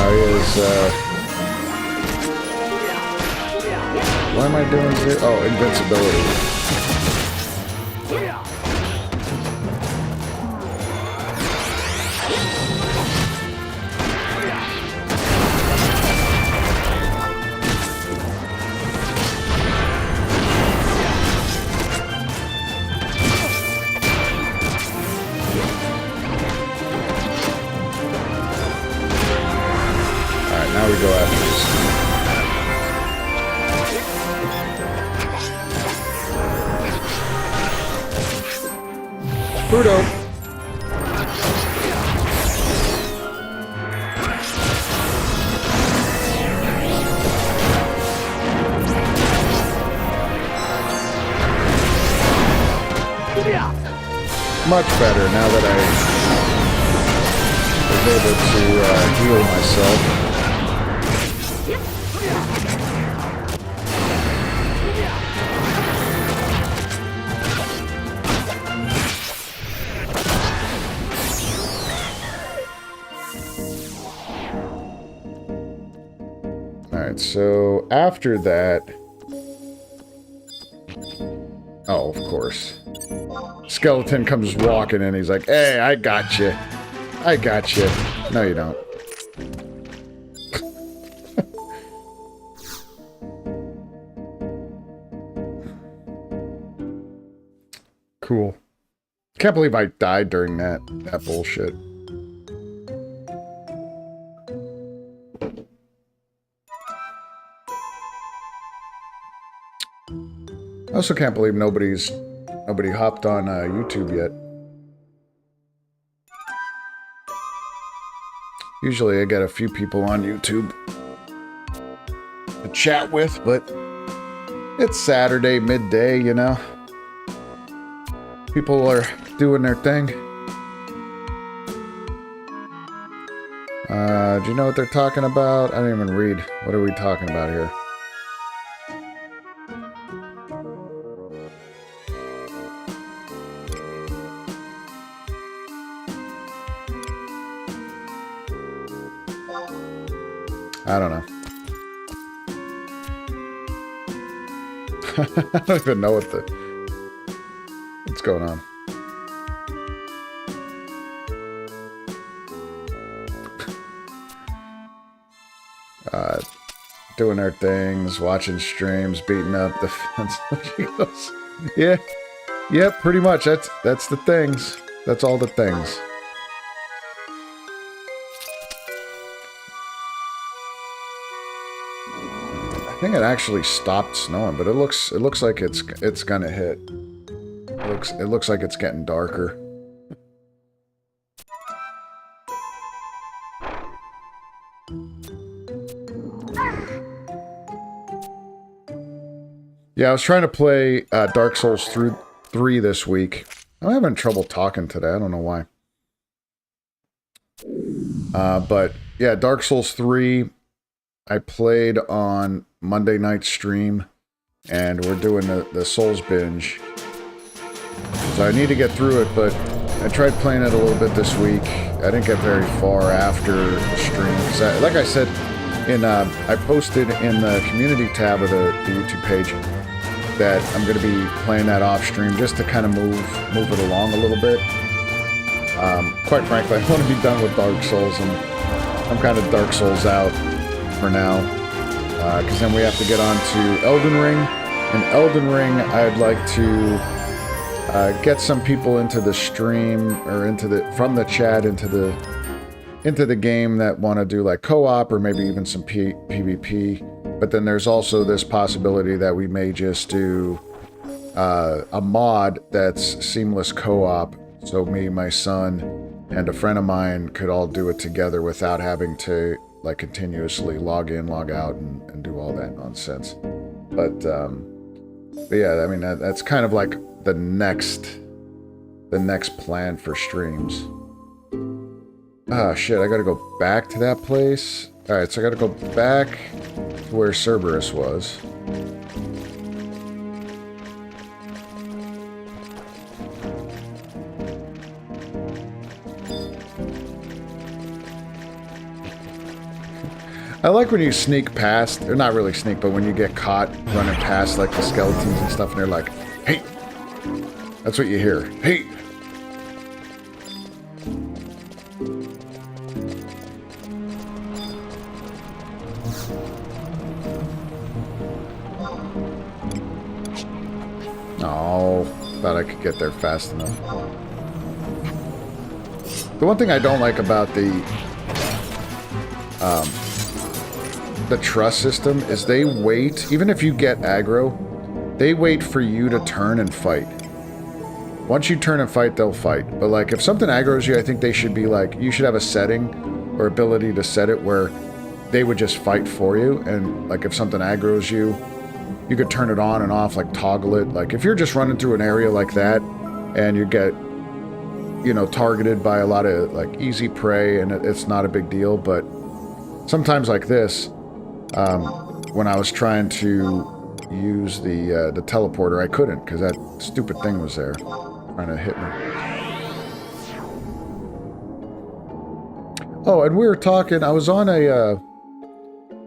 [SPEAKER 1] He is, why am I doing zero? Oh, invincibility. Now we go after this. Pluto. Much better now that I was able to heal myself. Alright, so after that... Oh, of course. Skeleton comes walking in, he's like, hey, I got you. I got you. No, you don't. Cool. Can't believe I died during that bullshit. I also can't believe nobody hopped on YouTube yet. Usually I get a few people on YouTube to chat with, but it's Saturday midday, you know. People are doing their thing. Do you know what they're talking about? I didn't even read. What are we talking about here? I don't know. I don't even know what's going on. Doing their things, watching streams, beating up the fence. She goes, yeah, yep, pretty much. That's the things. That's all the things. I think it actually stopped snowing, but it looks like it's gonna hit. It looks like it's getting darker. Yeah, I was trying to play Dark Souls 3 this week. I'm having trouble talking today. I don't know why. But yeah, Dark Souls 3 I played on Monday night stream, and we're doing the Souls binge. So I need to get through it, but I tried playing it a little bit this week. I didn't get very far after the stream. Like I said, I posted in the community tab of the YouTube page that I'm going to be playing that off stream just to kind of move it along a little bit. Quite frankly, I want to be done with Dark Souls, and I'm kind of Dark Souls out for now, because then we have to get on to Elden Ring, In Elden Ring, I'd like to get some people into the stream or from the chat into the game that want to do like co-op or maybe even some PvP. But then there's also this possibility that we may just do a mod that's seamless co-op. So me, my son, and a friend of mine could all do it together without having to like continuously log in, log out, and do all that nonsense. But yeah, I mean that's kind of like the next plan for streams. Ah, shit, I gotta go back to that place. Alright, so I gotta go back to where Cerberus was. I like when you sneak past, or not really sneak, but when you get caught running past like the skeletons and stuff and they're like, hey! That's what you hear. Hey! Oh, thought I could get there fast enough. The one thing I don't like about the trust system is they wait, even if you get aggro, they wait for you to turn and fight. Once you turn and fight, they'll fight. But like, if something aggroes you, I think they should be like, you should have a setting or ability to set it where they would just fight for you. And like, if something aggroes you, you could turn it on and off, like toggle it. Like, if you're just running through an area like that and you get, you know, targeted by a lot of like easy prey and it's not a big deal. But sometimes like this, when I was trying to use the teleporter, I couldn't because that stupid thing was there trying to hit me. Oh, and we were talking, I was on a,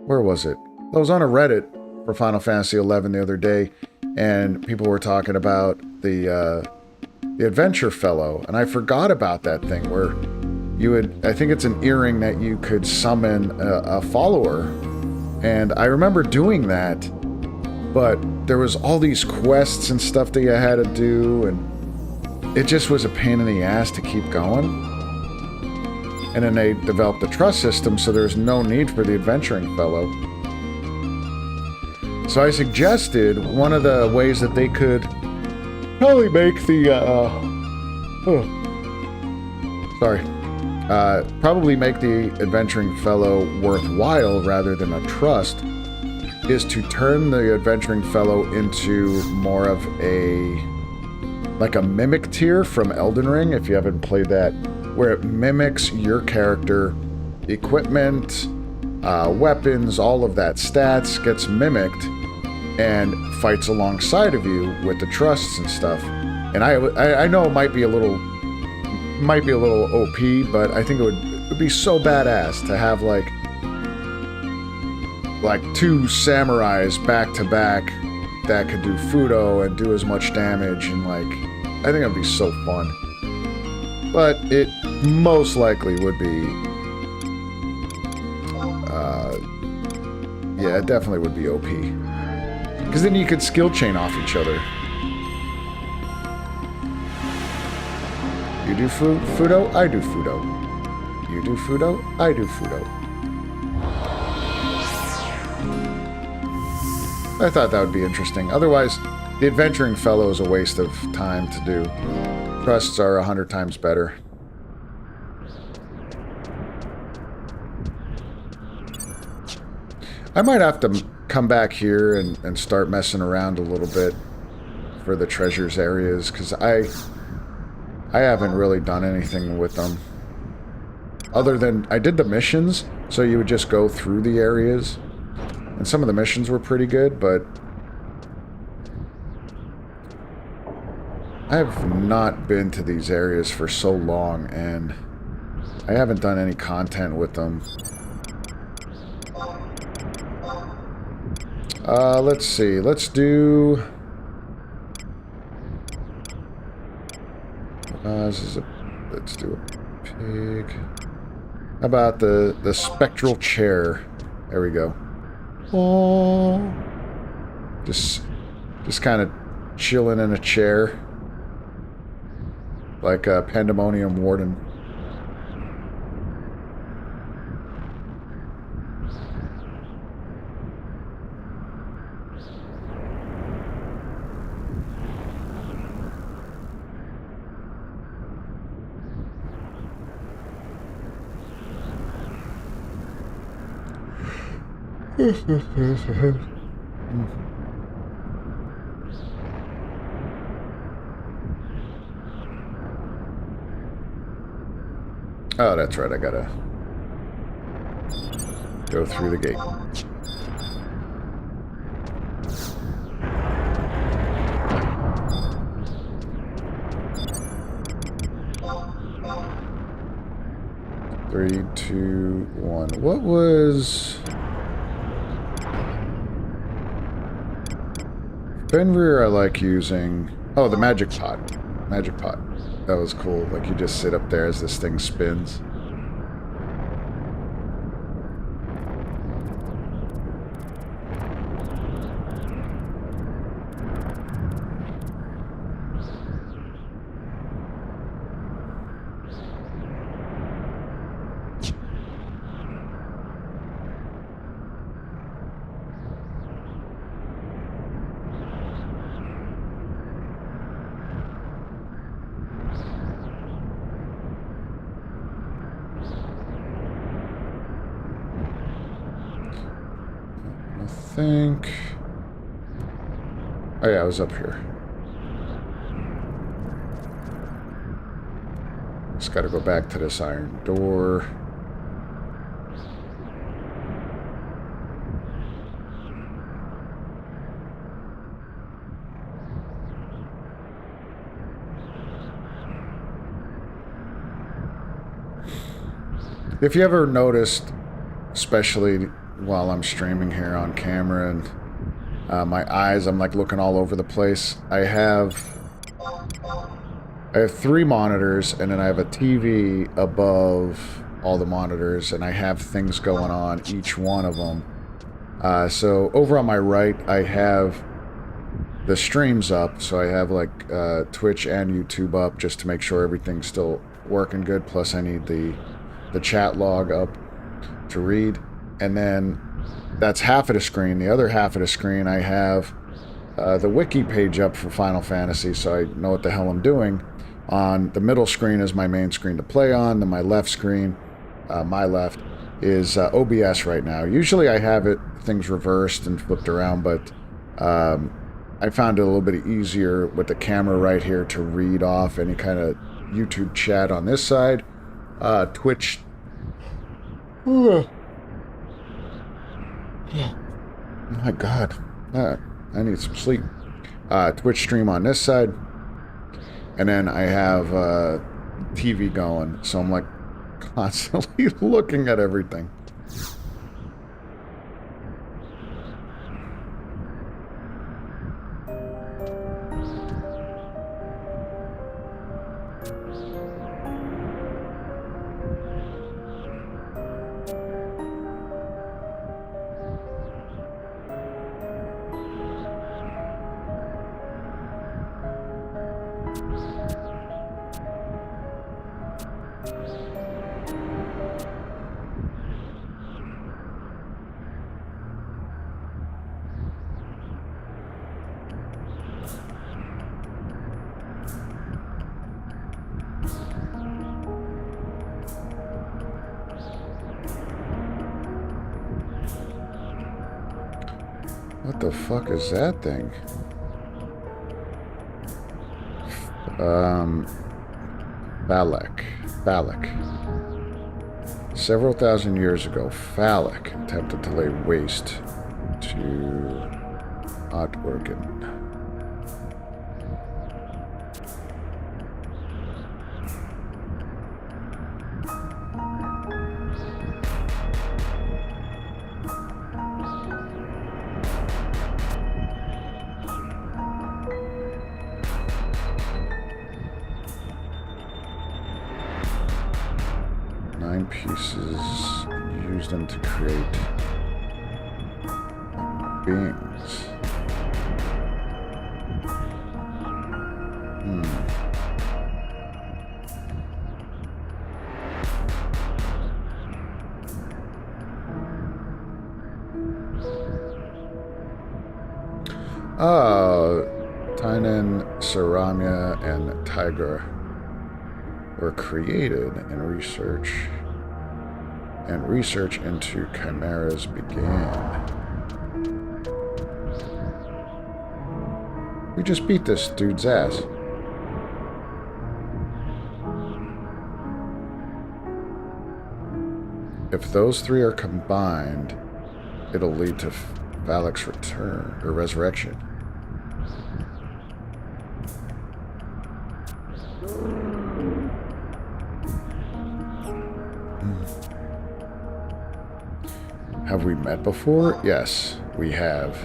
[SPEAKER 1] where was it? I was on a Reddit for Final Fantasy XI the other day, and people were talking about the Adventure Fellow, and I forgot about that thing where you would, I think it's an earring that you could summon a follower, and I remember doing that, but there was all these quests and stuff that you had to do, and it just was a pain in the ass to keep going. And then they developed the trust system, so there's no need for the adventuring fellow. So I suggested one of the ways that they could probably make the, probably make the adventuring fellow worthwhile rather than a trust, is to turn the adventuring fellow into more of like a mimic tier from Elden Ring, if you haven't played that, where it mimics your character, equipment, weapons, all of that stats gets mimicked and fights alongside of you with the trusts and stuff. And I know it might be a little OP, but I think it would be so badass to have like two samurais back to back that could do Fudo and do as much damage, and like, I think it'd be so fun. But it most likely would be, yeah, it definitely would be OP. Because then you could skill chain off each other. You do Fudo, I do Fudo. You do Fudo, I do Fudo. I thought that would be interesting. Otherwise, the adventuring fellow is a waste of time to do. Trusts are 100 times better. I might have to come back here and start messing around a little bit for the treasures areas, because I haven't really done anything with them. Other than, I did the missions, so you would just go through the areas. And some of the missions were pretty good, but I have not been to these areas for so long, and I haven't done any content with them. Let's see. Let's do... let's do a pig. How about the spectral chair? There we go. Oh. Just Just kind of chilling in a chair. Like a Pandemonium Warden. Oh, that's right. I gotta go through the gate. Three, two, one. What was... Fenrir I like using... Oh, the magic pot. Magic pot. That was cool. Like, you just sit up there as this thing spins. Think... Oh yeah, I was up here. Just gotta go back to this iron door. If you ever noticed, especially while I'm streaming here on camera and my eyes, I'm like looking all over the place. I have 3 monitors, and then I have a TV above all the monitors, and I have things going on each one of them. So over on my right, I have the streams up, so I have like Twitch and YouTube up just to make sure everything's still working good, plus I need the chat log up to read. And then that's half of the screen. The other half of the screen, I have the wiki page up for Final Fantasy, so I know what the hell I'm doing. On the middle screen is my main screen to play on. Then my left screen, my left, is OBS right now. Usually I have things reversed and flipped around, but I found it a little bit easier with the camera right here to read off any kind of YouTube chat on this side. Twitch... Oh my god. I need some sleep. Twitch stream on this side. And then I have TV going. So I'm like constantly looking at everything. What the fuck is that thing? Phallic. Several thousand years ago, Phallic attempted to lay waste to Oregon. Pieces, use them to create beings. Oh, Tynan, Saramya, and Tigra were created in research. And research into chimeras began. We just beat this dude's ass. If those three are combined, it'll lead to Valak's return, or resurrection. Have we met before? Yes, we have.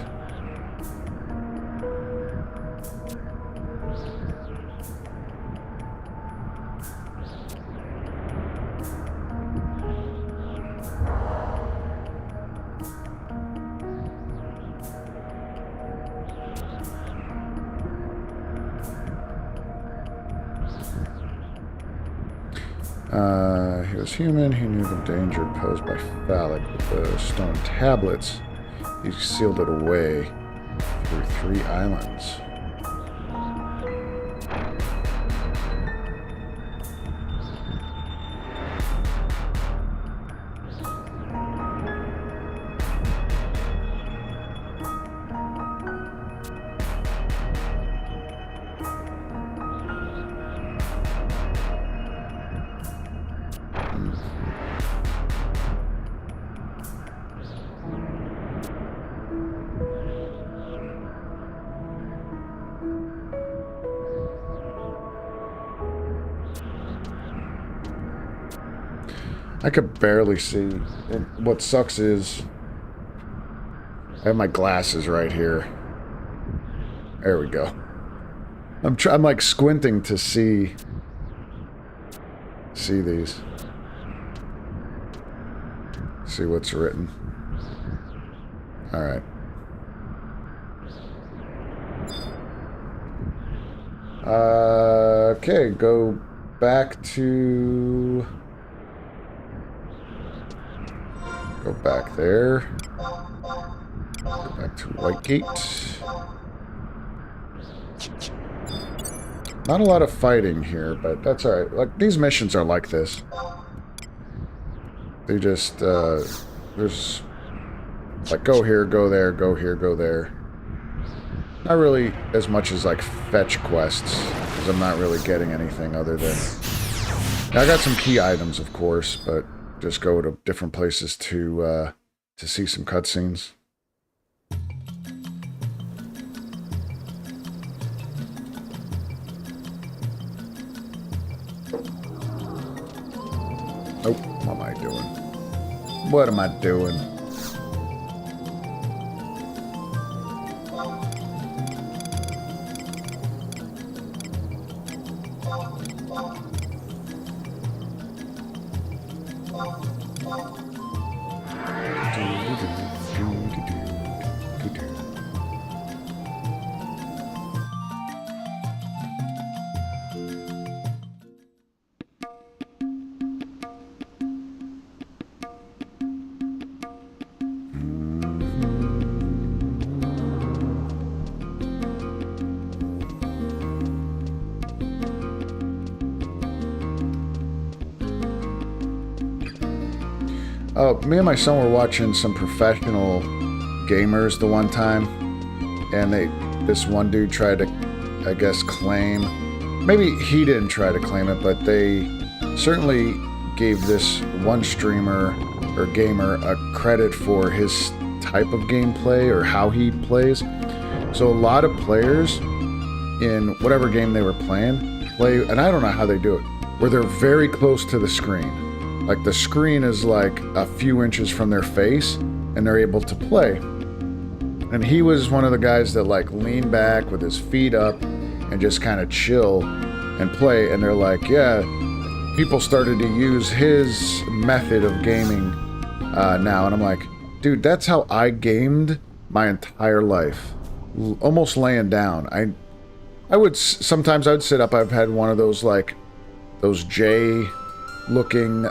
[SPEAKER 1] He was human. He knew the danger posed by Valak. With the stone tablets, he sealed it away through 3 islands. I could barely see. And what sucks is I have my glasses right here. There we go. I'm like squinting to see these. See what's written. All right. Okay, go back to... Go back there. Go back to Whitegate. Not a lot of fighting here, but that's alright. Like, these missions are like this. They just, there's... Like, go here, go there, go here, go there. Not really as much as, like, fetch quests, because I'm not really getting anything other than... Now, I got some key items, of course, but just go to different places to see some cutscenes. Oh, what am I doing? What am I doing? Me and my son were watching some professional gamers the one time, and this one dude tried to, I guess, claim, maybe he didn't try to claim it, but they certainly gave this one streamer or gamer a credit for his type of gameplay or how he plays. So a lot of players in whatever game they were playing, and I don't know how they do it, where they're very close to the screen. Like, the screen is like a few inches from their face, and they're able to play. And he was one of the guys that, like, leaned back with his feet up and just kind of chill and play. And they're like, yeah, people started to use his method of gaming now. And I'm like, dude, that's how I gamed my entire life. Almost laying down. Sometimes I would sit up. I've had one of those, like, those J... looking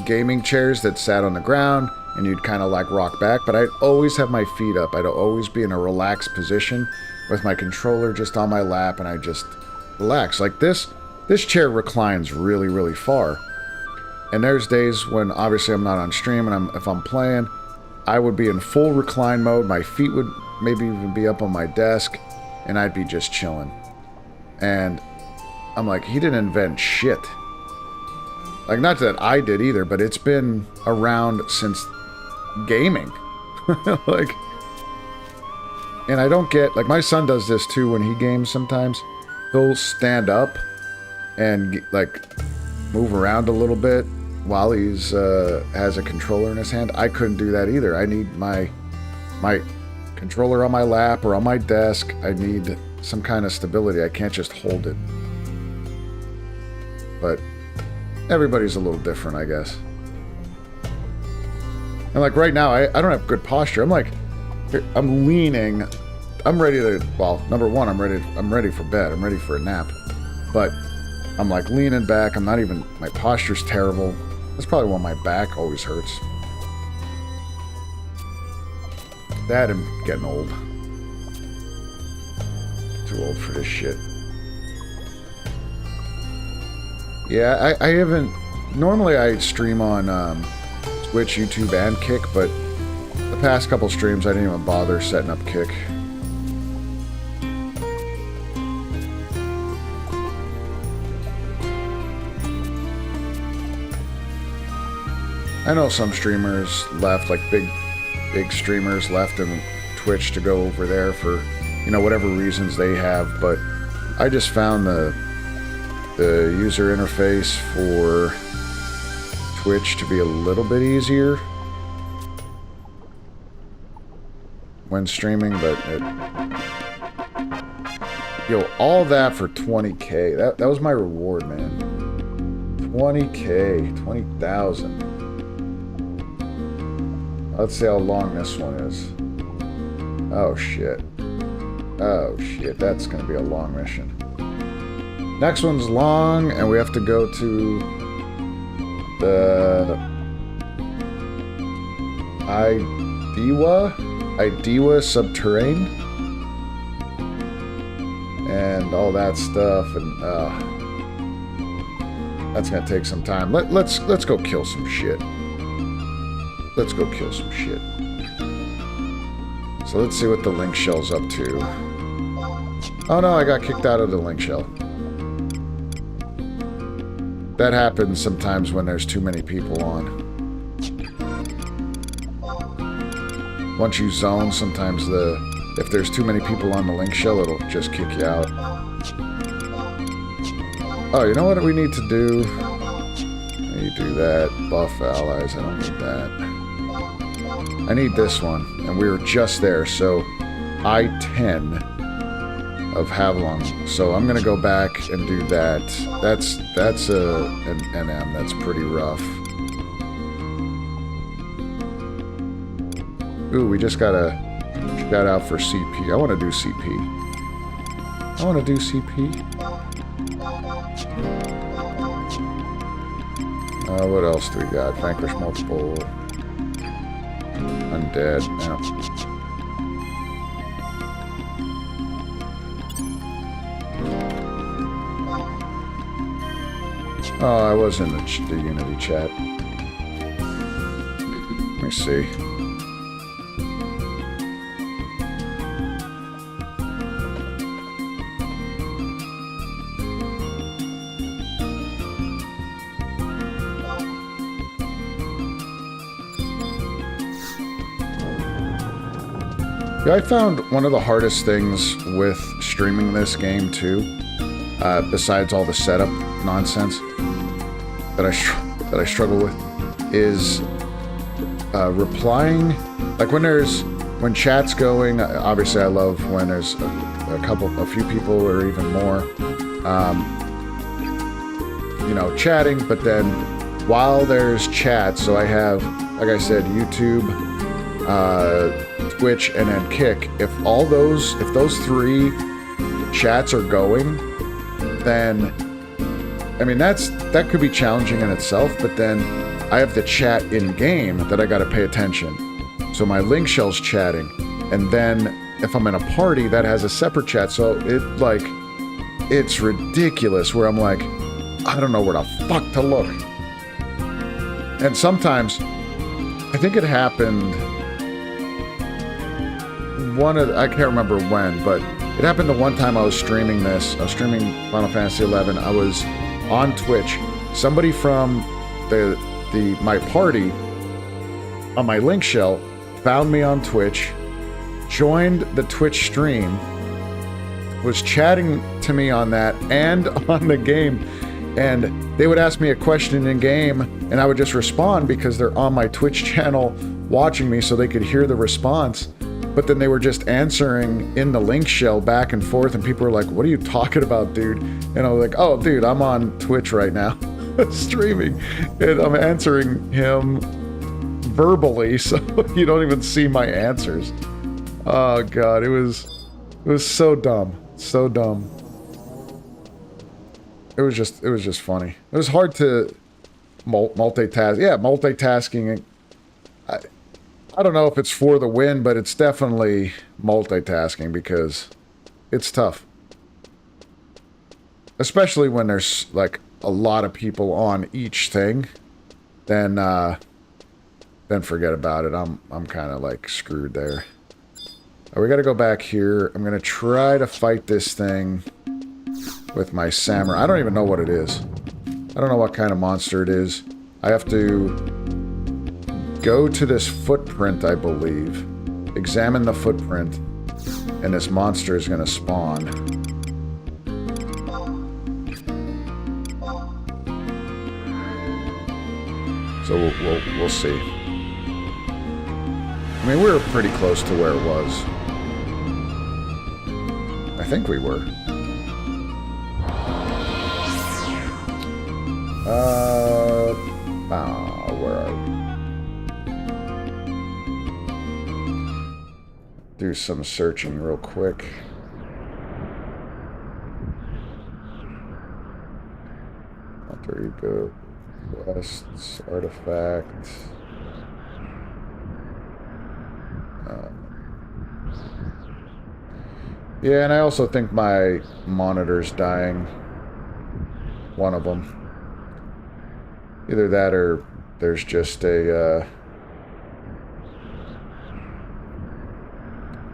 [SPEAKER 1] gaming chairs that sat on the ground, and you'd kind of like rock back, but I'd always have my feet up. I'd always be in a relaxed position with my controller just on my lap, and I just relax. Like this chair reclines really, really far. And there's days when obviously I'm not on stream, and if I'm playing, I would be in full recline mode. My feet would maybe even be up on my desk, and I'd be just chilling. And I'm like, he didn't invent shit. Like, not that I did either, but it's been around since gaming. Like, and I don't get, like, my son does this too when he games sometimes. He'll stand up and, like, move around a little bit while he's, has a controller in his hand. I couldn't do that either. I need my controller on my lap or on my desk. I need some kind of stability. I can't just hold it. But everybody's a little different, I guess. And like right now, I don't have good posture. I'm like, I'm leaning. I'm ready to, well, number one, I'm ready for bed. I'm ready for a nap. But I'm like leaning back. I'm not even, my posture's terrible. That's probably why my back always hurts. That and getting old. Too old for this shit. Yeah, I haven't... Normally I stream on Twitch, YouTube, and Kick, but the past couple streams I didn't even bother setting up Kick. I know some streamers left, like big streamers left in Twitch to go over there for, you know, whatever reasons they have, but I just found the user interface for Twitch to be a little bit easier when streaming, but yo, all that for 20k. That was my reward, man. 20k, 20,000. Let's see how long this one is. Oh shit. Oh shit, that's gonna be a long mission. Next one's long, and we have to go to the Idewa Subterrane and all that stuff, and that's gonna take some time. Let's go kill some shit. Let's go kill some shit. So let's see what the link shell's up to. Oh no, I got kicked out of the link shell. That happens sometimes when there's too many people on. Once you zone, sometimes if there's too many people on the link shell, it'll just kick you out. Oh, you know what we need to do? You do that. Buff allies. I don't need that. I need this one. And we were just there, so I-10 of Havilon. So I'm gonna go back and do that. That's an NM. That's pretty rough. Ooh, we just got a shout out for CP. I want to do CP. I want to do CP. What else do we got? Vanquish multiple. Undead. Yeah. Oh, I was in the Unity chat. Let me see. Yeah, I found one of the hardest things with streaming this game too, besides all the setup nonsense that I struggle with, is replying. Like when chat's going. Obviously, I love when there's a few people or even more, you know, chatting. But then while there's chat, so I have, like I said, YouTube, Twitch, and then Kick. If those three chats are going, then I mean that could be challenging in itself. But then I have the chat in-game that I gotta pay attention. So my link shell's chatting. And then if I'm in a party, that has a separate chat. So it's ridiculous where I'm like, I don't know where the fuck to look. And sometimes, I think it happened, I can't remember when, but it happened the one time I was streaming this. I was streaming Final Fantasy XI. I was on Twitch. Somebody from my party on my link shell found me on Twitch, joined the Twitch stream, was chatting to me on that and on the game, and they would ask me a question in game, and I would just respond because they're on my Twitch channel watching me so they could hear the response. But then they were just answering in the link shell back and forth, and people were like, what are you talking about, dude? And I was like, oh, dude, I'm on Twitch right now, streaming, and I'm answering him verbally, so you don't even see my answers. Oh, God, it was so dumb. So dumb. It was just funny. It was hard to multitask. Yeah, multitasking. I don't know if it's for the win, but it's definitely multitasking because it's tough. Especially when there's like a lot of people on each thing, then forget about it. I'm kind of like screwed there. Right, we got to go back here. I'm gonna try to fight this thing with my samurai. I don't even know what it is. I don't know what kind of monster it is. I have to go to this footprint, I believe. Examine the footprint, and this monster is gonna spawn. So we'll see. I mean, we were pretty close to where it was. I think we were. Where are we? Do some searching real quick. Alter ego, quests, artifact. Yeah, and I also think my monitor's dying. One of them. Either that or there's just a,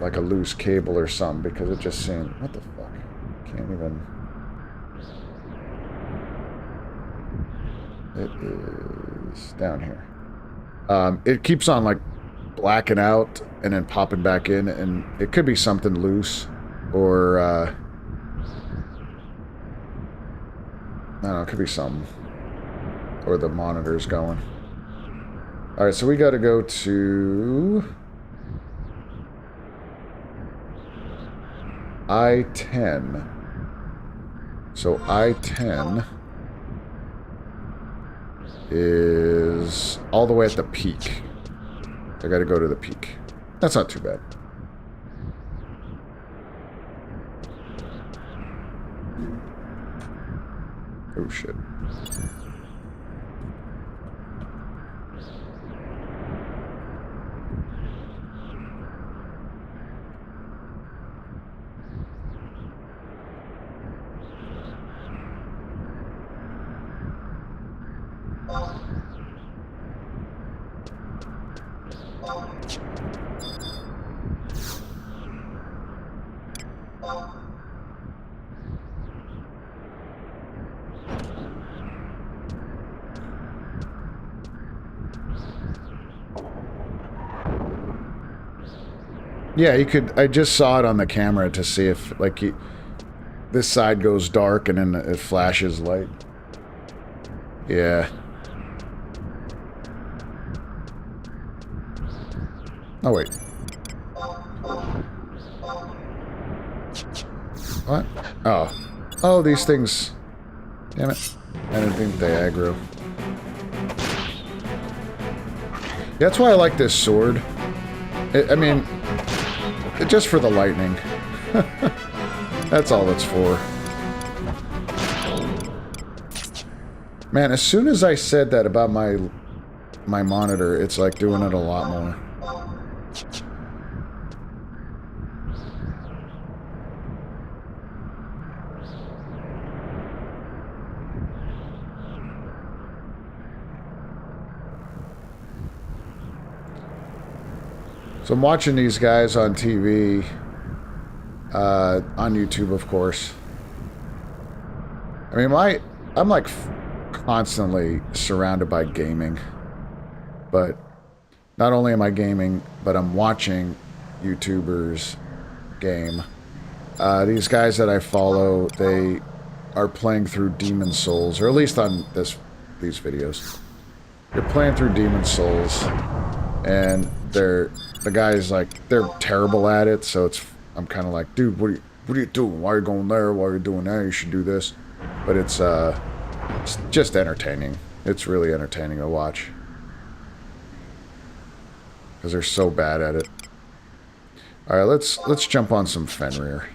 [SPEAKER 1] like a loose cable or something, because it just seemed... What the fuck? Can't even... It is down here. It keeps on, like, blacking out and then popping back in, and it could be something loose, or, I don't know, it could be something. Or the monitor's going. Alright, so we gotta go to... I-10. So I-10 is all the way at the peak. I gotta go to the peak. That's not too bad. Oh shit. Yeah, you could... I just saw it on the camera to see if, like, this side goes dark and then it flashes light. Yeah. Oh, wait. What? Oh. Oh, these things... Damn it. I didn't think they aggro. That's why I like this sword. I mean... Just for the lightning. That's all it's for. Man, as soon as I said that about my my monitor, it's like doing it a lot more. So I'm watching these guys on TV, on YouTube, of course. I mean, I'm like constantly surrounded by gaming, but not only am I gaming, but I'm watching YouTubers game. These guys that I follow, they are playing through Demon Souls, or at least on these videos. They're playing through Demon Souls, and the guys, like, they're terrible at it, so I'm kind of like, dude, what are you doing? Why are you going there? Why are you doing that? You should do this. But it's just entertaining. It's really entertaining to watch. Because they're so bad at it. Alright, let's jump on some Fenrir.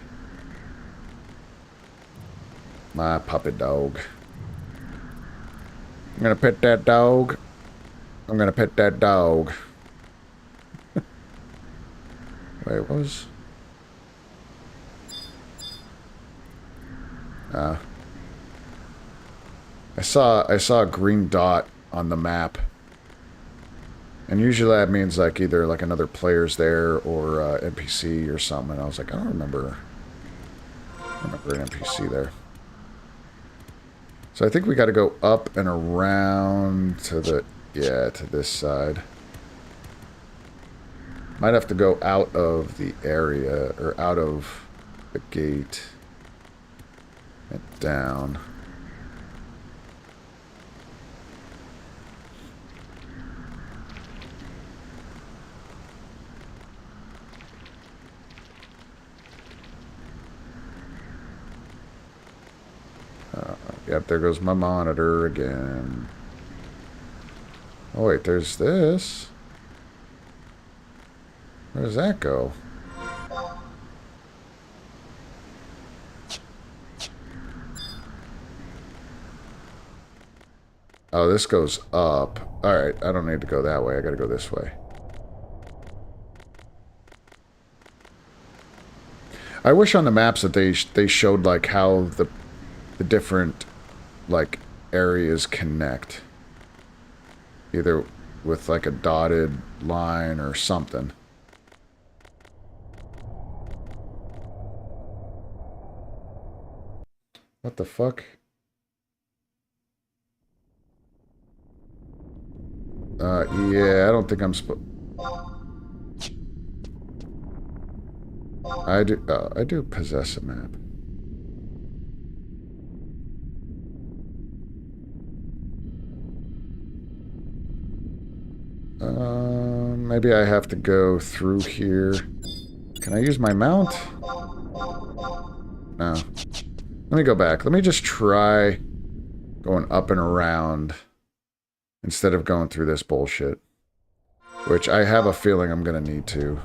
[SPEAKER 1] My puppy dog. I'm gonna pet that dog. I'm gonna pet that dog. Wait, what was... I saw a green dot on the map. And usually that means like either like another player's there or NPC or something. And I was like, I don't remember an NPC there. So I think we got to go up and around to the, yeah, to this side. Might have to go out of the area, or out of the gate and down. Yep, there goes my monitor again. Oh wait, there's this. Where does that go? Oh, this goes up. Alright, I don't need to go that way. I gotta go this way. I wish on the maps that they showed like how the different like areas connect. Either with like a dotted line or something. What the fuck? Yeah, I don't think I'm supposed... I do possess a map. Maybe I have to go through here. Can I use my mount? No. Let me go back. Let me just try going up and around instead of going through this bullshit. Which I have a feeling I'm gonna need to.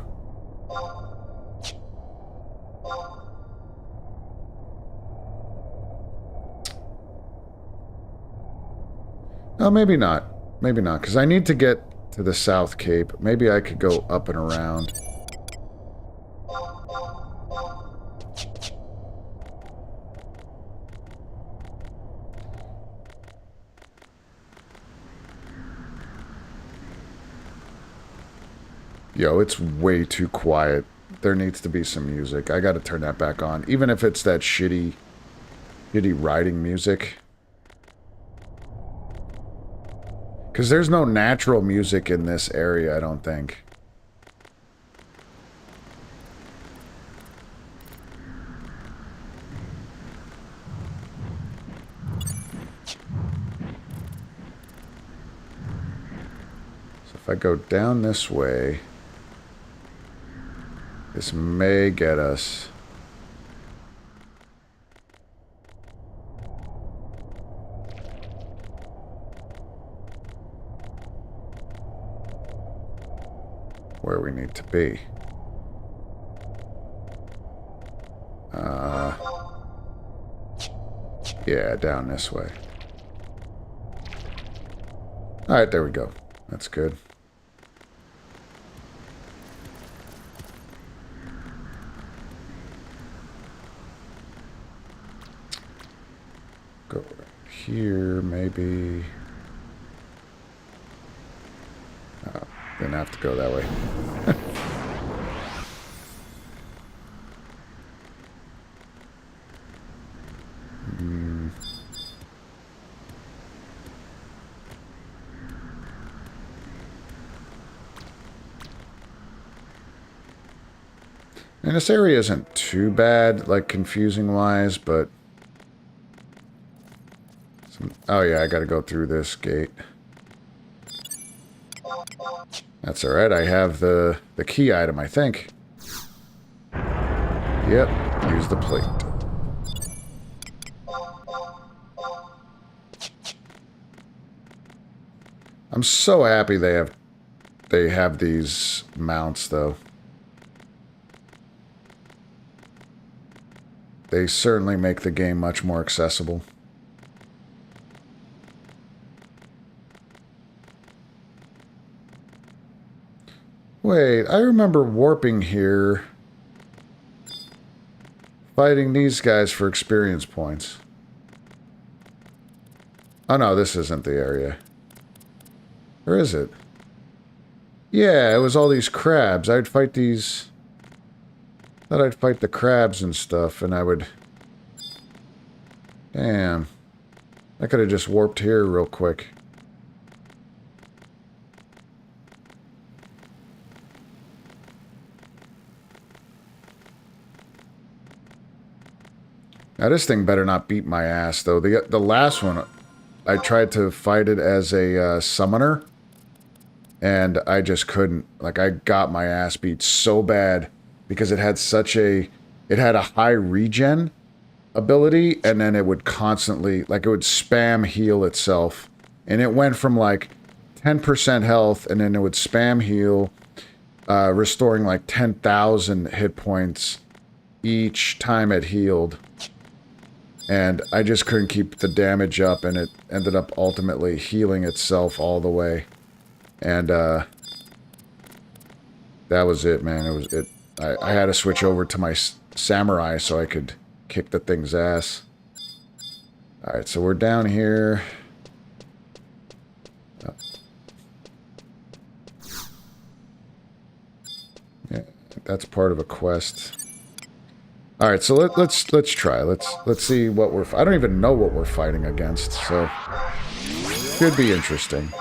[SPEAKER 1] Oh, maybe not. Maybe not, because I need to get to the South Cape. Maybe I could go up and around. Yo, it's way too quiet. There needs to be some music. I gotta turn that back on. Even if it's that shitty riding music. Because there's no natural music in this area, I don't think. So if I go down this way, this may get us. Where we need to be. Yeah, down this way. Alright, there we go. That's good. Go right here, maybe. Oh, didn't have to go that way. And this area isn't too bad, like, confusing-wise, but... Oh, yeah, I gotta go through this gate. That's alright, I have the key item, I think. Yep, use the plate. I'm so happy they have these mounts, though. They certainly make the game much more accessible. Wait, I remember warping here, fighting these guys for experience points. Oh no, this isn't the area. Or is it? Yeah, it was all these crabs. I'd fight these... Thought I'd fight the crabs and stuff, and I would... Damn. I could have just warped here real quick. Now this thing better not beat my ass, though. The last one, I tried to fight it as a summoner, and I just couldn't. Like, I got my ass beat so bad because it had such a... It had a high regen ability, and then it would constantly... Like, it would spam heal itself. And it went from, like, 10% health, and then it would spam heal, restoring, like, 10,000 hit points each time it healed. And I just couldn't keep the damage up, and it ended up ultimately healing itself all the way. And, that was it, man. It was it. I had to switch over to my samurai so I could kick the thing's ass. Alright, so we're down here. Oh. Yeah, that's part of a quest. All right, so let's try. Let's see what we're... I don't even know what we're fighting against, so could be interesting.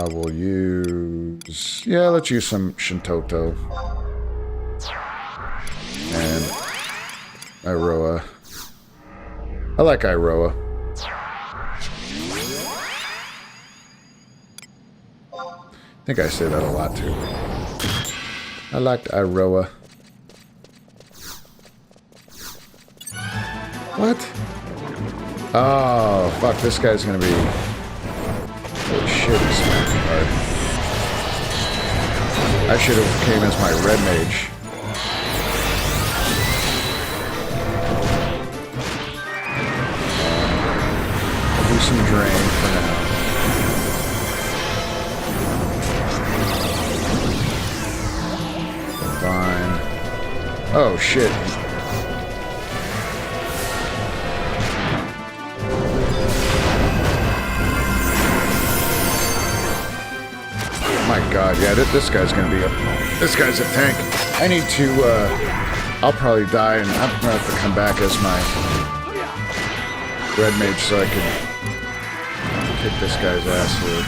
[SPEAKER 1] We'll use... Yeah, let's use some Shintoto. And Iroha. I like Iroha. I think I say that a lot, too. I liked Iroha. What? Oh, fuck, this guy's gonna be... Holy shit, he's smacking hard. I should have came as my red mage. Some drain for now. Fine. Oh shit. My god, yeah, this guy's gonna be a... This guy's a tank. I need to, I'll probably die and I'm gonna have to come back as my red mage so I can kick this guy's ass here.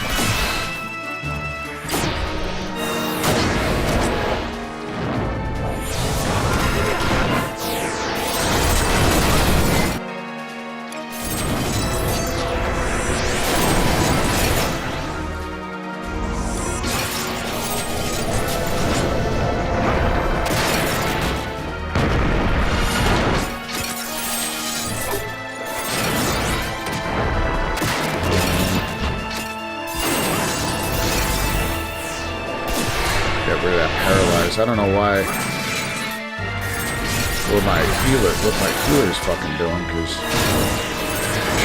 [SPEAKER 1] get rid of that paralyze. I don't know why. What my healer's fucking doing, because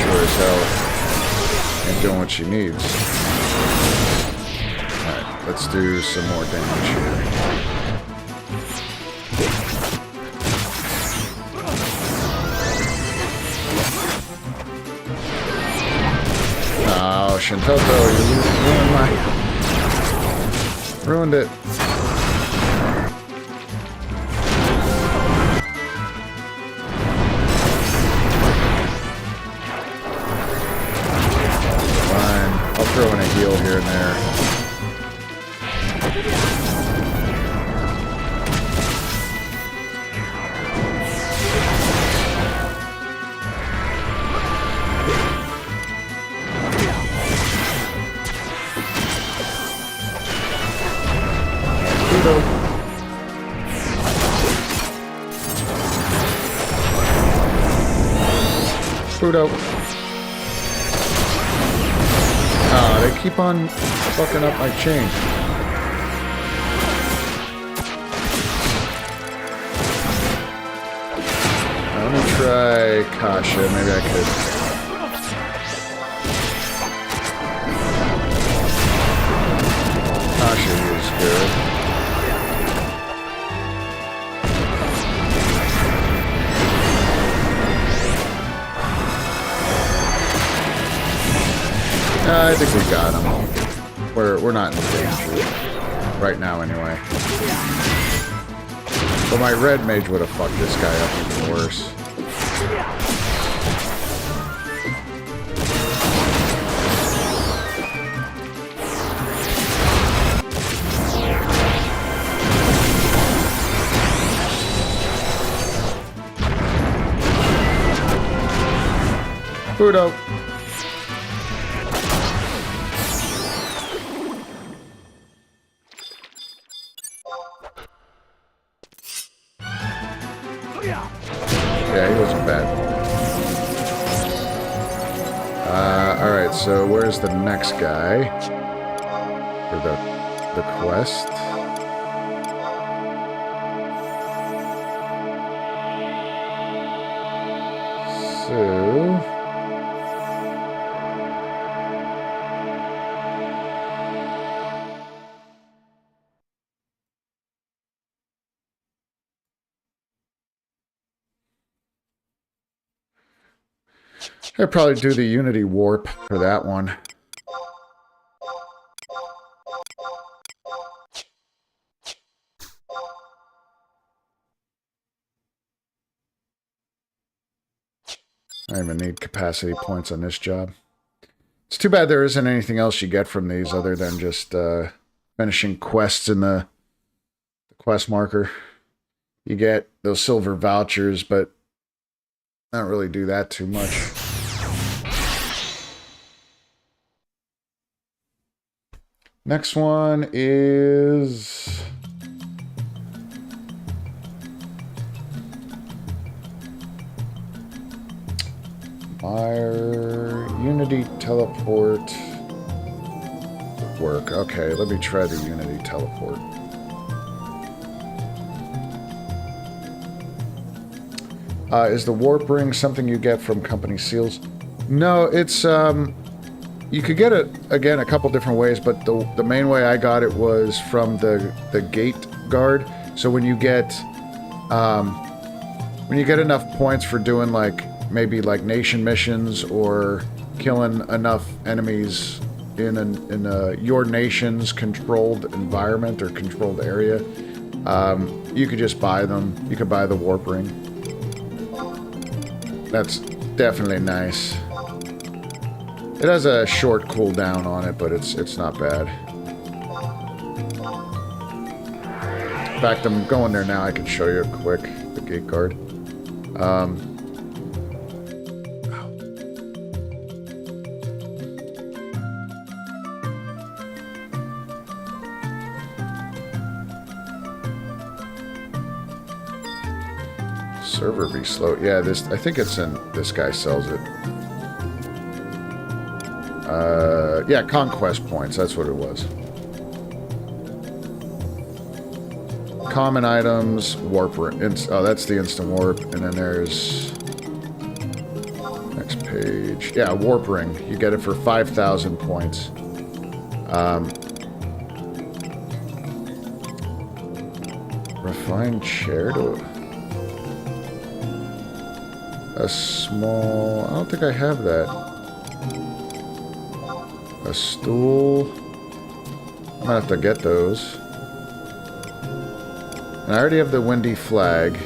[SPEAKER 1] sure as hell ain't doing what she needs. Alright, let's do some more damage here. Oh, Shintoto, you ruined it. Throw in a heal here and there. Pluto. They keep on fucking up my chain. Let me try Kasha. Maybe I could. Kasha is good. I think we got him. We're not in danger. Right now, anyway. But my red mage would have fucked this guy up even worse. Pluto. Yeah, he wasn't bad. Alright, so where's the next guy? For the quest? So... I'd probably do the Unity Warp for that one. I don't even need capacity points on this job. It's too bad there isn't anything else you get from these other than just finishing quests in the quest marker. You get those silver vouchers, but I don't really do that too much. Next one is... Fire... Unity Teleport... Work. Okay, let me try the Unity Teleport. Is the Warp Ring something you get from company seals? No, it's... You could get it, again, a couple different ways, but the main way I got it was from the gate guard. So when you get enough points for doing maybe nation missions or killing enough enemies in your nation's controlled environment or controlled area, you could just buy them. You could buy the Warp Ring. That's definitely nice. It has a short cooldown on it, but it's not bad. In fact, I'm going there now. I can show you quick the gate guard. Server be slow. Yeah, I think it's in... This guy sells it. Yeah, conquest points. That's what it was. common items, warp. Oh, that's the instant warp. And then there's... Next page. Yeah, warp ring. You get it for 5,000 points. Refined chair to... A small... I don't think I have that. A stool. I might have to get those. And I already have the windy flag.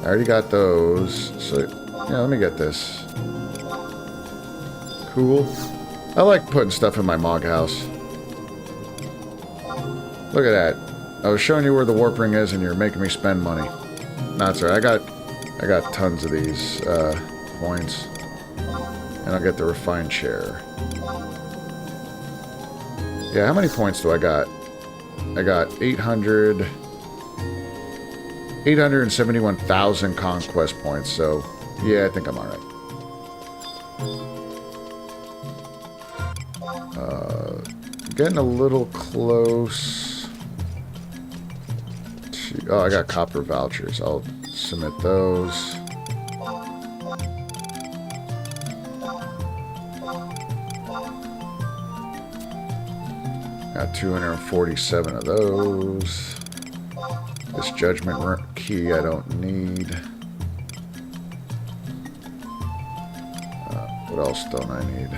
[SPEAKER 1] I already got those. So, yeah, let me get this. Cool. I like putting stuff in my Mog house. Look at that. I was showing you where the warp ring is and you're making me spend money. Not sorry. I got tons of these points. And I'll get the refined chair. Yeah, how many points do I got? I got 871,000 conquest points, so yeah, I think I'm alright. Getting a little close to... Oh, I got copper vouchers. I'll submit those. Got 247 of those. This judgment key I don't need. What else don't I need?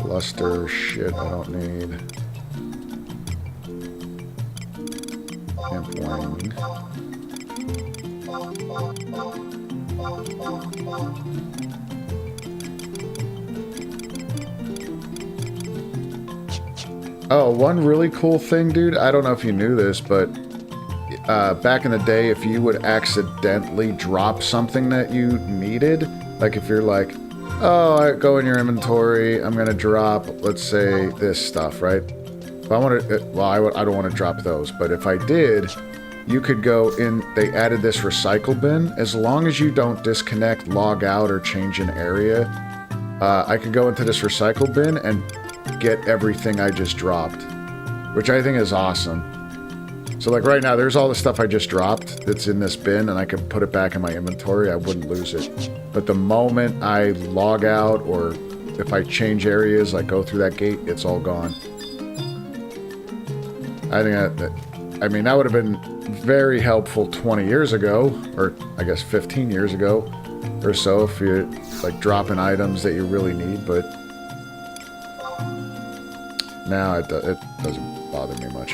[SPEAKER 1] Luster shit I don't need. Imp wing. Oh, one really cool thing, dude. I don't know if you knew this, but back in the day, if you would accidentally drop something that you needed, like if you're like, oh, I go in your inventory, I'm gonna drop, let's say, this stuff, right? If I want to, well, I don't want to drop those, but if I did, you could go in, they added this recycle bin. As long as you don't disconnect, log out, or change an area, I could go into this recycle bin and get everything I just dropped, which I think is awesome. So like right now, there's all the stuff I just dropped that's in this bin, and I can put it back in my inventory. I wouldn't lose it. But the moment I log out, or if I change areas, like go through that gate, it's all gone. I think I mean, that would have been very helpful 20 years ago, or I guess 15 years ago or so, if you're like dropping items that you really need, but now it doesn't bother me much.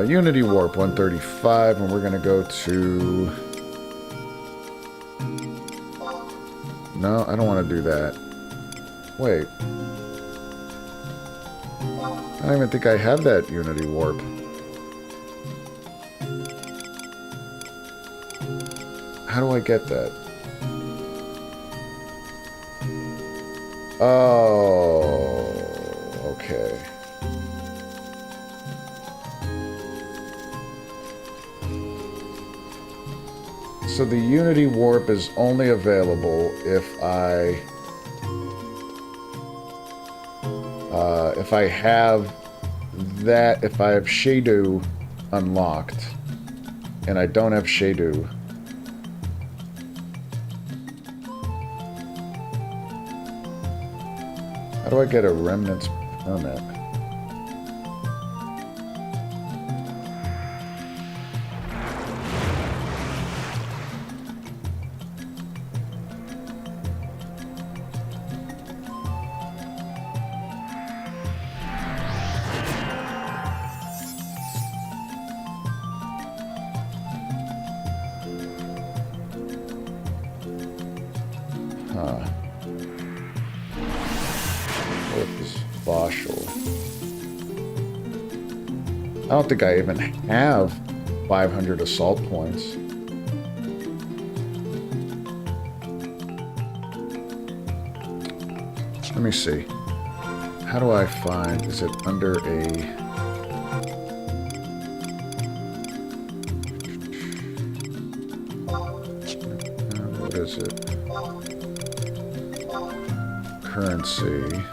[SPEAKER 1] Unity Warp 135, and we're gonna go to... No, I don't want to do that. Wait. I don't even think I have that Unity Warp. How do I get that? Oh, okay. So the Unity Warp is only available if I have that, if I have Shadow unlocked, and I don't have Shadow. How do I get a Remnants permit? I don't think I even have 500 assault points. Let me see. How do I find... Is it under a... is it? Currency.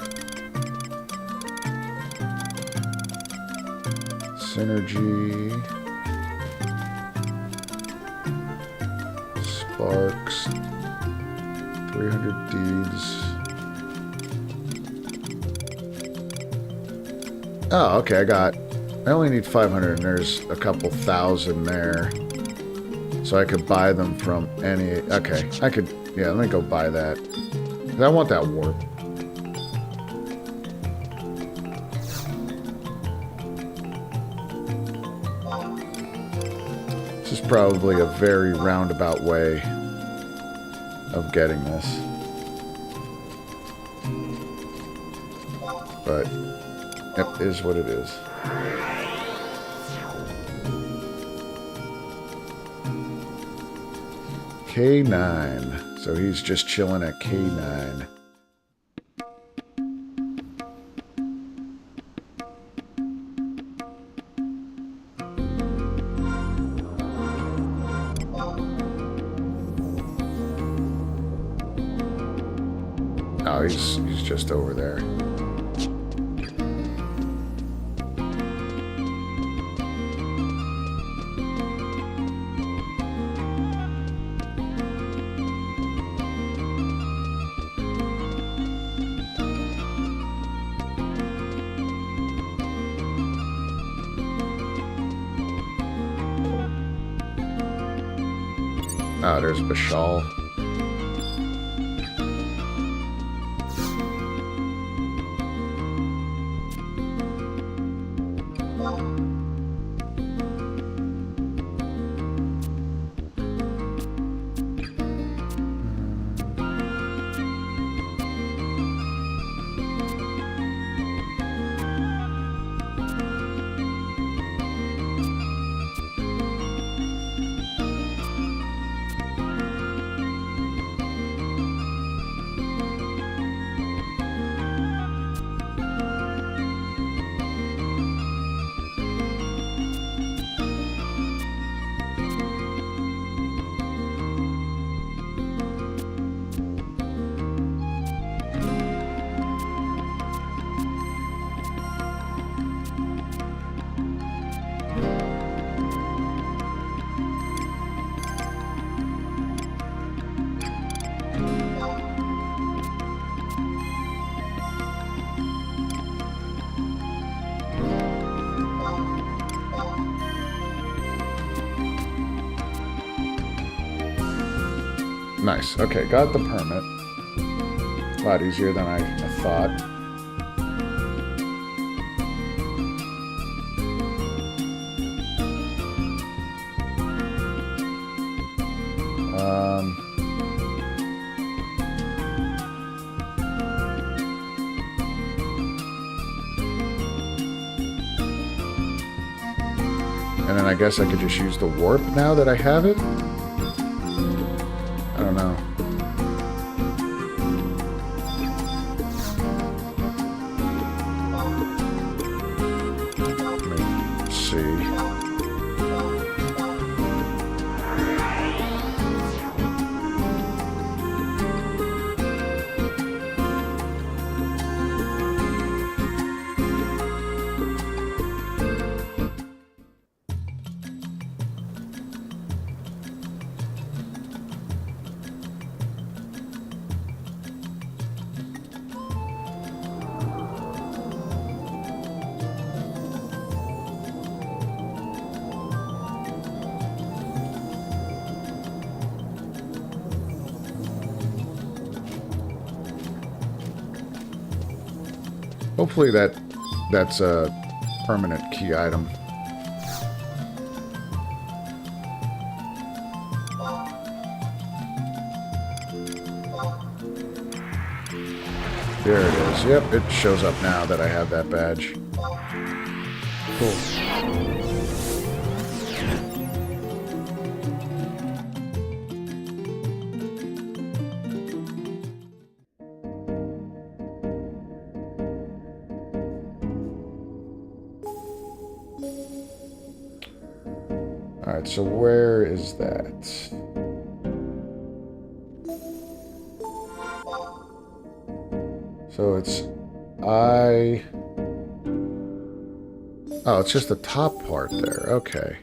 [SPEAKER 1] Synergy. Sparks. 300 deeds. Oh, okay, I only need 500 and there's a couple thousand there. So I could buy them from any... Okay, yeah, let me go buy that. 'Cause I want that warp. This is probably a very roundabout way of getting this. But, it is what it is. K9. So he's just chilling at K9. Oh, he's just over there. Ah, there's Bashal. Nice. Okay, got the permit. A lot easier than I thought. And then I guess I could just use the warp now that I have it? I don't know. Let me see. Hopefully that's a permanent key item. There it is. Yep, it shows up now that I have that badge. Cool. Alright, so where is that? So it's I... Oh, it's just the top part there. Okay.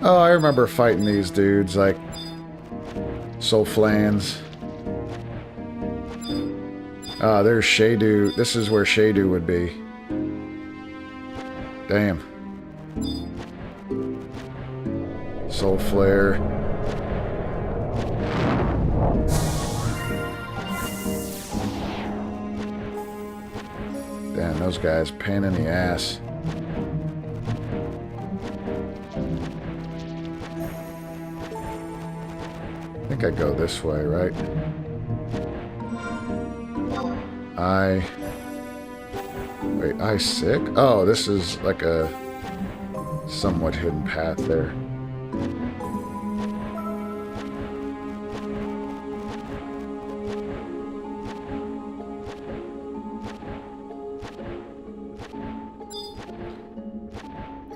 [SPEAKER 1] Oh, I remember fighting these dudes, like Soulflans. Ah, there's Shadu. This is where Shadu would be. Damn. Soul Flare. Damn, those guys, pain in the ass. I think I go this way, right? Wait, I sick? Oh, this is like a somewhat hidden path there.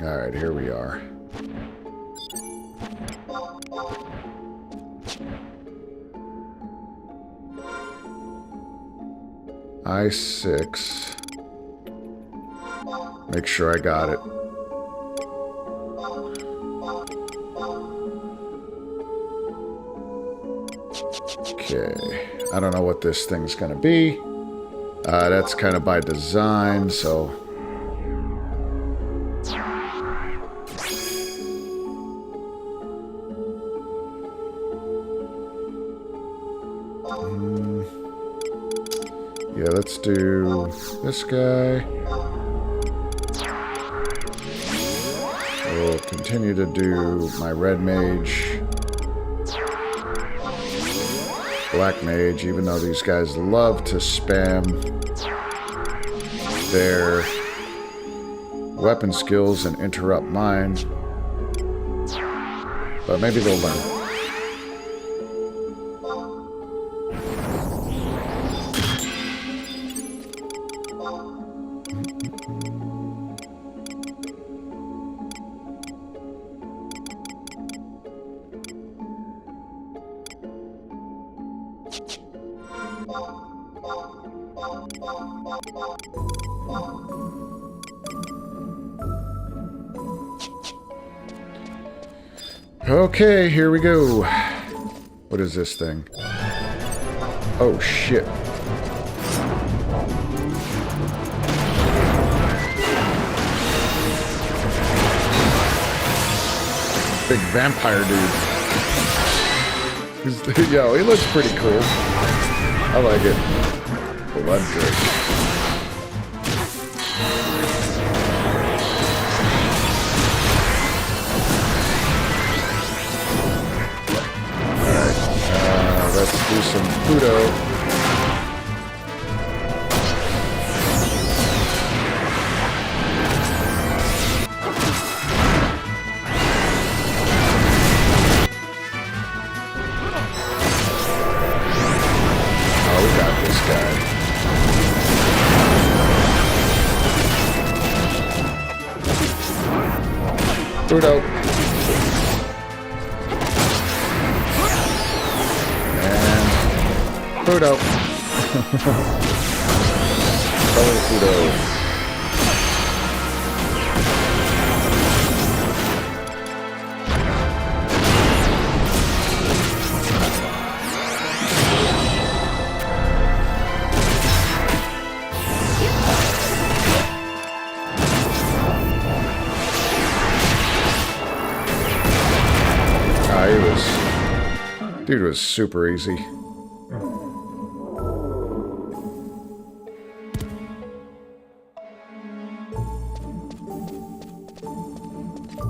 [SPEAKER 1] Alright, here we are. I6. Make sure I got it. Okay. I don't know what this thing's gonna be. That's kind of by design, so... Yeah, let's do this guy. We'll continue to do my red mage, black mage, even though these guys love to spam their weapon skills and interrupt mine. But maybe they'll learn. Okay, here we go. What is this thing? Oh, shit. Big vampire dude. Yo, he looks pretty cool. I like it. Blood drake. Let's do some Pluto. Oh, we got this guy. Pluto. Pluto. Color Pluto. Dude was super easy.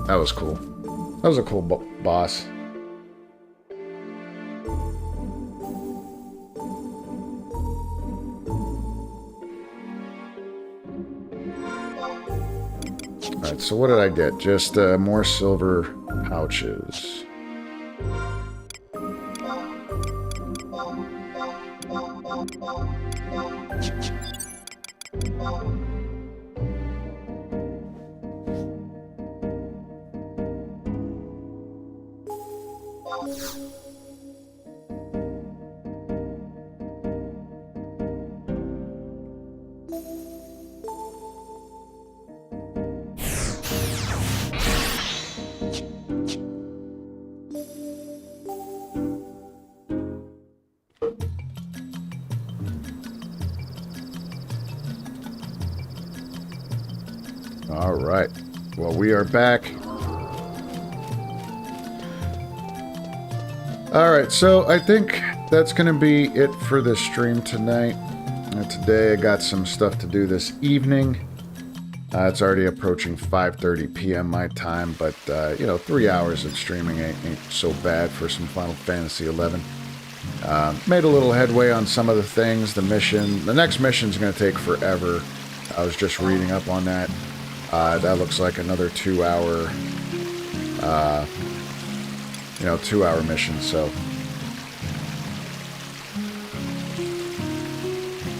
[SPEAKER 1] That was cool. That was a cool boss. Alright, so what did I get? Just more silver pouches. All right. Well, we are back. All right, so I think that's going to be it for the stream tonight. Today I got some stuff to do this evening. It's already approaching 5:30 p.m. my time, but, you know, 3 hours of streaming ain't so bad for some Final Fantasy XI. Made a little headway on some of the things. The next mission's going to take forever. I was just reading up on that. That looks like another 2-hour, 2-hour mission, so.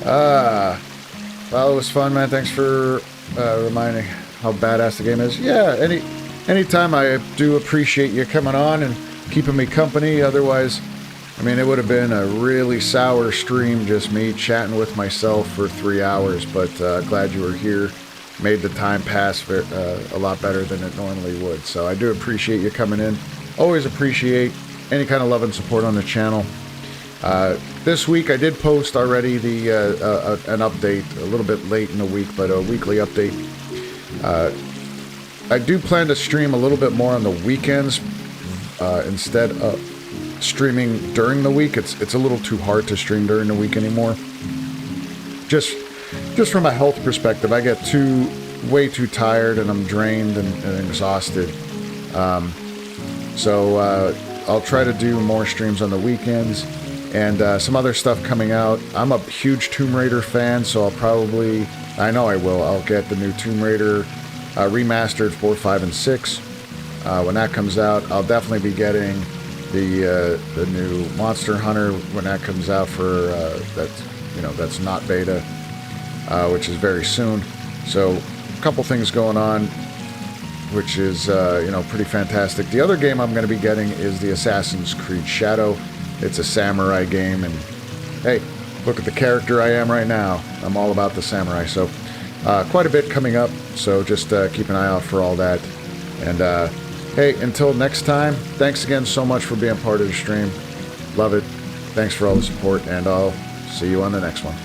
[SPEAKER 1] Well, it was fun, man. Thanks for reminding how badass the game is. Yeah, anytime I do appreciate you coming on and keeping me company. Otherwise, I mean, it would have been a really sour stream, just me chatting with myself for 3 hours, but glad you were here. Made the time pass a lot better than it normally would. So I do appreciate you coming in. Always appreciate any kind of love and support on the channel. This week I did post already an update, a little bit late in the week, but a weekly update. I do plan to stream a little bit more on the weekends instead of streaming during the week. It's a little too hard to stream during the week anymore. Just from a health perspective, I get way too tired and I'm drained and exhausted. So I'll try to do more streams on the weekends and some other stuff coming out. I'm a huge Tomb Raider fan, so I'll get the new Tomb Raider remastered 4, 5, and 6. When that comes out, I'll definitely be getting the new Monster Hunter when that comes out for that's not beta. Which is very soon. So, a couple things going on, which is, pretty fantastic. The other game I'm going to be getting is the Assassin's Creed Shadow. It's a samurai game, and hey, look at the character I am right now. I'm all about the samurai, so quite a bit coming up, so just keep an eye out for all that. And, hey, until next time, thanks again so much for being part of the stream. Love it. Thanks for all the support, and I'll see you on the next one.